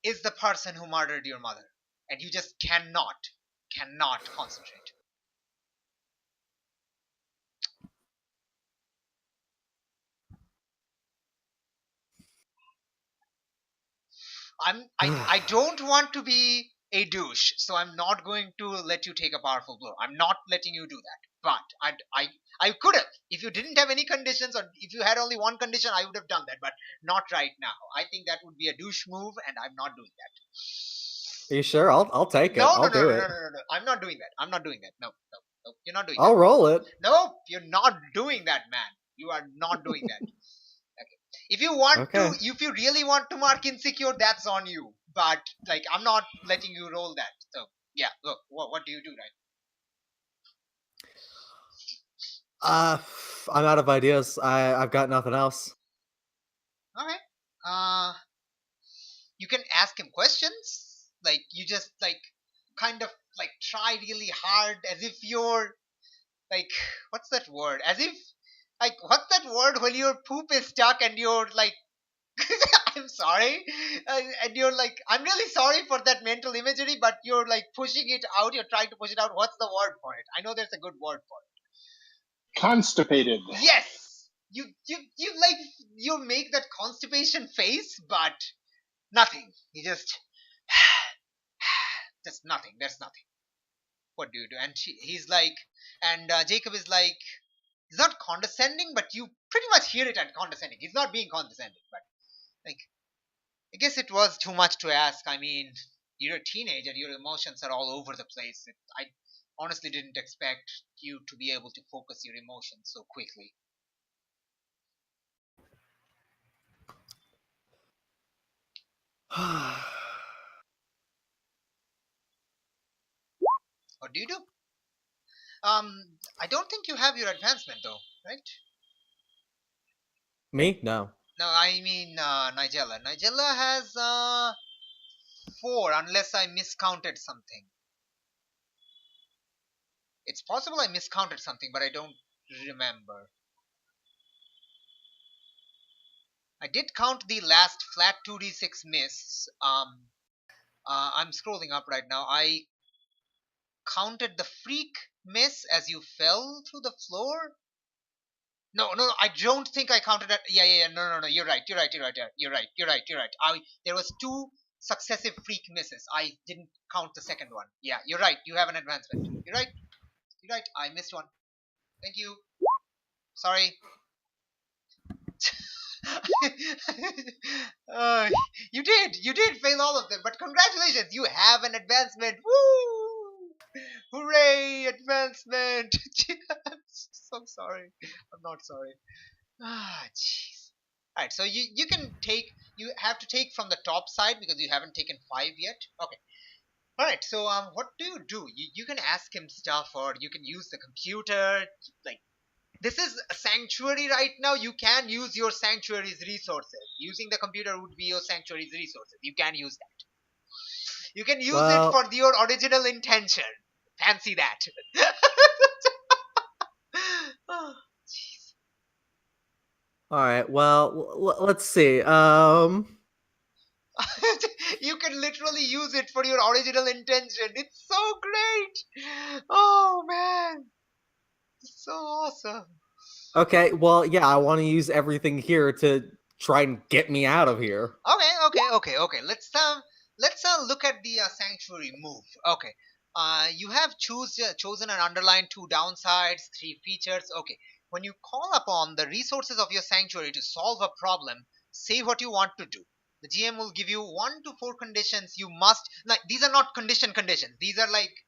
is the person who murdered your mother, and you just cannot concentrate. I don't want to be a douche, so I'm not going to let you take a powerful blow. I'm not letting you do that. But I could have. If you didn't have any conditions, or if you had only one condition, I would have done that. But not right now. I think that would be a douche move, and I'm not doing that. Are you sure? I'll take it. No, I'll do it. No. I'm not doing that. I'm not doing that. No. You're not doing I'll that. roll it. No, you're not doing that, man. You are not doing that. Okay. If you want to, if you really want to mark insecure, that's on you. But like, I'm not letting you roll that. So yeah, look, what do you do, right? I'm out of ideas. I've got nothing else. Okay. You can ask him questions. Like, you just kind of try really hard as if you're what's that word? As if what's that word when your poop is stuck and you're like, I'm sorry, and you're like, I'm really sorry for that mental imagery, but you're pushing it out. You're trying to push it out. What's the word for it? I know there's a good word for it. Constipated. Yes. You make that constipation face, but nothing. You just nothing. There's nothing. What do you do? And he's like, and Jacob is like, he's not condescending, but you pretty much hear it at condescending. He's not being condescending, but I guess it was too much to ask. I mean, you're a teenager, your emotions are all over the place. I honestly didn't expect you to be able to focus your emotions so quickly. What do you do? I don't think you have your advancement though, right? Me? No. No, I mean Nigella. Nigella has 4, unless I miscounted something. It's possible I miscounted something, but I don't remember. I did count the last flat 2d6 miss. I'm scrolling up right now. I counted the freak miss as you fell through the floor. No, I don't think I counted it. Yeah. No. You're right. There was 2 successive freak misses. I didn't count the second one. Yeah, you're right. You have an advancement. You're right. I missed one. Thank you. Sorry. You did fail all of them, but congratulations, you have an advancement. Woo! Hooray, advancement. I'm so sorry. I'm not sorry. Jeez. Alright, so you have to take from the top side because you haven't taken 5 yet. Okay. Alright, so what do? You can ask him stuff, or you can use the computer. This is a sanctuary right now. You can use your sanctuary's resources. Using the computer would be your sanctuary's resources. You can use that. You can use it for your original intention. Fancy that. Oh, jeez. All right. Well, let's see. You can literally use it for your original intention. It's so great. Oh man. So awesome. Okay, well, yeah, I want to use everything here to try and get me out of here. Okay. Let's look at the sanctuary move. Okay. You have chosen and underlined 2 downsides, 3 features. Okay. When you call upon the resources of your sanctuary to solve a problem, say what you want to do. The GM will give you 1 to 4 conditions you must. Like, these are not conditions. These are like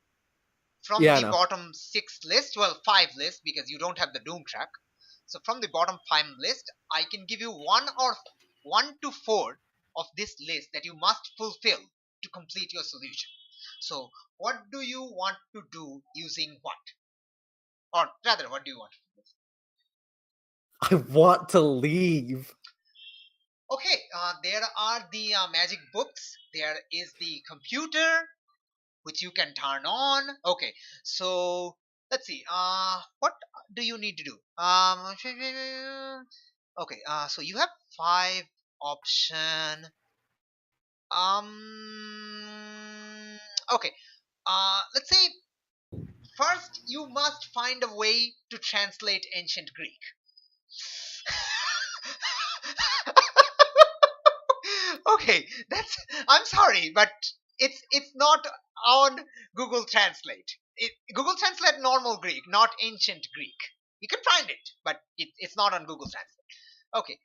from the bottom 6 list. Well, 5 list, because you don't have the Doom track. So from the bottom 5 list, I can give you 1 to 4 of this list that you must fulfill to complete your solution. So what do you want to do using what? Or rather, what do you want to do? I want to leave. Okay, there are the magic books. There is the computer, which you can turn on. Okay, so let's see. What do you need to do? Okay. So you have 5 option. Okay. Let's say first you must find a way to translate ancient Greek. Okay, I'm sorry, but it's not on Google Translate. Google Translate normal Greek, not ancient Greek. You can find it, but it's not on Google Translate. Okay.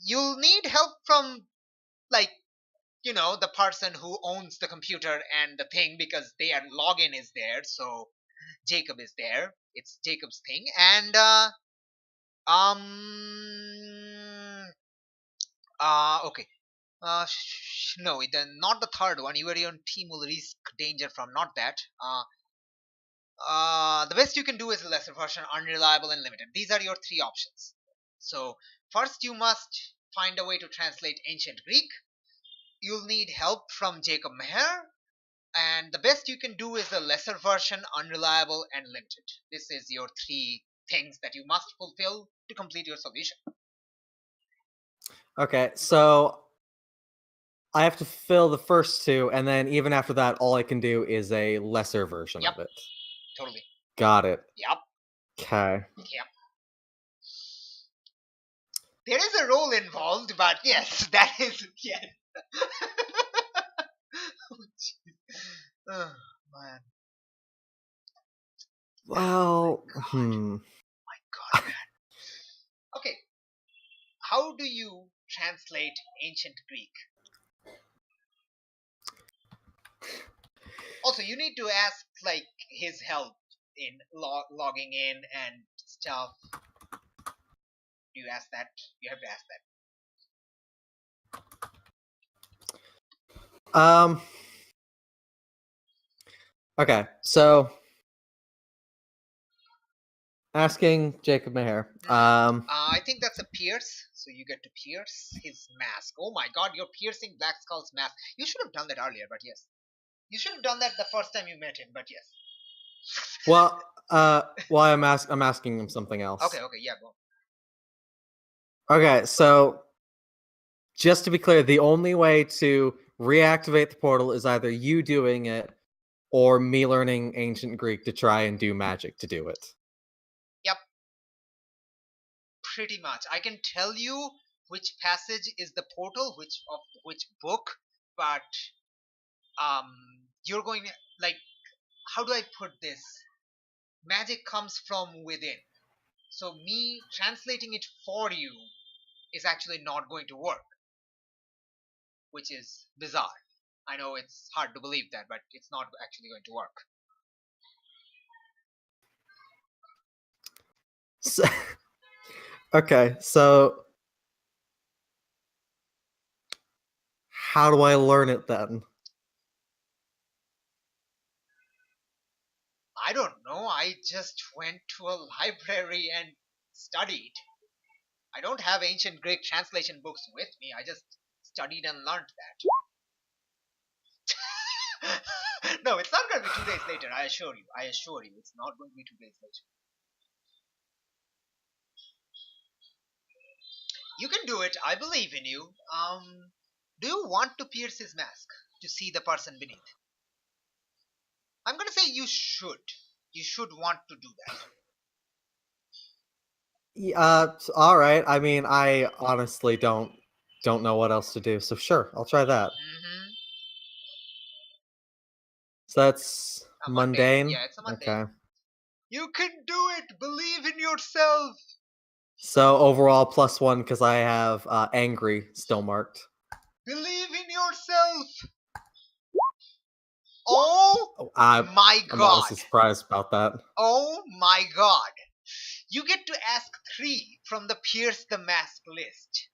You'll need help from, like, the person who owns the computer and the thing, because their login is there. So Jacob is there. It's Jacob's thing, and okay. No, not the third one. Your team will risk danger from, not that. The best you can do is a lesser version, unreliable and limited. These are your 3 options. So first you must find a way to translate ancient Greek. You'll need help from Jacob Meher, and the best you can do is a lesser version, unreliable and limited. This is your 3 things that you must fulfill to complete your solution. Okay, so I have to fill the first 2, and then even after that, all I can do is a lesser version of it. Totally. Got it. Yep. Okay. Yep. There is a roll involved, but yes, that is, yes. Oh, man. Well, My God, man. Okay. How do you translate ancient Greek? Also, you need to ask, like, his help in logging in and stuff. Do you ask that? You have to ask that. Okay, so asking Jacob Meher. I think that's a pierce, so you get to pierce his mask. Oh my God, you're piercing Black Skull's mask. You should have done that earlier, but yes. You should have done that the first time you met him, but yes. Well, I'm asking him something else. Okay, yeah, go. Okay, so just to be clear, the only way to reactivate the portal is either you doing it or me learning ancient Greek to try and do magic to do it. Yep. Pretty much. I can tell you which passage is the portal, which book, but you're going, like, how do I put this? Magic comes from within. So me translating it for you is actually not going to work, which is bizarre. I know it's hard to believe that, but it's not actually going to work. So, okay, so how do I learn it then? I don't know. I just went to a library and studied. I don't have ancient Greek translation books with me. I just studied and learned that. No, it's not going to be 2 days later. I assure you. It's not going to be 2 days later. You can do it. I believe in you. Do you want to pierce his mask to see the person beneath? I'm going to say you should. You should want to do that. All right. I mean, I honestly don't know what else to do. So sure, I'll try that. Mm-hmm. So that's mundane. Yeah, it's a mundane. Okay. You can do it. Believe in yourself. So overall +1 because I have angry still marked. Believe in yourself. Oh I'm my I'm god. honestly surprised about that. Oh my god. You get to ask 3 from the Pierce the Mask list.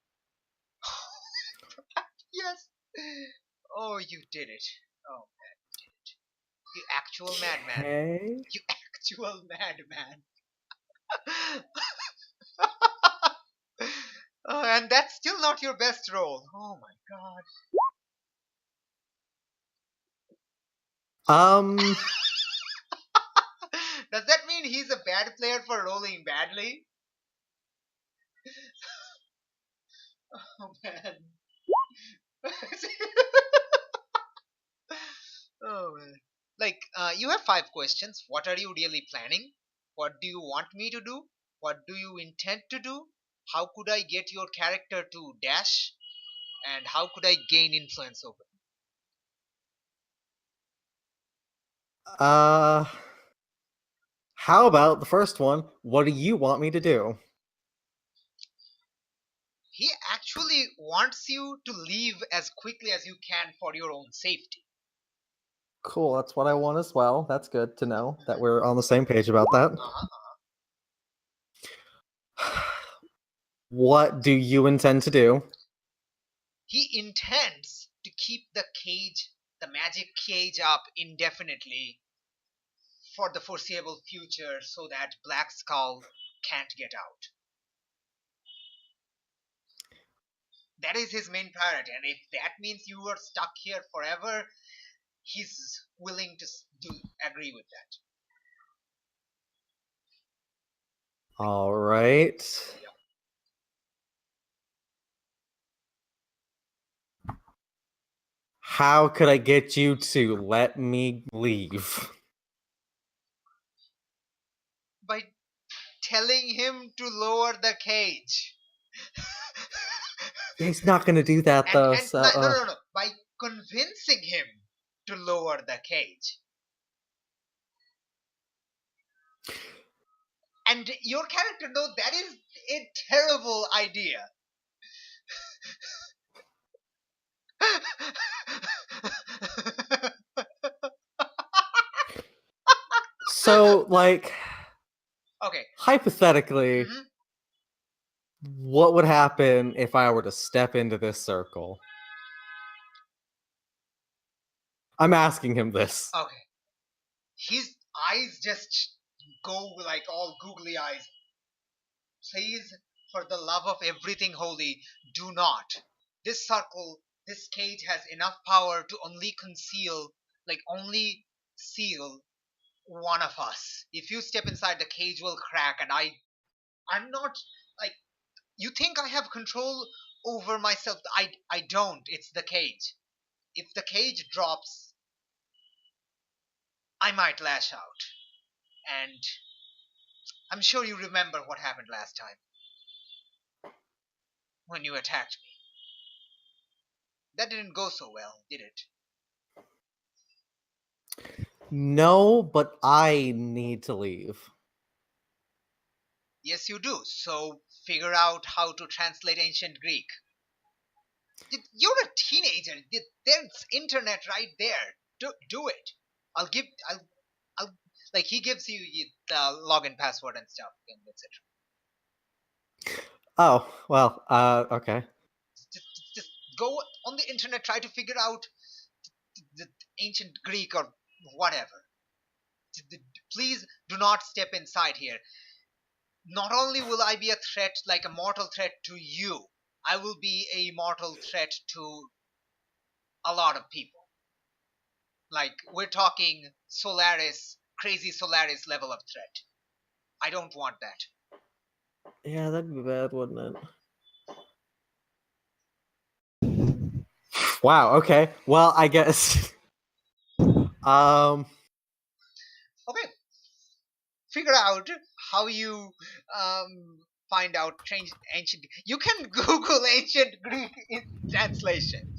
Yes. Oh, you did it. Oh, man, you did it. You actual madman. Okay. You actual madman. And that's still not your best roll. Oh my god. Does that mean he's a bad player for rolling badly? Oh man. Oh man. Like, you have 5 questions. What are you really planning? What do you want me to do? What do you intend to do? How could I get your character to dash? And how could I gain influence over him? How about the first one? What do you want me to do? He actually wants you to leave as quickly as you can for your own safety. Cool, that's what I want as well. That's good to know that we're on the same page about that. What do you intend to do? He intends to keep the cage, the magic cage, up indefinitely for the foreseeable future so that Black Skull can't get out. That is his main priority, and if that means you are stuck here forever, he's willing to agree with that. All right. How could I get you to let me leave? By telling him to lower the cage. He's not going to do that, though. No. By convincing him to lower the cage. And your character knows that is a terrible idea. So, like, okay. Hypothetically, what would happen if I were to step into this circle? I'm asking him this. Okay. His eyes just go like all googly eyes. Please, for the love of everything holy, do not. This circle, this cage has enough power to only conceal, only seal one of us. If you step inside, the cage will crack, and I'm not, you think I have control over myself. I don't. It's the cage. If the cage drops, I might lash out. And I'm sure you remember what happened last time. When you attacked me. That didn't go so well, did it? No, but I need to leave. Yes, you do. So figure out how to translate ancient Greek. You're a teenager. There's internet right there. Do it. I'll he gives you the login password and stuff, and etc. Oh, well, okay. Just go on the internet, try to figure out the ancient Greek or whatever. Please do not step inside here. Not only will I be a threat, like a mortal threat to you, I will be a mortal threat to a lot of people. Like, we're talking Solaris, crazy Solaris level of threat. I don't want that. Yeah, that'd be bad, wouldn't it? Wow, okay. Well, I guess... Okay. Figure out how you find out ancient... You can Google ancient Greek in translation.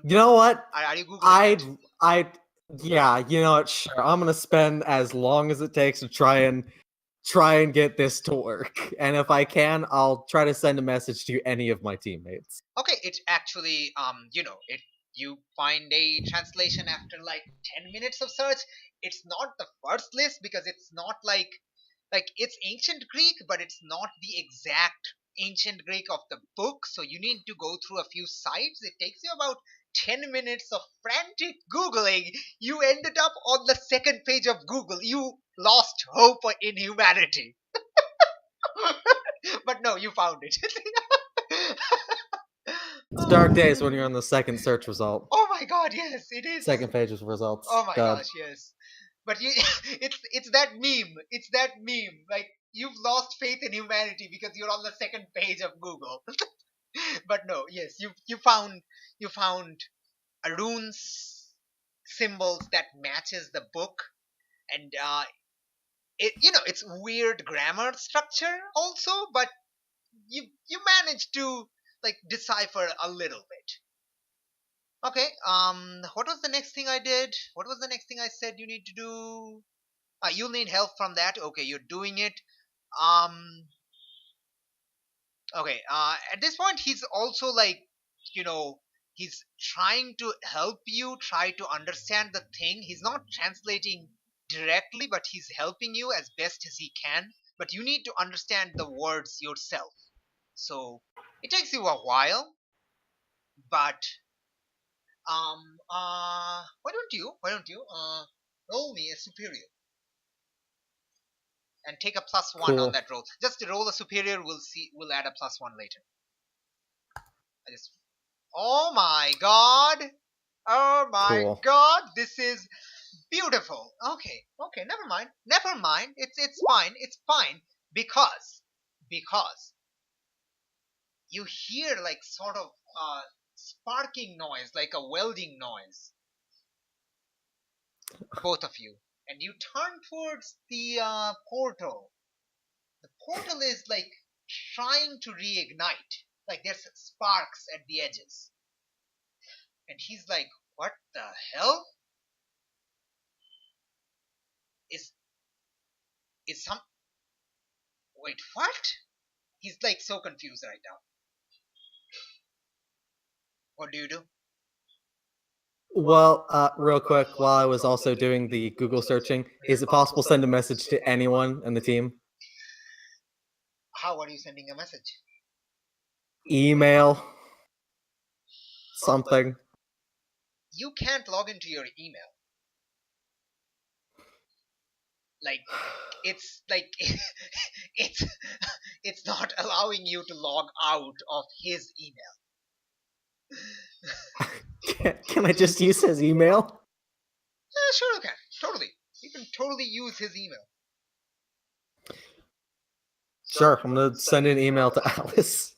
You know what? Are you Googling yeah, you know what? Sure, I'm gonna spend as long as it takes to try and try and get this to work. And if I can, I'll try to send a message to any of my teammates. Okay, it actually, you find a translation after like 10 minutes of search. It's not the first list because it's not like it's ancient Greek, but it's not the exact ancient Greek of the book. So you need to go through a few sites. It takes you about 10 minutes of frantic Googling. You ended up on the second page of Google. You lost hope in humanity. But no, you found it. It's dark days when you're on the second search result. Oh my god, yes, it is. Second page of results. Oh my gosh, yes. But it's that meme. It's that meme. Like, you've lost faith in humanity because you're on the second page of Google. But no, yes, you found a runes symbols that matches the book, and it's weird grammar structure also, but you managed to like decipher a little bit. Okay, what was the next thing I did? What was the next thing I said you need to do? You'll need help from that. Okay, you're doing it. Okay, at this point, he's also like, he's trying to help you try to understand the thing. He's not translating directly, but he's helping you as best as he can. But you need to understand the words yourself. So it takes you a while, but why don't you roll me a superior and take a +1 Cool. on that roll. Just roll a superior. We'll add a +1 later. Oh my god! Oh my Cool. god! This is beautiful. Okay, never mind. It's fine because you hear like sort of sparking noise, like a welding noise. Both of you, and you turn towards the portal. The portal is like trying to reignite. Like there's sparks at the edges. And he's like, what the hell? Is some... Wait, what? He's like so confused right now. What do you do? Well, real quick, while I was also doing the Google searching, is it possible to send a message to anyone in the team? How are you sending a message? Email. Something. You can't log into your email. Like, it's not allowing you to log out of his email. Can I just use his email? Yeah, sure you can. Totally. You can totally use his email. Sure, I'm gonna send an email to Alice.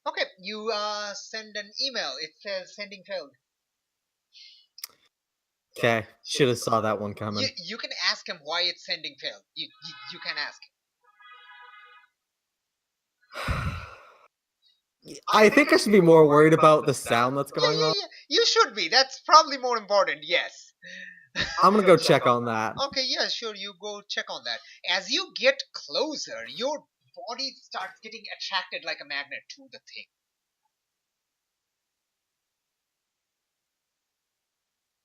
Okay, you send an email. It says sending failed. Okay, should have saw that one coming. You can ask him why it's sending failed. You can ask him. I think I should be more worried about the sound that's going on. Yeah. You should be. That's probably more important, yes. I'm gonna go check on that. Okay, yeah, sure. You go check on that. As you get closer, your body starts getting attracted like a magnet to the thing.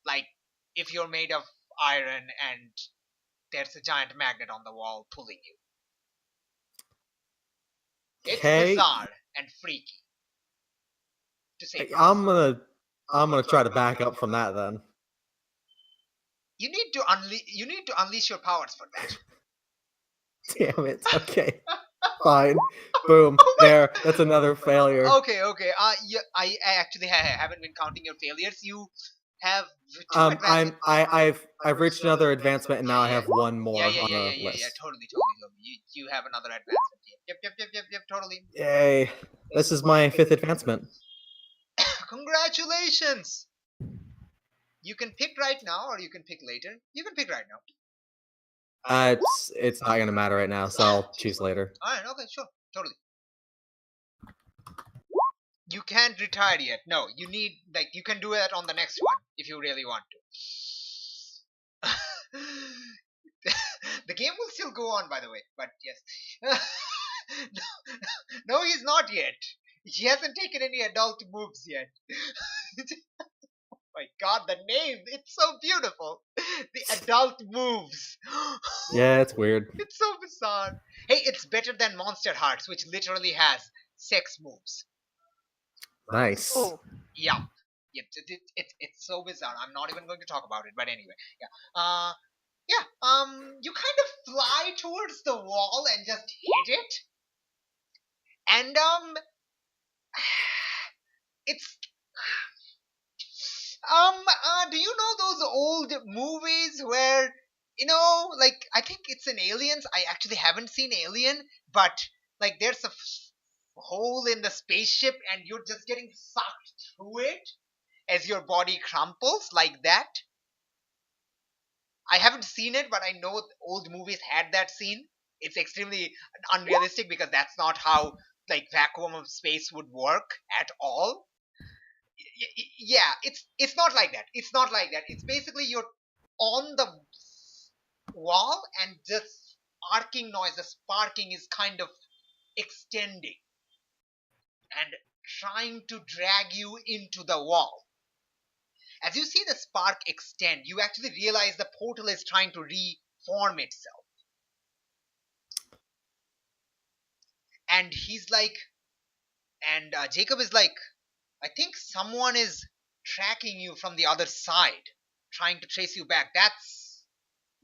Like, if you're made of iron and there's a giant magnet on the wall pulling you. It's bizarre and freaky. To say I'm gonna try to back up from that then. You need to unleash your powers for that. Damn it. Okay. Fine. Boom. There. That's another failure. Okay. Yeah, I actually haven't been counting your failures. You have I've reached another advancement and now I have one more on the list. Yeah, totally. You have another advancement. Yep, totally. Yay. This is my 5th advancement. Congratulations! You can pick right now or you can pick later. You can pick right now. It's not gonna matter right now, so I'll choose later. Alright, okay, sure. Totally. You can't retire yet. No, you need, you can do that on the next one if you really want to. The game will still go on, by the way, but yes. No, he's not yet. He hasn't taken any adult moves yet. My God, the name, it's so beautiful. The adult moves. Yeah, it's weird. It's so bizarre. Hey, it's better than Monster Hearts, which literally has sex moves. Nice. Oh. Yeah. It's so bizarre. I'm not even going to talk about it, but anyway. Yeah. You kind of fly towards the wall and just hit it. And it's do you know those old movies where, like, I think it's in Aliens. I actually haven't seen Alien, but like there's a hole in the spaceship and you're just getting sucked through it as your body crumples like that. I haven't seen it, but I know old movies had that scene. It's extremely unrealistic because that's not how like vacuum of space would work at all. Yeah, it's not like that. It's not like that. It's basically you're on the wall and the sparking noise, the sparking is kind of extending and trying to drag you into the wall. As you see the spark extend, you actually realize the portal is trying to reform itself. And he's like, and Jacob is like, I think someone is tracking you from the other side, trying to trace you back. That's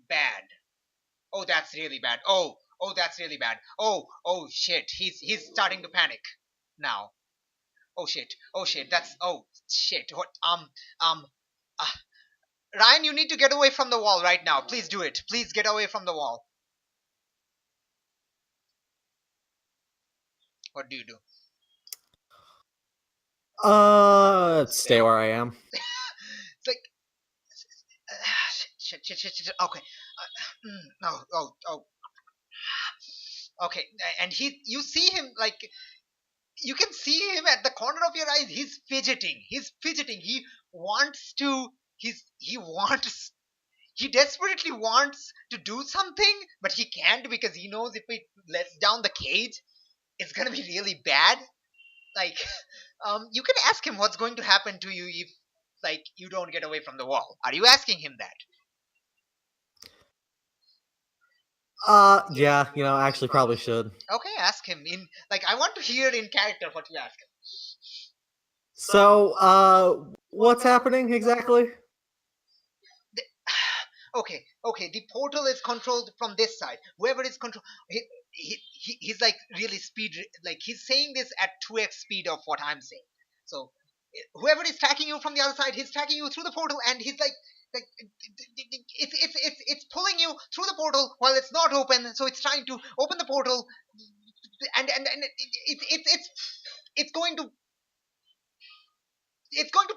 bad. Oh, that's really bad. Oh, that's really bad. Oh, shit. He's starting to panic now. Oh shit. That's, oh shit. What? Ryan, you need to get away from the wall right now. Please do it. Please get away from the wall. What do you do? Stay where I am. It's like, shit. Okay. Okay. And you see him like, you can see him at the corner of your eyes. He's fidgeting. He desperately wants to do something, but he can't because he knows if he lets down the cage, it's gonna be really bad. Like, you can ask him what's going to happen to you if, like, you don't get away from the wall. Are you asking him that? Yeah, actually probably should. Okay, ask him I want to hear in character what you ask him. So, what's happening exactly? Okay, the portal is controlled from this side. Whoever is he's like really he's saying this at 2x speed of what I'm saying. So, whoever is tracking you from the other side, he's tracking you through the portal, and he's like it's pulling you through the portal while it's not open, so it's trying to open the portal, and it's going to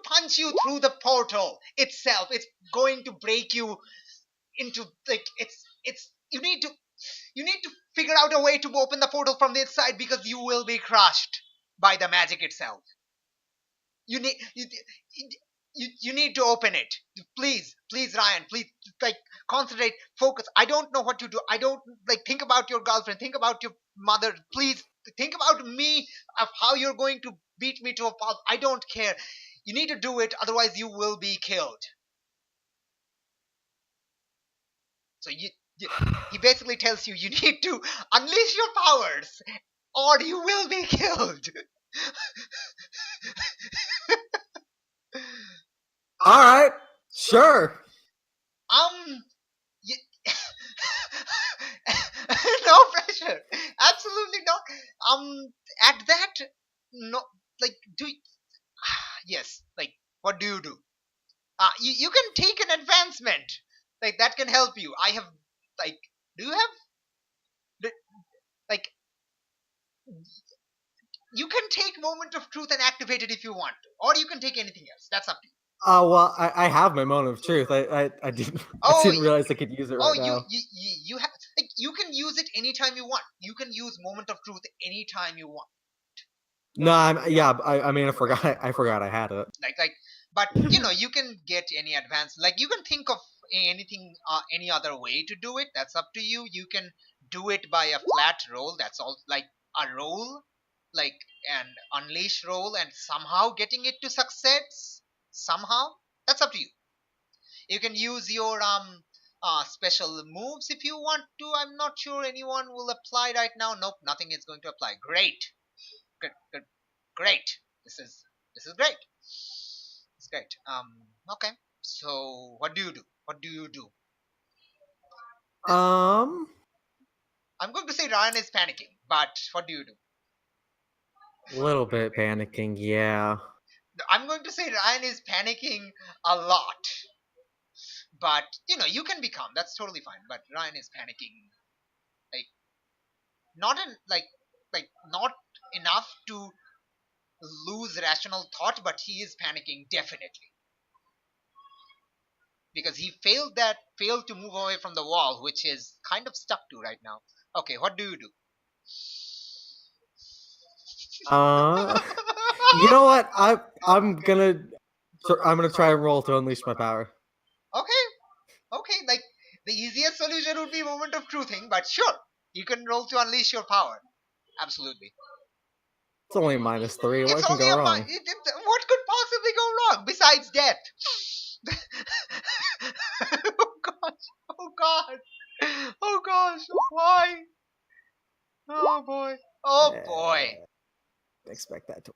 punch you through the portal itself. It's going to break you into you need to figure out a way to open the portal from the inside because you will be crushed by the magic itself. You need to open it. Please, Ryan, please, concentrate, focus. I don't know what to do. I don't, think about your girlfriend, think about your mother. Please, think about me, of how you're going to beat me to a pulp. I don't care. You need to do it, otherwise you will be killed. So he basically tells you need to unleash your powers, or you will be killed. All right, sure. No pressure. Absolutely not. At that, no, yes, what do you do? You can take an advancement. That can help you. I have, do you have, you can take Moment of Truth and activate it if you want to. Or you can take anything else. That's up to you. Well, I have my Moment of Truth. I didn't realize I could use it right now. You have, you can use it anytime you want. You can use Moment of Truth anytime you want. No, I forgot I had it. But you can get any advance. You can think of anything, any other way to do it, that's up to you. You can do it by a flat roll. That's all, like a roll, like an unleash roll, and somehow getting it to success. Somehow, that's up to you. You can use your special moves if you want to. I'm not sure anyone will apply right now. Nope, nothing is going to apply. Great, good, good, great. This is great. It's great. Okay. So what do you do? What do you do? Um, I'm going to say Ryan is panicking, but what do you do? a little bit panicking, yeah. I'm going to say Ryan is panicking a lot. But you can be calm. That's totally fine. But Ryan is panicking, like not in like not enough to lose rational thought, but he is panicking definitely because he failed to move away from the wall, which is kind of stuck to right now. Okay, what do you do? You know what? I'm gonna try and roll to unleash my power. Okay, like the easiest solution would be moment of truthing, but sure, you can roll to unleash your power. Absolutely. It's only -3. What It's can only go a wrong? what could possibly go wrong besides death? Oh gosh! Oh god! Oh gosh! Why? Oh boy! Oh boy! Expect that to.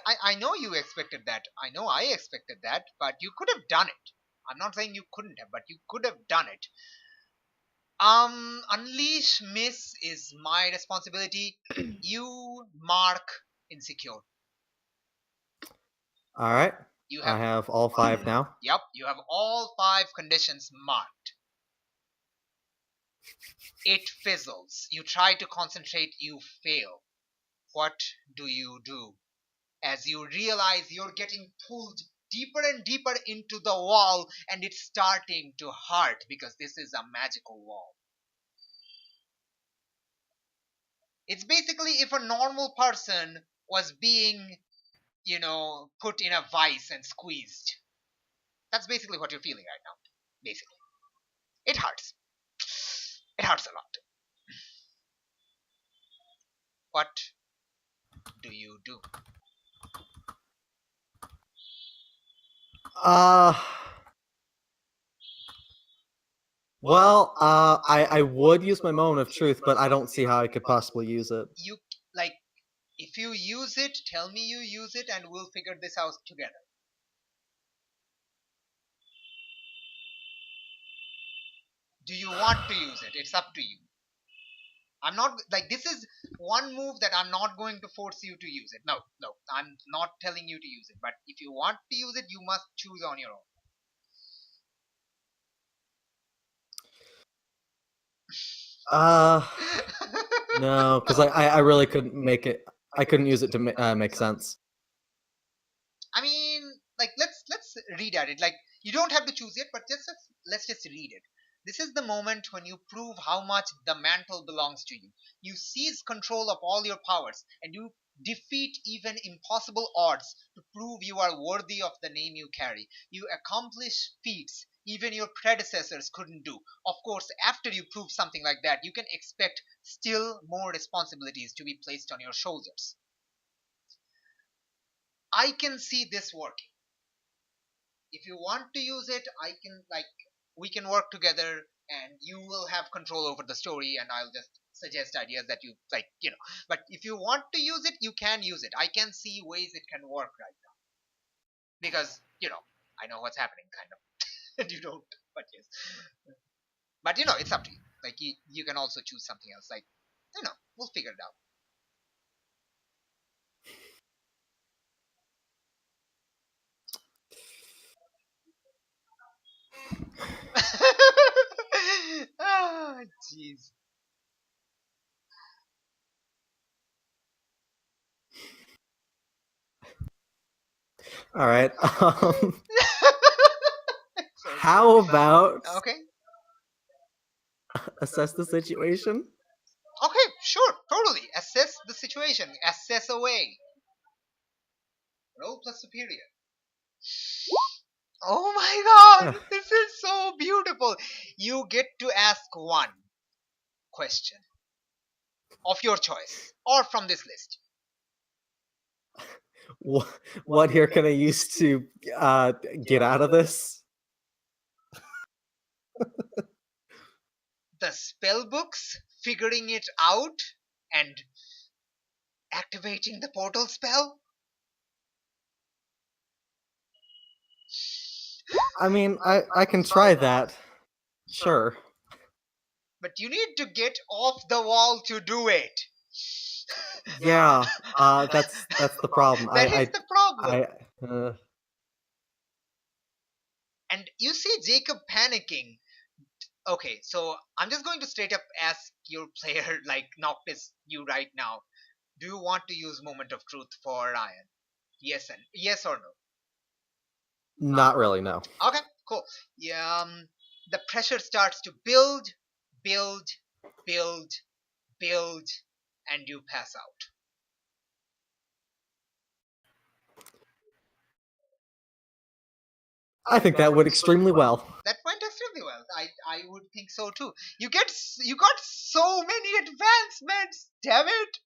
I know you expected that. I know I expected that, but you could have done it. I'm not saying you couldn't have, but you could have done it. Unleash miss is my responsibility. You mark insecure. All right. You I have all 5 now. Yep, you have all 5 conditions marked. It fizzles. You try to concentrate, you fail. What do you do? As you realize you're getting pulled deeper and deeper into the wall, and it's starting to hurt because this is a magical wall. It's basically if a normal person was being, put in a vice and squeezed. That's basically what you're feeling right now. Basically. It hurts. It hurts a lot. What do you do? Well, I would use my moment of truth, but I don't see how I could possibly use it. You if you use it, tell me you use it, and we'll figure this out together. Do you want to use it? It's up to you. I'm not this is one move that I'm not going to force you to use it. No, I'm not telling you to use it. But if you want to use it, you must choose on your own. No, because I really couldn't make it. I couldn't use it to make sense. I mean, let's read at it. You don't have to choose it, but let's just read it. This is the moment when you prove how much the mantle belongs to you. You seize control of all your powers, and you defeat even impossible odds to prove you are worthy of the name you carry. You accomplish feats even your predecessors couldn't do. Of course, after you prove something like that, you can expect still more responsibilities to be placed on your shoulders. I can see this working. If you want to use it, we can work together, and you will have control over the story, and I'll just suggest ideas that you but if you want to use it, you can use it. I can see ways it can work right now because I know what's happening kind of. And you don't, but yes, but it's up to you. You can also choose something else, we'll figure it out. Oh, jeez. All right. How about assess the situation? Okay, sure, totally. Assess the situation. Assess away. Roll plus superior. Oh my god, this is so beautiful. You get to ask one question of your choice or from this list. What here can I use to get out of this? The spell books, figuring it out, and activating the portal spell? I mean, I can try that. Sure. But you need to get off the wall to do it. Yeah, that's the problem. That is the problem. And you see Jacob panicking. Okay, so I'm just going to straight up ask your player, like Noctis, you right now. Do you want to use Moment of Truth for Ryan? Yes or no? Not really, no. Okay, cool. Yeah, the pressure starts to build, build, build, build, and you pass out. I think that went extremely well. That went extremely well. I would think so too. You got so many advancements. Damn it!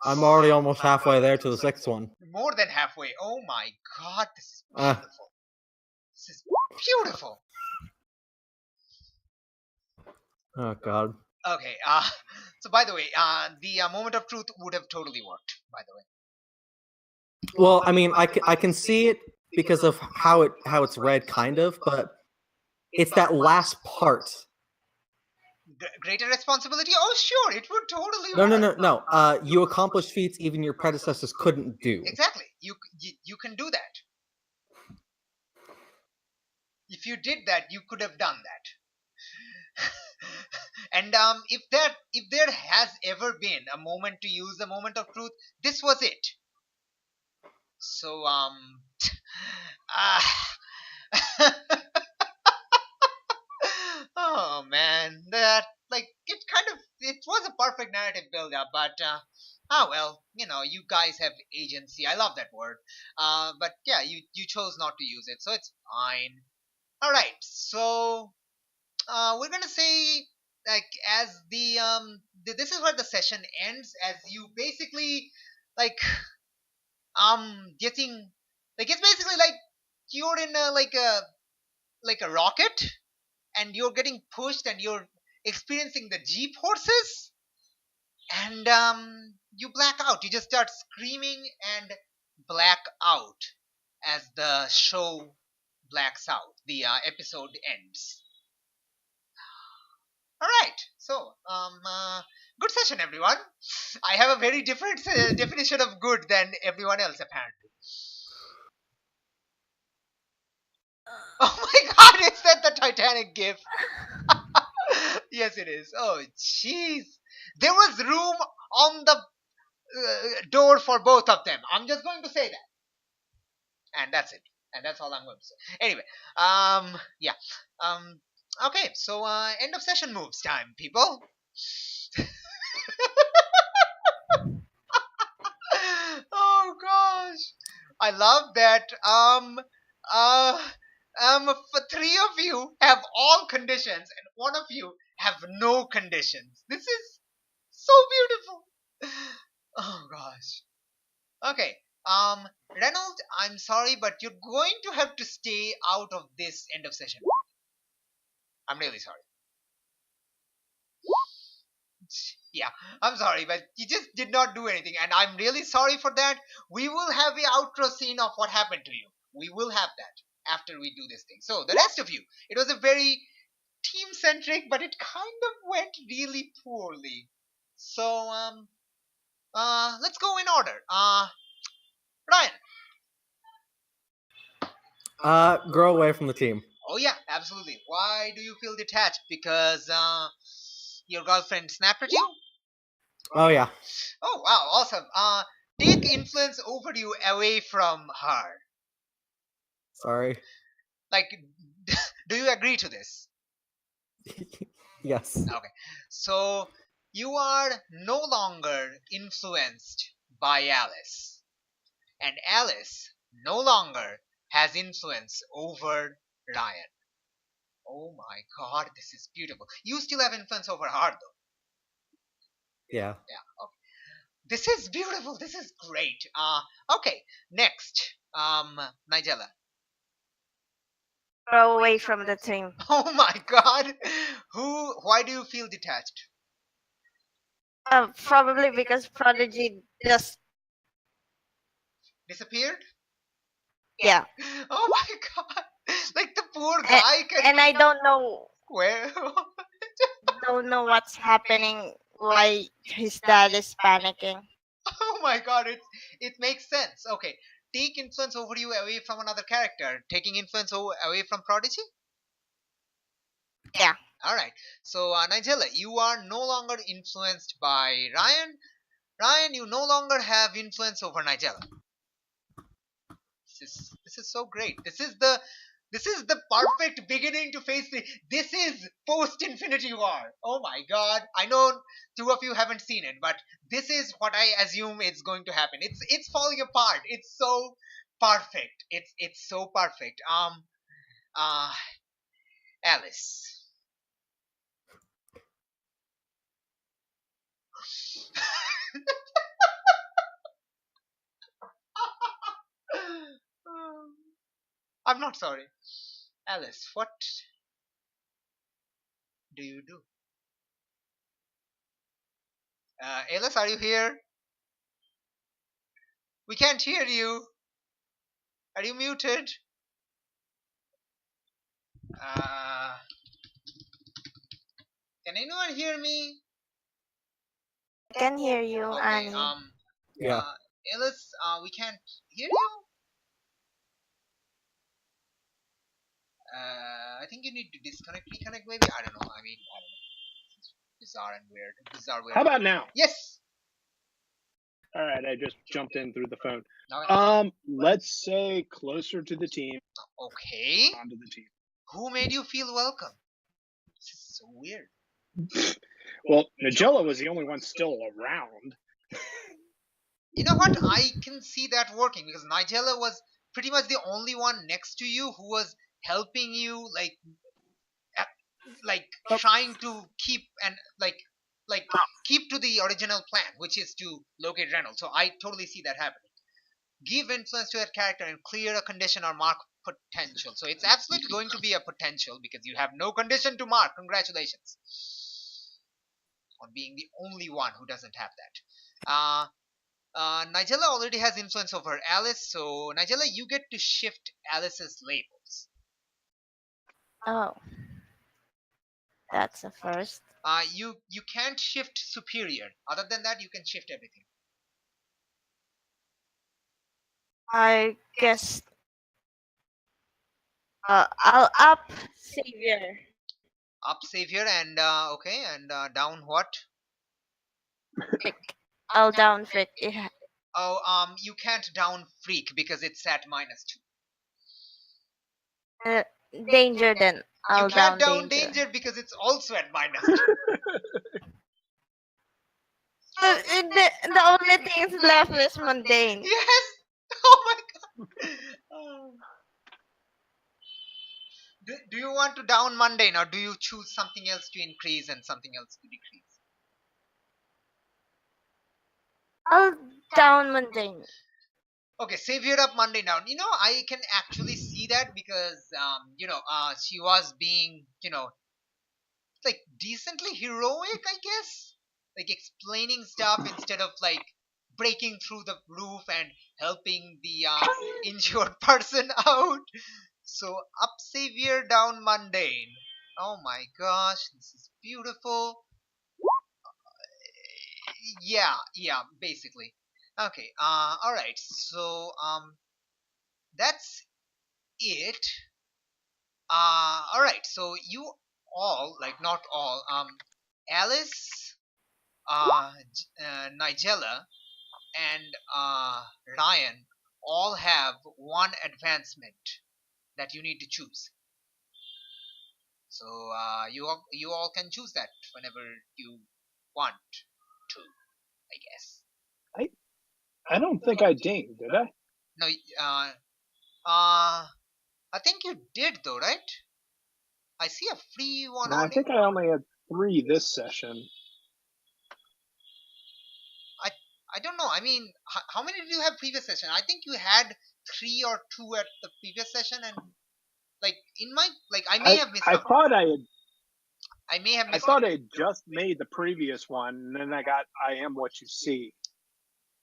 I'm already almost halfway there to the sixth one. More than halfway. Oh my god, this is beautiful. This is beautiful. Oh god. Okay. So by the way, the Moment of Truth would have totally worked. By the way. Well, I mean, I can see it because of how it's read, kind of, but it's that last part. Greater responsibility? Oh, sure, it would totally work. No. You accomplished feats even your predecessors couldn't do. Exactly. You can do that. If you did that, you could have done that. And if there has ever been a moment to use the Moment of Truth, this was it. So oh man, that it was a perfect narrative build up, but well, you guys have agency. I love that word. But yeah, you chose not to use it, so it's fine. All right, so we're gonna say, like, as this is where the session ends, as you basically getting, it's basically like you're in a rocket, and you're getting pushed, and you're experiencing the Jeep horses, and you black out. You just start screaming and black out as the show blacks out. The episode ends. All right, so good session, everyone. I have a very different definition of good than everyone else, apparently. Oh my god, is that the Titanic gif? Yes, it is. Oh, jeez. There was room on the door for both of them. I'm just going to say that. And that's it. And that's all I'm going to say. Anyway, yeah. Okay, so end of session moves time, people. Oh gosh. I love that three of you have all conditions and one of you have no conditions. This is so beautiful. Oh gosh. Okay. Reynold, I'm sorry, but you're going to have to stay out of this end of session. I'm really sorry. Yeah, I'm sorry, but you just did not do anything, and I'm really sorry for that. We will have the outro scene of what happened to you. We will have that after we do this thing. So, the rest of you, it was a very team-centric, but it kind of went really poorly. So, let's go in order. Ryan. Grow away from the team. Oh yeah, absolutely. Why do you feel detached? Because your girlfriend snapped at you? Oh yeah. Oh wow, awesome. Take influence over you away from her. Sorry. Like, do you agree to this? Yes. Okay. So you are no longer influenced by Alice. And Alice no longer has influence over Ryan. Oh my god, this is beautiful. You still have influence over her though. Yeah. Yeah, okay. This is beautiful. This is great. Okay, next. Nigella. Throw away from the team. Oh my god. Why do you feel detached? Probably because Prodigy just Disappeared? yeah. Oh my god. Like the poor guy And I don't know where what's happening, why his dad is panicking. Oh my god, it makes sense. Okay. Take influence over you away from another character. Taking influence away from Prodigy? Yeah. Alright. So Nigella, you are no longer influenced by Ryan. Ryan, you no longer have influence over Nigella. This is so great. This is the perfect beginning to phase 3. This is post Infinity War. Oh my god. I know two of you haven't seen it, but this is what I assume is going to happen. It's falling apart. It's so perfect. It's so perfect. Alice. I'm not sorry. Alice, what do you do? Alice, are you here? We can't hear you. Are you muted? Can anyone hear me? I can hear you, Okay. Annie. Yeah. Alice, we can't hear you. I think you need to disconnect, reconnect, maybe. I don't know. I don't know. It's bizarre and weird. Bizarre, weird. How about now? Yes. All right, I just jumped in through the phone. Okay. Let's say closer to the team. Okay. Onto the team. Who made you feel welcome? This is so weird. Well, Nigella was the only one still around. You know what? I can see that working because Nigella was pretty much the only one next to you who was helping you, trying to keep and keep to the original plan, which is to locate Reynolds. So I totally see that happening. Give influence to that character and clear a condition or mark potential. So it's absolutely going to be a potential because you have no condition to mark. Congratulations on being the only one who doesn't have that. Nigella already has influence over Alice, so Nigella, you get to shift Alice's labels. Oh. That's a first. You can't shift superior. Other than that, you can shift everything. I guess I'll up Savior. Up Savior and okay, and down what? Freak. I'll down Freak. Yeah. Oh, you can't down Freak because it's at -2. Danger then. I'll You can't down down danger because it's also at -2. The only things left is mundane. Yes. Oh my god. Do you want to down mundane or do you choose something else to increase and something else to decrease? I'll down mundane. Okay, Savior up mundane down. You know, I can actually see that because she was being, decently heroic, I guess. Like explaining stuff instead of breaking through the roof and helping the injured person out. So up Savior, down mundane. Oh my gosh, this is beautiful. Yeah, basically. Okay, alright, so that's it. Alright, so you all, not all, Alice, Nigella, and Ryan all have one advancement that you need to choose. So you all can choose that whenever you want to, I guess. I don't think I dinged, did I? No, I think you did though, right? I see a free one No, I on. think I only had 3 this session. I don't know. I mean, how many did you have previous session? I think you had 3 or 2 at the previous session, and like in my I may have missed. I thought I had. I may have I missed. thought I had just made the previous one, and then I got I am what you see.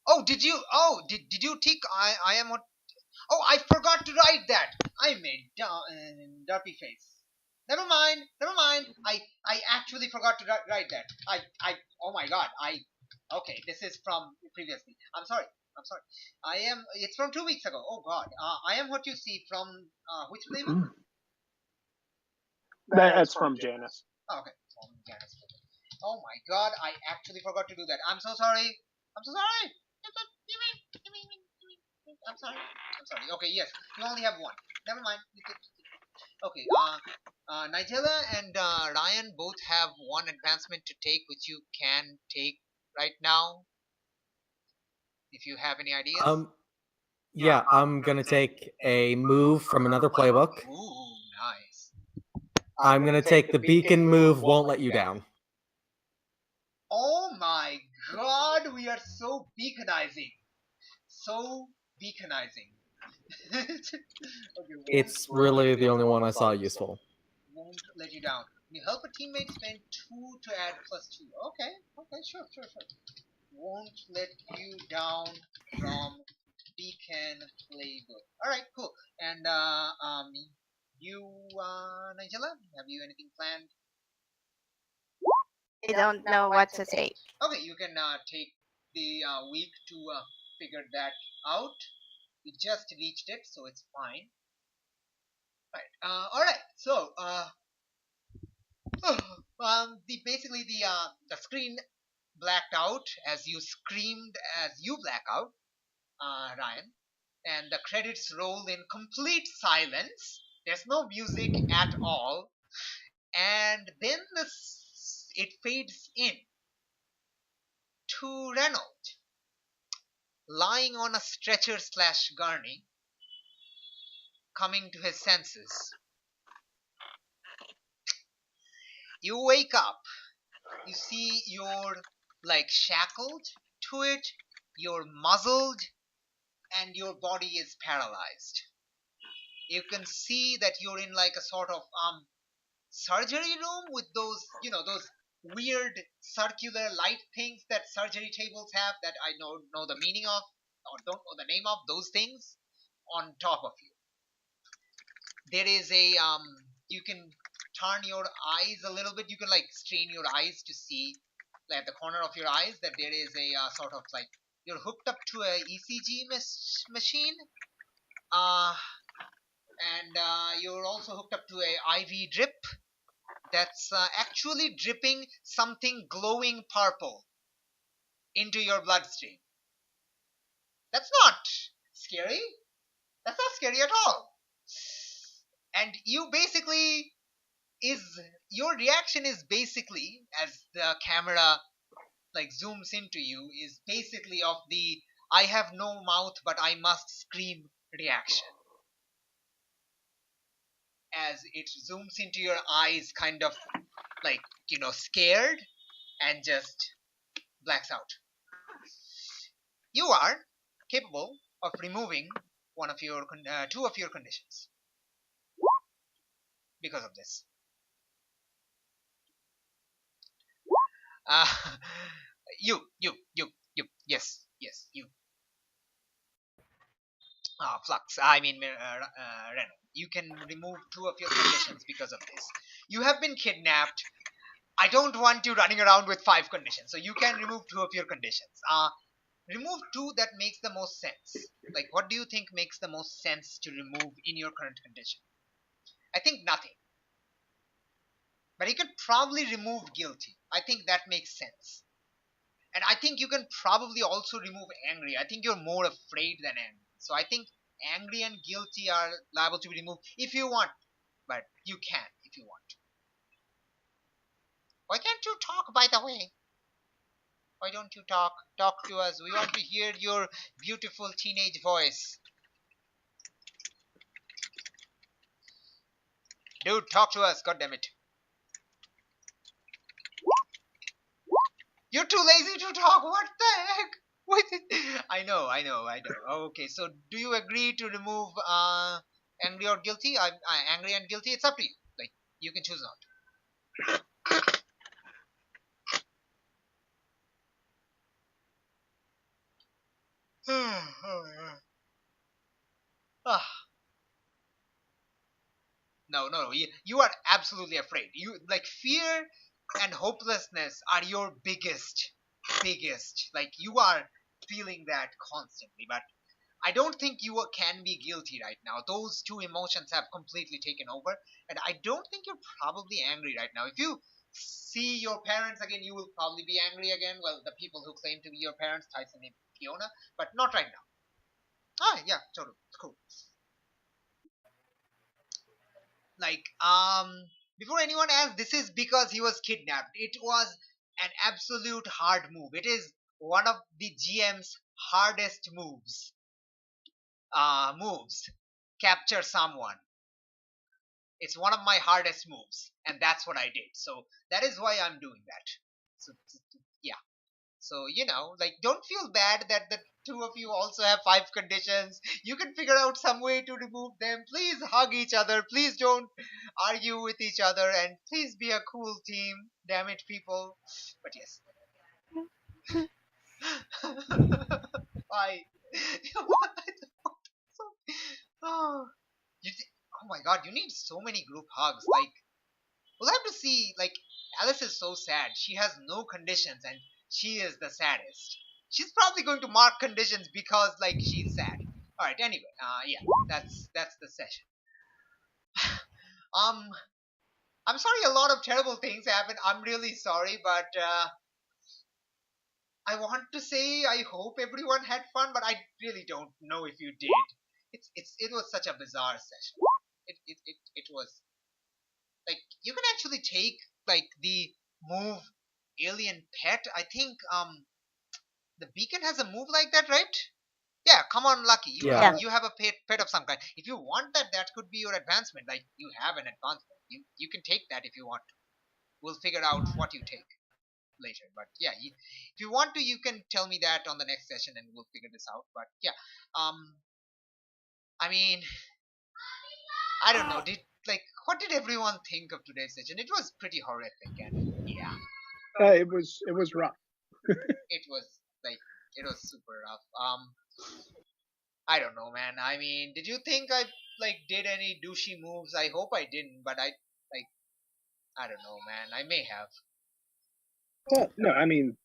Oh, did you? Oh, did you tick I am what? Oh, I forgot to write that. I made derpy face. Never mind. Never mind. I actually forgot to write that. Oh my god. Okay. This is from previously. I'm sorry. I'm sorry. It's from 2 weeks ago. Oh god. I am what you see from which flavor? That's from Janice. Oh, okay. From Janice. Oh my god. I actually forgot to do that. I'm so sorry. I'm so sorry. I'm sorry. I'm sorry. Okay, yes. You only have one. Never mind. Okay. Nigella and Ryan both have one advancement to take, which you can take right now. If you have any ideas. Yeah, I'm gonna take a move from another playbook. Ooh, nice. I'm gonna take the beacon move. Won't let you down. Oh my god, we are so beaconizing. So beaconizing. Okay, It's really the only one I saw useful. Won't let you down. You help a teammate spend 2 to add +2. Okay, okay, sure. Won't let you down from Beacon Playbook. Alright, cool. And you Nigella, have you anything planned? I don't know what to take. Okay, you can take the week to figure that out. You just reached it, so it's fine. Right. Alright, so basically the screen blacked out as you screamed as you black out, Ryan, and the credits roll in complete silence. There's no music at all, and then it fades in to Reynolds lying on a stretcher / gurney, coming to his senses. You wake up. You see you're shackled to it. You're muzzled, and your body is paralyzed. You can see that you're in a sort of surgery room with those those weird circular light things that surgery tables have that I know the meaning of or don't know the name of those things on top of you. There is a you can turn your eyes a little bit. You can strain your eyes to see at the corner of your eyes that there is a sort of you're hooked up to a ECG machine, and you're also hooked up to a IV drip that's actually dripping something glowing purple into your bloodstream. That's not scary. That's not scary at all. And you basically your reaction is basically, as the camera zooms into you, is basically of the I have no mouth but I must scream reaction. As it zooms into your eyes, kind of scared, and just blacks out. You are capable of removing two of your conditions because of this. You, yes, you. Flux, I mean, Renault. You can remove 2 of your conditions because of this. You have been kidnapped. I don't want you running around with 5 conditions, so you can remove 2 of your conditions. Remove 2 that makes the most sense. What do you think makes the most sense to remove in your current condition? I think nothing. But you can probably remove guilty. I think that makes sense. And I think you can probably also remove angry. I think you're more afraid than angry. So I think angry and guilty are liable to be removed if you want. But you can if you want. Why can't you talk, by the way? Why don't you talk? Talk to us. We want to hear your beautiful teenage voice. Dude, talk to us, goddammit. You're too lazy to talk, what the heck? What? I know. Okay, so do you agree to remove angry or guilty? I'm angry and guilty, it's up to you. Like, you can choose not. No. You are absolutely afraid. You like fear and hopelessness are your biggest. Like you are feeling that constantly. But I don't think you can be guilty right now. Those two emotions have completely taken over, and I don't think you're probably angry right now. If you see your parents again, you will probably be angry again. Well, the people who claim to be your parents, Tyson and Fiona, but not right now. Ah, yeah, totally, cool. Like, before anyone asks, this is because he was kidnapped. It was an absolute hard move. It is one of the GM's hardest moves. Capture someone. It's one of my hardest moves, and that's what I did. So that is why I'm doing that. So yeah. So like, don't feel bad that the two of you also have 5 conditions. You can figure out some way to remove them. Please hug each other. Please don't argue with each other, and please be a cool team. Damn it, people. But yes. Why? Oh, oh my god, you need so many group hugs. Like, we'll have to see. Like, Alice is so sad. She has no conditions, and she is the saddest. She's probably going to mark conditions because, like, she's sad. All right. Anyway, yeah, that's the session. I'm sorry. A lot of terrible things happened. I'm really sorry, but I want to say I hope everyone had fun, but I really don't know if you did. It was such a bizarre session. It was like, you can actually take like the move alien pet. I think the beacon has a move like that, right? Yeah, come on, Lucky. You have a pet of some kind. If you want that, that could be your advancement. Like, you have an advancement. You can take that if you want to. We'll figure out what you take later. But yeah, if you want to, you can tell me that on the next session, and we'll figure this out. But yeah, I mean, I don't know. What did everyone think of today's session? It was pretty horrific, and yeah, it was rough. it was super rough. I don't know, man. I mean, did you think I did any douchey moves? I hope I didn't, but I don't know, man. I may have. Well, no, I mean,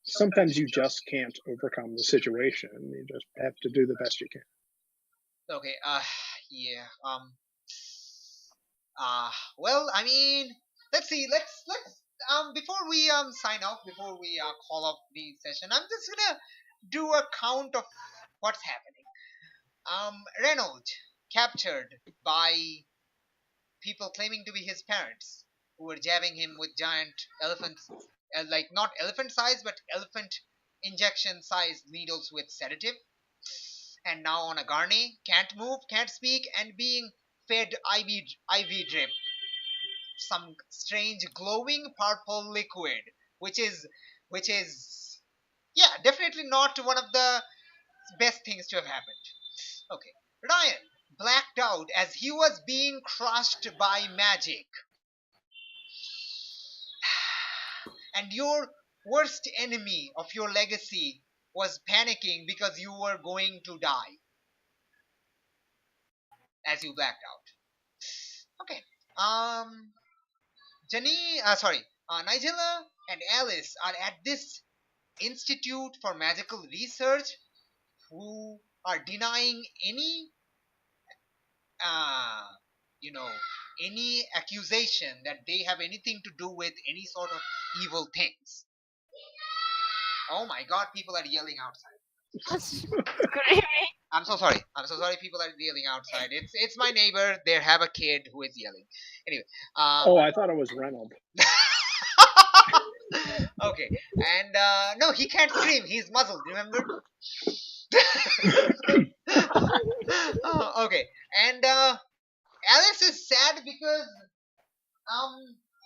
sometimes you just can't overcome the situation. You just have to do the best you can. Okay. Yeah. Well, I mean, let's see. Let's before we sign off, before we call off the session, I'm just gonna do a count of what's happening. Reynolds captured by people claiming to be his parents, who were jabbing him with giant elephants, like not elephant size, but elephant injection size needles with sedative. And now on a Garni, can't move, can't speak, and being fed IV drip, some strange glowing purple liquid, which is yeah, definitely not one of the best things to have happened. Okay, Ryan blacked out as he was being crushed by magic, and your worst enemy of your legacy was panicking because you were going to die as you blacked out. Okay. Nigella and Alice are at this Institute for Magical Research, who are denying any, any accusation that they have anything to do with any sort of evil things. Oh my god, people are yelling outside. I'm so sorry. People are yelling outside. It's my neighbor. They have a kid who is yelling. Anyway. I thought it was Reynolds. Okay. And no, he can't scream. He's muzzled. Remember? Okay. And Alice is sad because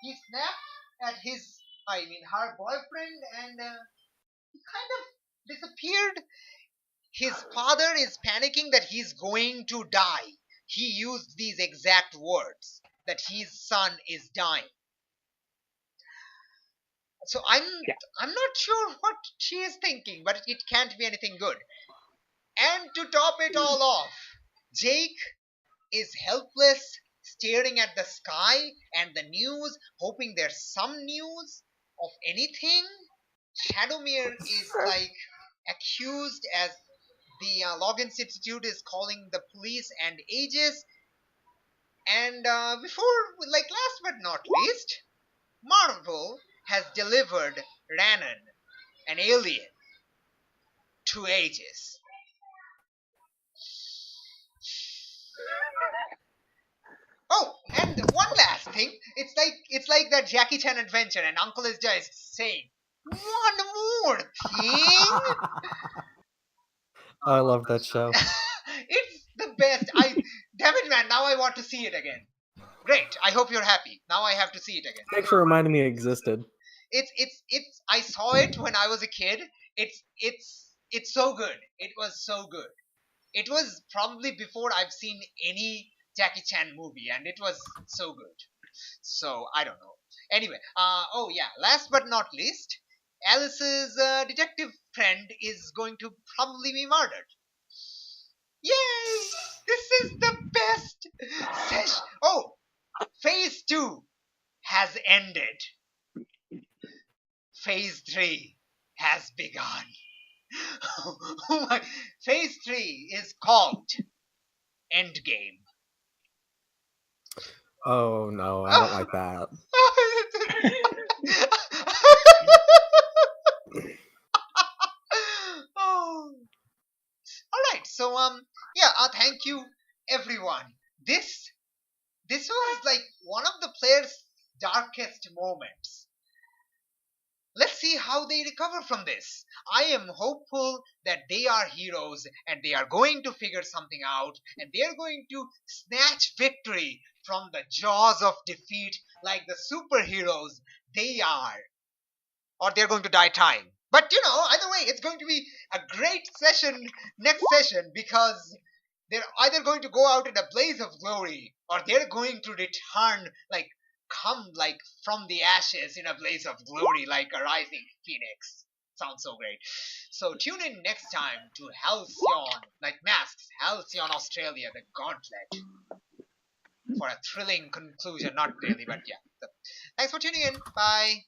he snapped at her boyfriend, and he kind of disappeared. His father is panicking that he's going to die. He used these exact words, that his son is dying. So I'm not sure what she is thinking, but it can't be anything good. And to top it all off, Jake is helpless, staring at the sky and the news, hoping there's some news of anything. Shadowmere is like accused, as the Loggins Institute is calling the police and Aegis. And last but not least, Marvel has delivered Rhiannon, an alien, to Aegis. Oh, and one last thing. It's like that Jackie Chan adventure, and Uncle is just saying, one more thing. I love that show. It's the best. Damn it, man! Now I want to see it again. Great. I hope you're happy. Now I have to see it again. Thanks for reminding me it existed. It's. I saw it when I was a kid. It's so good. It was so good. It was probably before I've seen any Jackie Chan movie, and it was so good. So I don't know. Anyway, oh yeah. Last but not least, Alice's detective friend is going to probably be murdered. Yay! This is the best session. Oh, Phase 2 has ended. Phase 3 has begun. Oh my. Phase 3 is called Endgame. Oh no, I don't like that. Oh. Alright, so yeah, thank you everyone. This was like one of the players' darkest moments. Let's see how they recover from this. I am hopeful that they are heroes and they are going to figure something out, and they are going to snatch victory from the jaws of defeat like the superheroes they are. Or they're going to die trying. But either way, it's going to be a great session next session, because they're either going to go out in a blaze of glory, or they're going to return come from the ashes in a blaze of glory like a rising phoenix. Sounds so great. So tune in next time to Halcyon, like Masks, Halcyon Australia, the Gauntlet, for a thrilling conclusion. Not really, but yeah. So, thanks for tuning in. Bye.